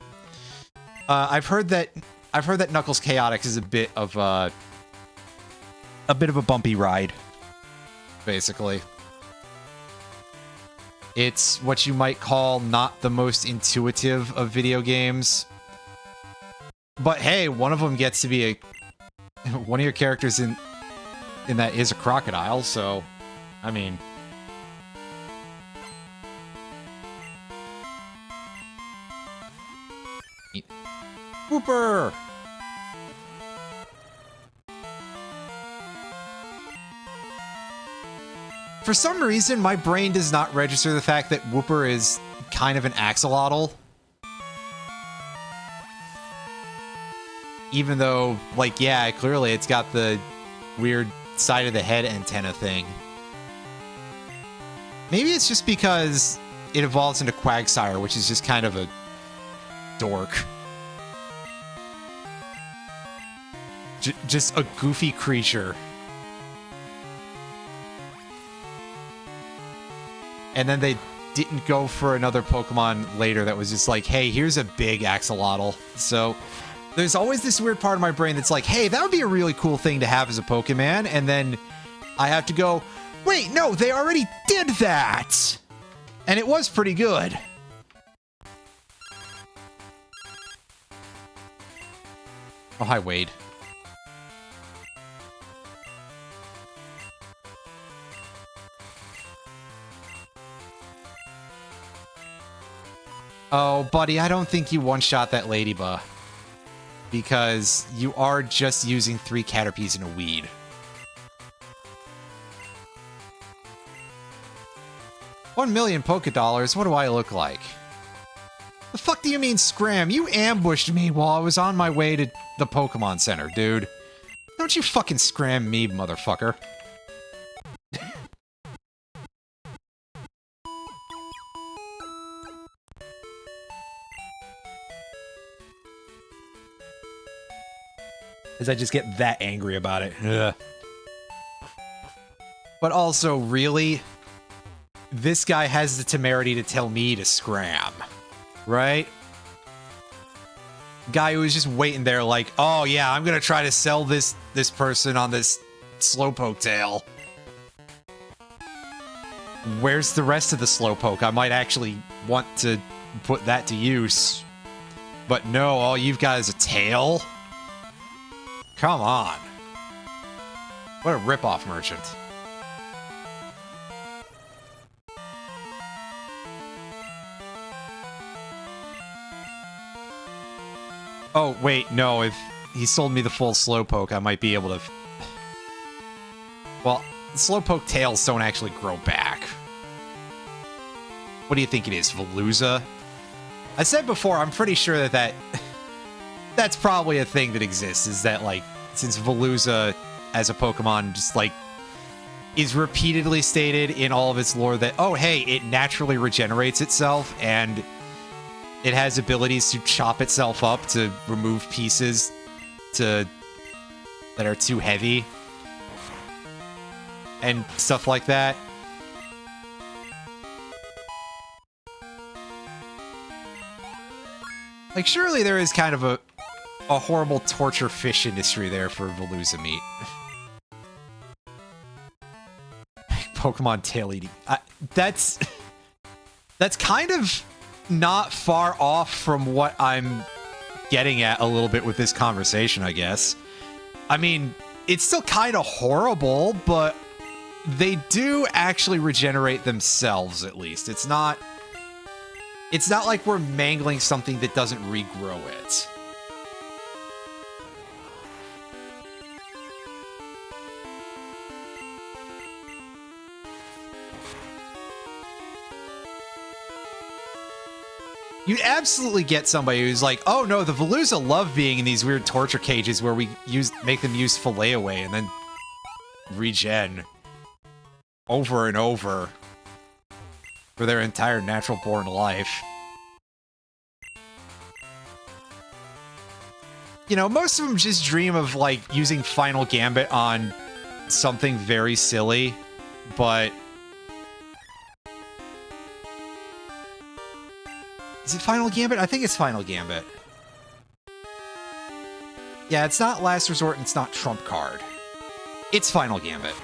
I've heard that Knuckles Chaotix is a bit of a bumpy ride, basically. It's what you might call not the most intuitive of video games. But hey, one of them gets to be one of your characters in that is a crocodile, so I mean, Whooper! For some reason, my brain does not register the fact that Whooper is kind of an axolotl. Even though, like, yeah, clearly it's got the weird side of the head antenna thing. Maybe it's just because it evolves into Quagsire, which is just kind of a dork. Just a goofy creature. And then they didn't go for another Pokemon later that was just like, hey, here's a big Axolotl. So there's always this weird part of my brain that's like, hey, that would be a really cool thing to have as a Pokemon. And then I have to go, wait, no, they already did that. And it was pretty good. Oh, hi, Wade. Oh, buddy, I don't think you one-shot that Ladybug. Because you are just using 3 Caterpies and a weed. $1 million Poké Dollars, what do I look like? The fuck do you mean scram? You ambushed me while I was on my way to the Pokemon Center, dude. Don't you fucking scram me, motherfucker. As I just get that angry about it. Ugh. But also, really? This guy has the temerity to tell me to scram. Right? Guy who was just waiting there like, oh yeah, I'm gonna try to sell this person on this Slowpoke tail. Where's the rest of the Slowpoke? I might actually want to put that to use. But no, all you've got is a tail? Come on. What a ripoff merchant. Oh, wait, no, if he sold me the full Slowpoke, I might be able to... Well, Slowpoke tails don't actually grow back. What do you think it is, Veluza? I said before, I'm pretty sure that that's probably a thing that exists, is that, like, since Veluza as a Pokemon just, like, is repeatedly stated in all of its lore that, oh, hey, it naturally regenerates itself, and it has abilities to chop itself up to remove pieces that are too heavy, and stuff like that. Like, surely there is kind of a horrible torture fish industry there for Veluza meat. Pokemon tail eating. That's kind of not far off from what I'm getting at a little bit with this conversation, I guess. I mean, it's still kind of horrible, but they do actually regenerate themselves, at least. It's not like we're mangling something that doesn't regrow it. You'd absolutely get somebody who's like, oh no, the Veluza love being in these weird torture cages where we make them use Fillet Away and then regen over and over for their entire natural-born life. You know, most of them just dream of, like, using Final Gambit on something very silly, but... Is it Final Gambit? I think it's Final Gambit. Yeah, it's not Last Resort and it's not Trump Card. It's Final Gambit.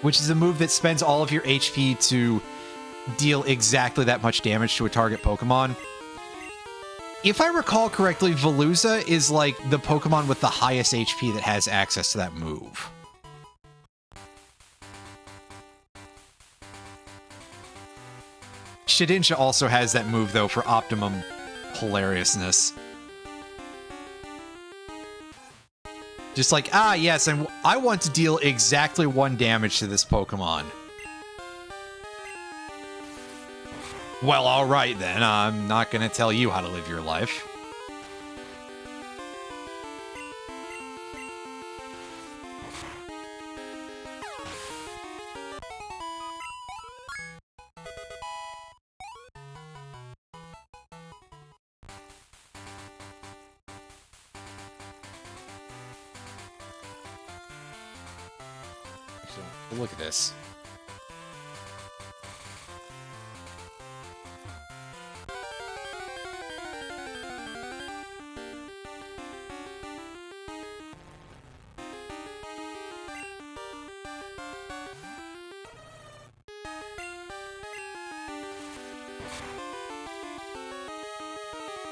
Which is a move that spends all of your HP to deal exactly that much damage to a target Pokemon. If I recall correctly, Veluza is like the Pokemon with the highest HP that has access to that move. Shedinja also has that move, though, for optimum hilariousness. Just like, ah, yes, and I want to deal exactly 1 damage to this Pokemon. Well, alright then, I'm not gonna tell you how to live your life. But look at this.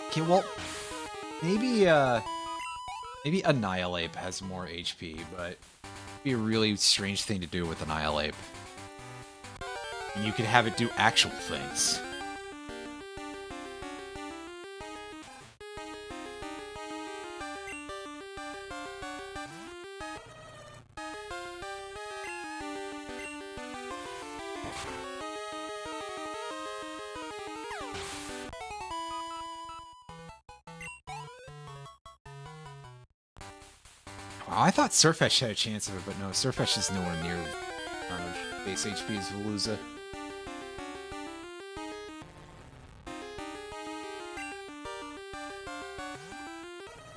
Okay, well, maybe Annihilate has more HP, but it'd be a really strange thing to do with Annihilate. And you could have it do actual things. Wow, I thought Surfetch had a chance of it, but no, Surfetch is nowhere near the amount of base HP as Veluza.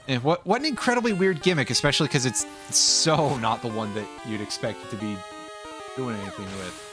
And what an incredibly weird gimmick, especially because it's so not the one that you'd expect it to be doing anything with.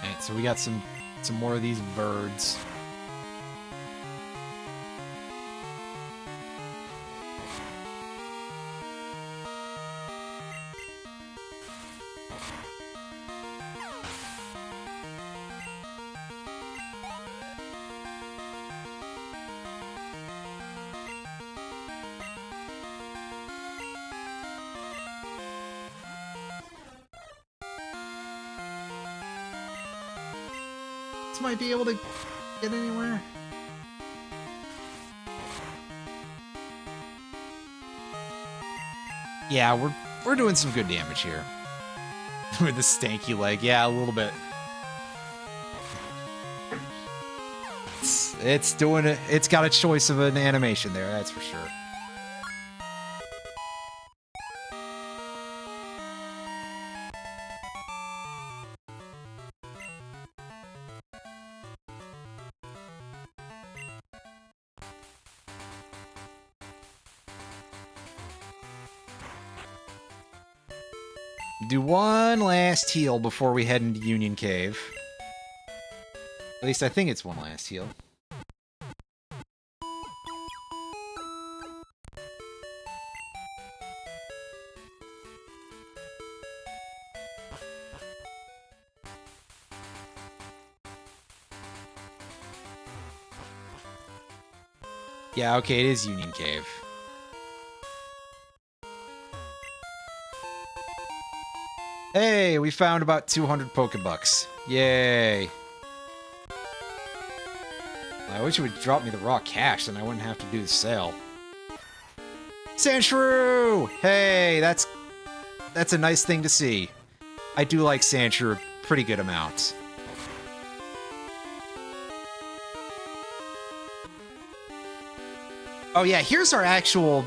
Alright, so we got some more of these birds. Might be able to get anywhere. Yeah, we're doing some good damage here. With the stanky leg. Yeah, a little bit. It's doing it. It's got a choice of an animation there, that's for sure. Do one last heal before we head into Union Cave. At least I think it's one last heal. Yeah, okay, it is Union Cave. Hey, we found about 200 Pokebucks. Yay. I wish it would drop me the raw cash, then I wouldn't have to do the sale. Sandshrew! Hey, that's a nice thing to see. I do like Sandshrew a pretty good amount. Oh yeah, here's our actual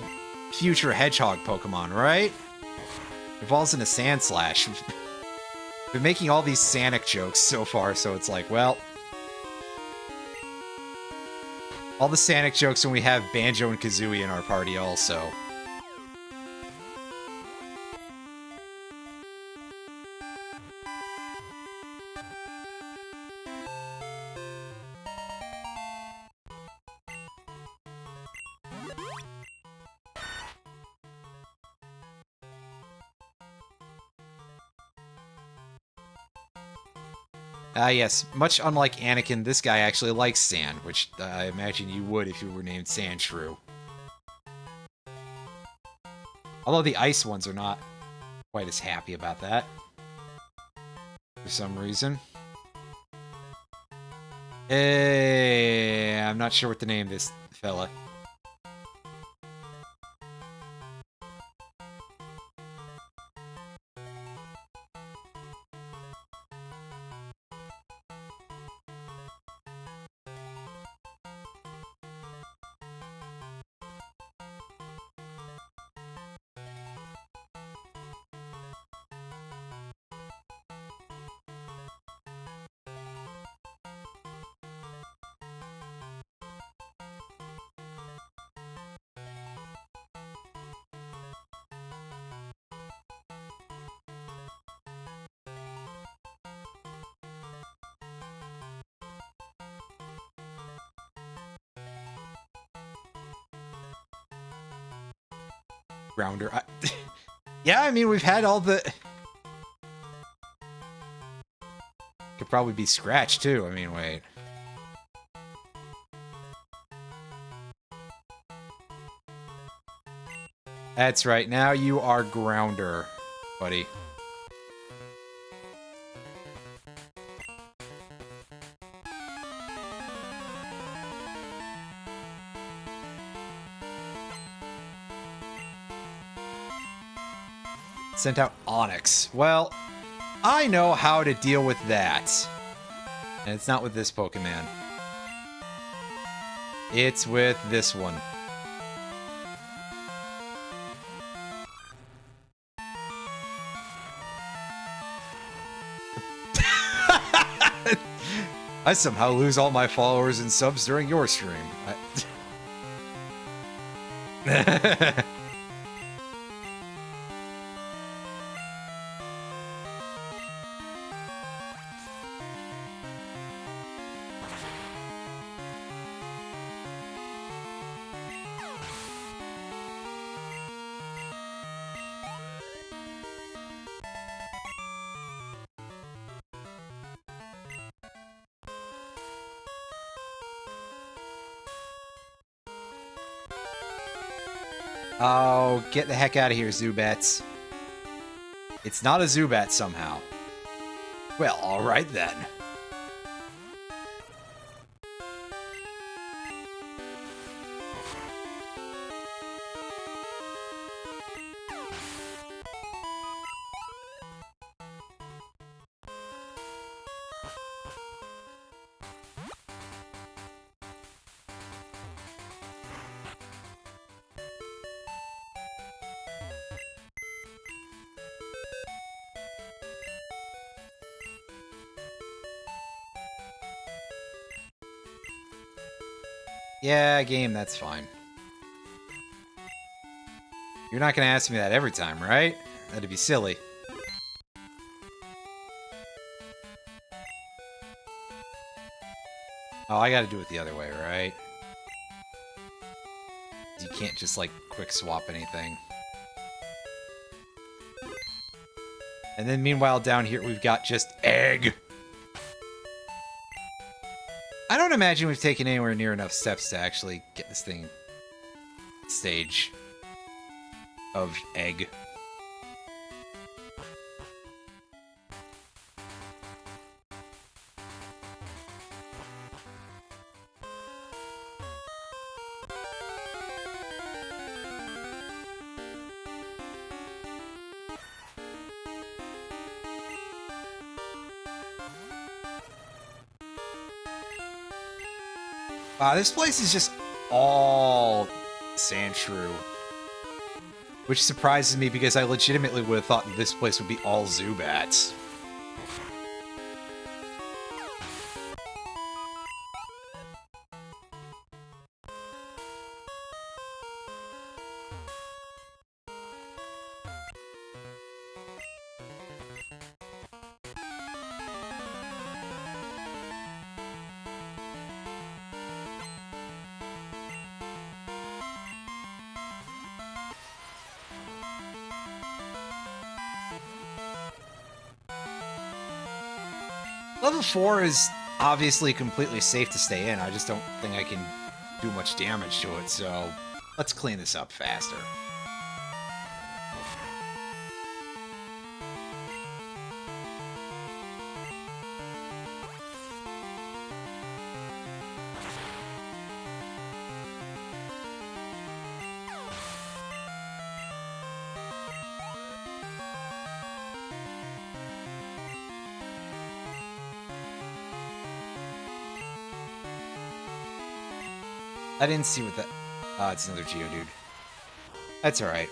future Hedgehog Pokemon, right? Evolves into Sandslash. Been making all these Sanic jokes so far, so it's like, well... all the Sanic jokes when we have Banjo and Kazooie in our party also. Yes, much unlike Anakin, this guy actually likes sand, which I imagine you would if you were named Sandshrew. Although the ice ones are not quite as happy about that. For some reason. Hey, I'm not sure what to name this fella. Grounder. Yeah, I mean, we've had all the... Could probably be Scratch, too. I mean, wait. That's right. Now you are Grounder, buddy. Sent out Onyx. Well, I know how to deal with that. And it's not with this Pokemon. It's with this one. I somehow lose all my followers and subs during your stream. Oh, get the heck out of here, Zubats. It's not a Zubat somehow. Well, alright then. Yeah, game, that's fine. You're not gonna ask me that every time, right? That'd be silly. Oh, I gotta do it the other way, right? You can't just, like, quick swap anything. And then meanwhile, down here, we've got just egg. I don't imagine we've taken anywhere near enough steps to actually get this thing stage of egg. This place is just all Sandshrew. Which surprises me because I legitimately would have thought that this place would be all Zubats. Level 4 is obviously completely safe to stay in. I just don't think I can do much damage to it, so let's clean this up faster. I didn't see what that... it's another Geodude. That's alright.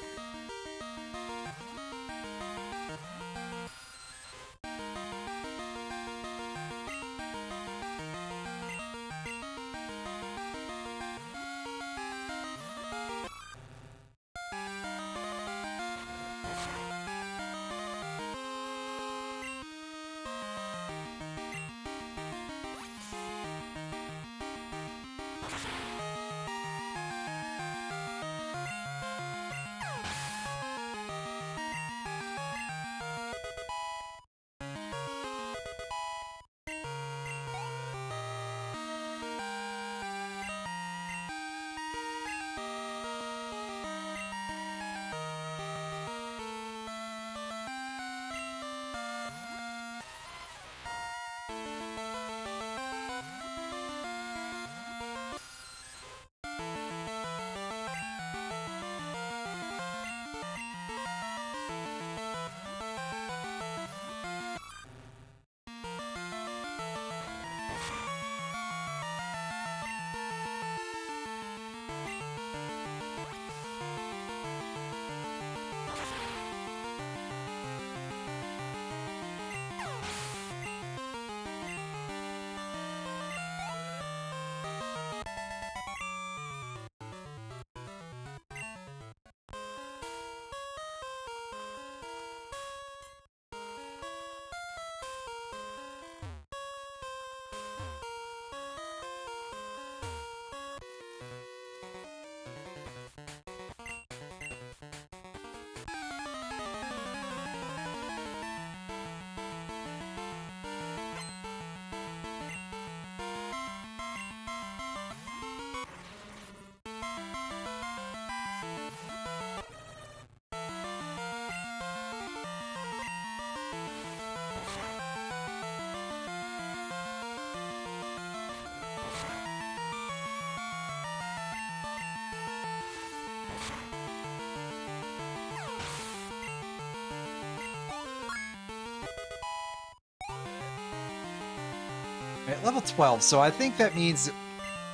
At level 12, so I think that means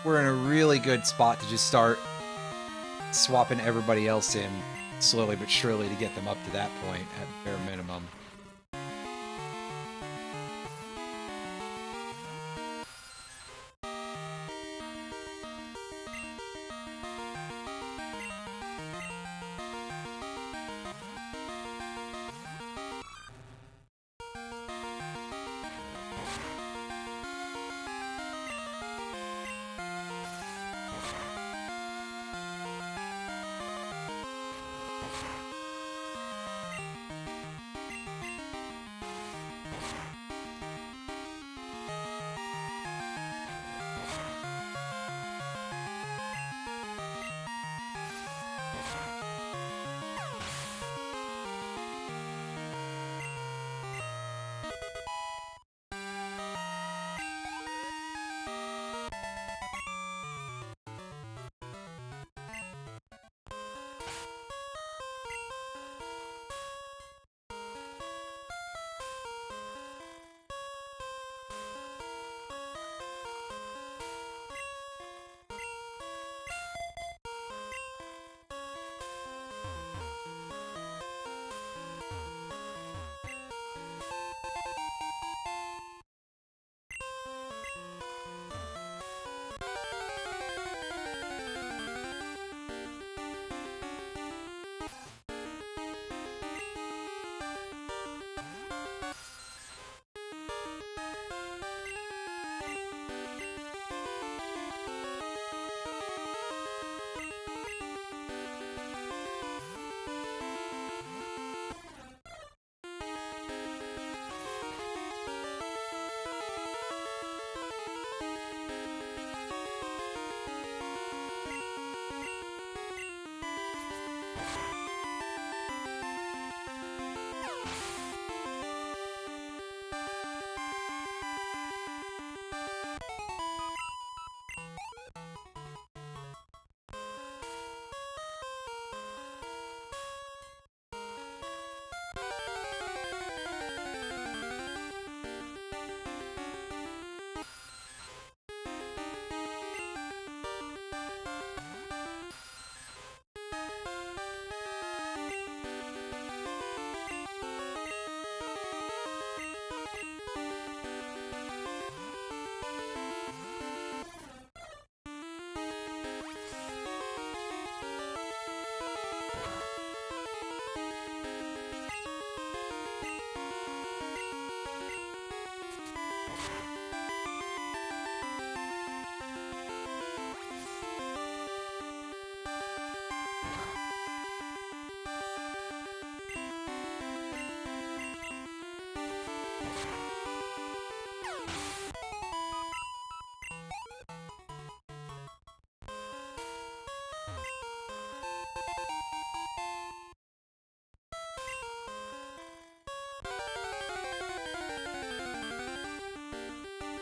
we're in a really good spot to just start swapping everybody else in slowly but surely to get them up to that point at bare minimum.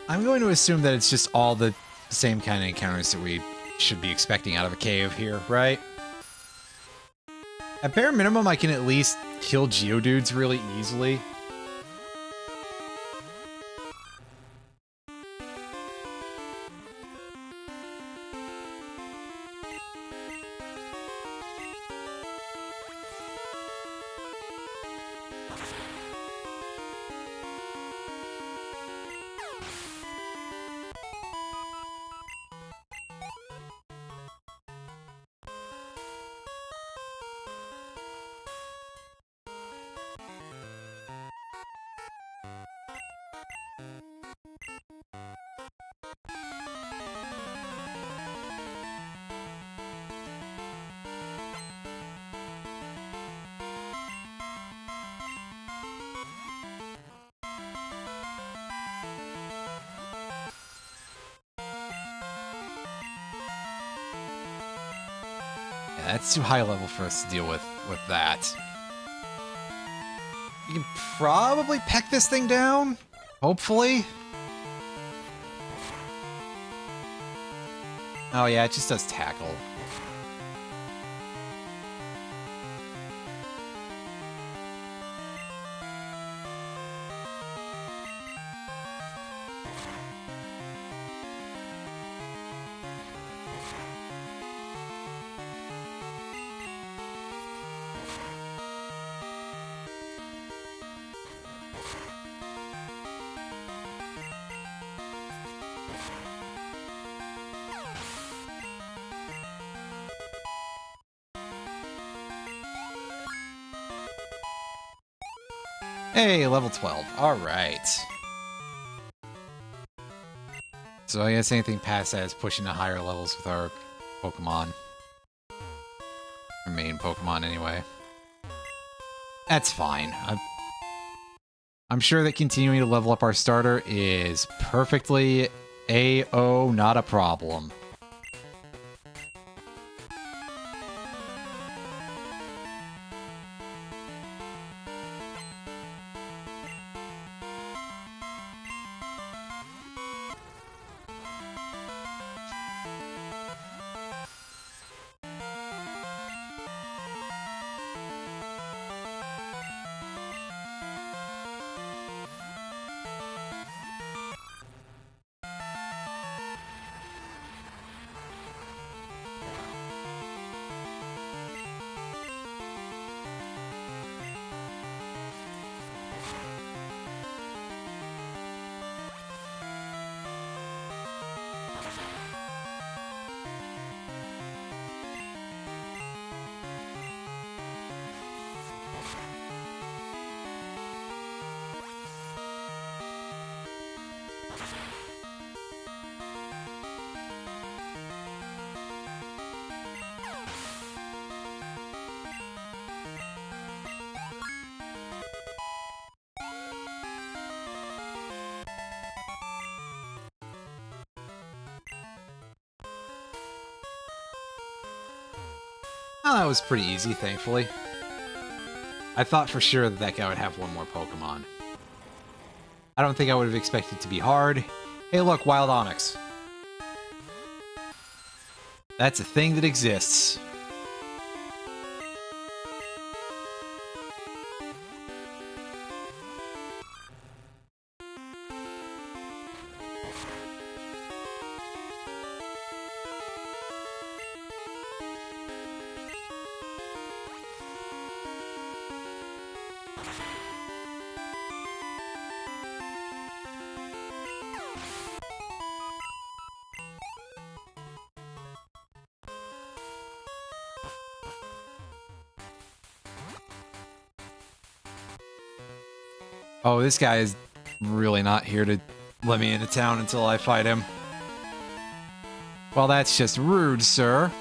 I'm going to assume that it's just all the same kind of encounters that we should be expecting out of a cave here, right? At bare minimum, I can at least kill Geodudes really easily. Yeah, that's too high level for us to deal with that. You can probably peck this thing down, hopefully. Oh yeah, it just does tackle. Hey, level 12. All right. So I guess anything past that is pushing to higher levels with our Pokemon. Our main Pokemon, anyway. That's fine. I'm sure that continuing to level up our starter is perfectly A-O, not a problem. Oh, that was pretty easy, thankfully. I thought for sure that that guy would have one more Pokemon. I don't think I would have expected it to be hard. Hey look, Wild Onyx. That's a thing that exists. Oh, this guy is really not here to let me into town until I fight him. Well, that's just rude, sir.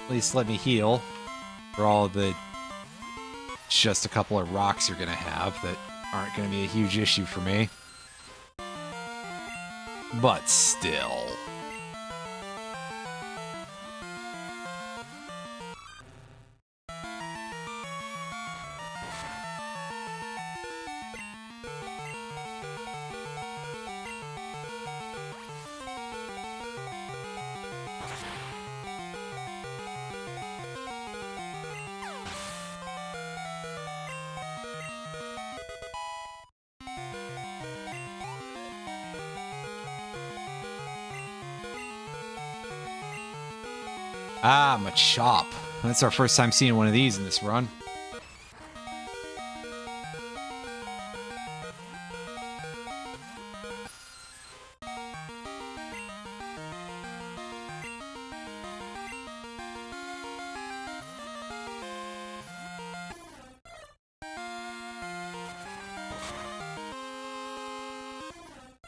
At least let me heal. For all of the just a couple of rocks you're gonna have that aren't gonna be a huge issue for me. But still. Ah, Machop. That's our first time seeing one of these in this run.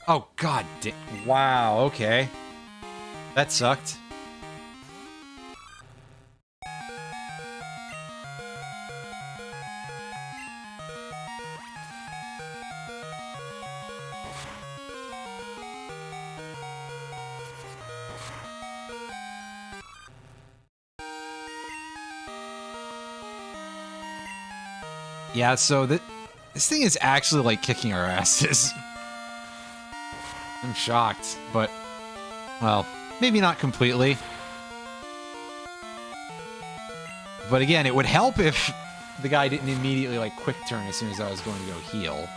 Oh, god damn. Wow, okay. That sucked. Yeah, so this thing is actually, like, kicking our asses. I'm shocked, but, well, maybe not completely. But again, it would help if the guy didn't immediately, like, quick turn as soon as I was going to go heal.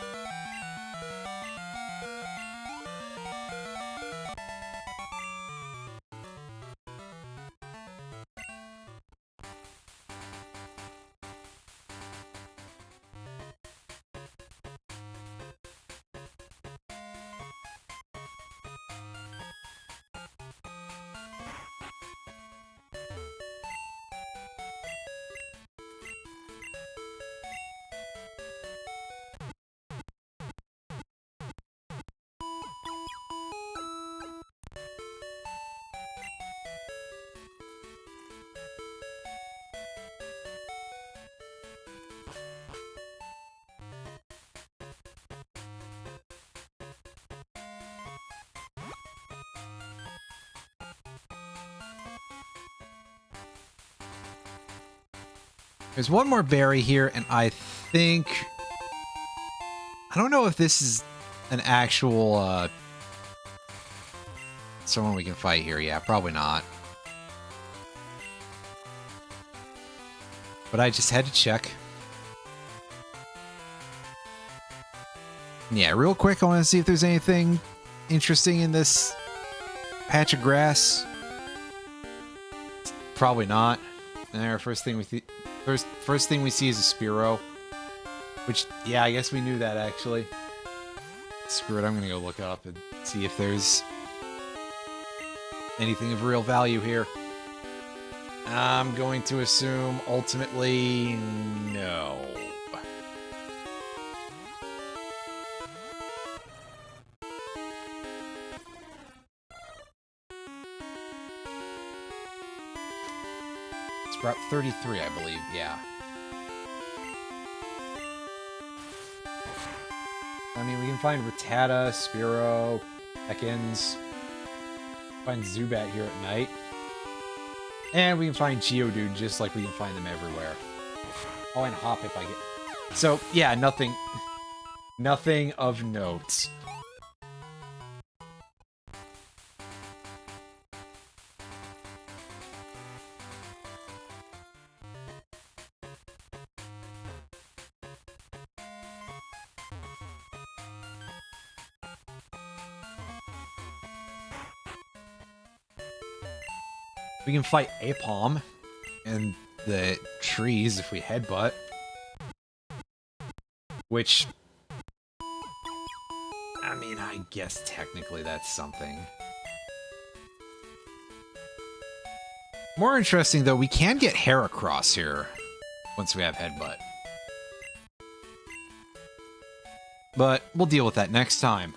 There's one more berry here, and I think... I don't know if this is an actual, someone we can fight here. Yeah, probably not. But I just had to check. Yeah, real quick, I want to see if there's anything interesting in this patch of grass. Probably not. And our first thing we see... First thing we see is a Spearow. Which, yeah, I guess we knew that, actually. Screw it, I'm gonna go look up and see if there's anything of real value here. I'm going to assume, ultimately, no. It's Route 33, I believe, yeah. I mean, we can find Rattata, Spearow, Ekans. Find Zubat here at night. And we can find Geodude just like we can find them everywhere. Oh, and Hoppip I get. So, yeah, nothing of note. We can fight Apom in the trees if we headbutt. Which, I mean, I guess technically that's something. More interesting, though, we can get Heracross here once we have headbutt. But we'll deal with that next time.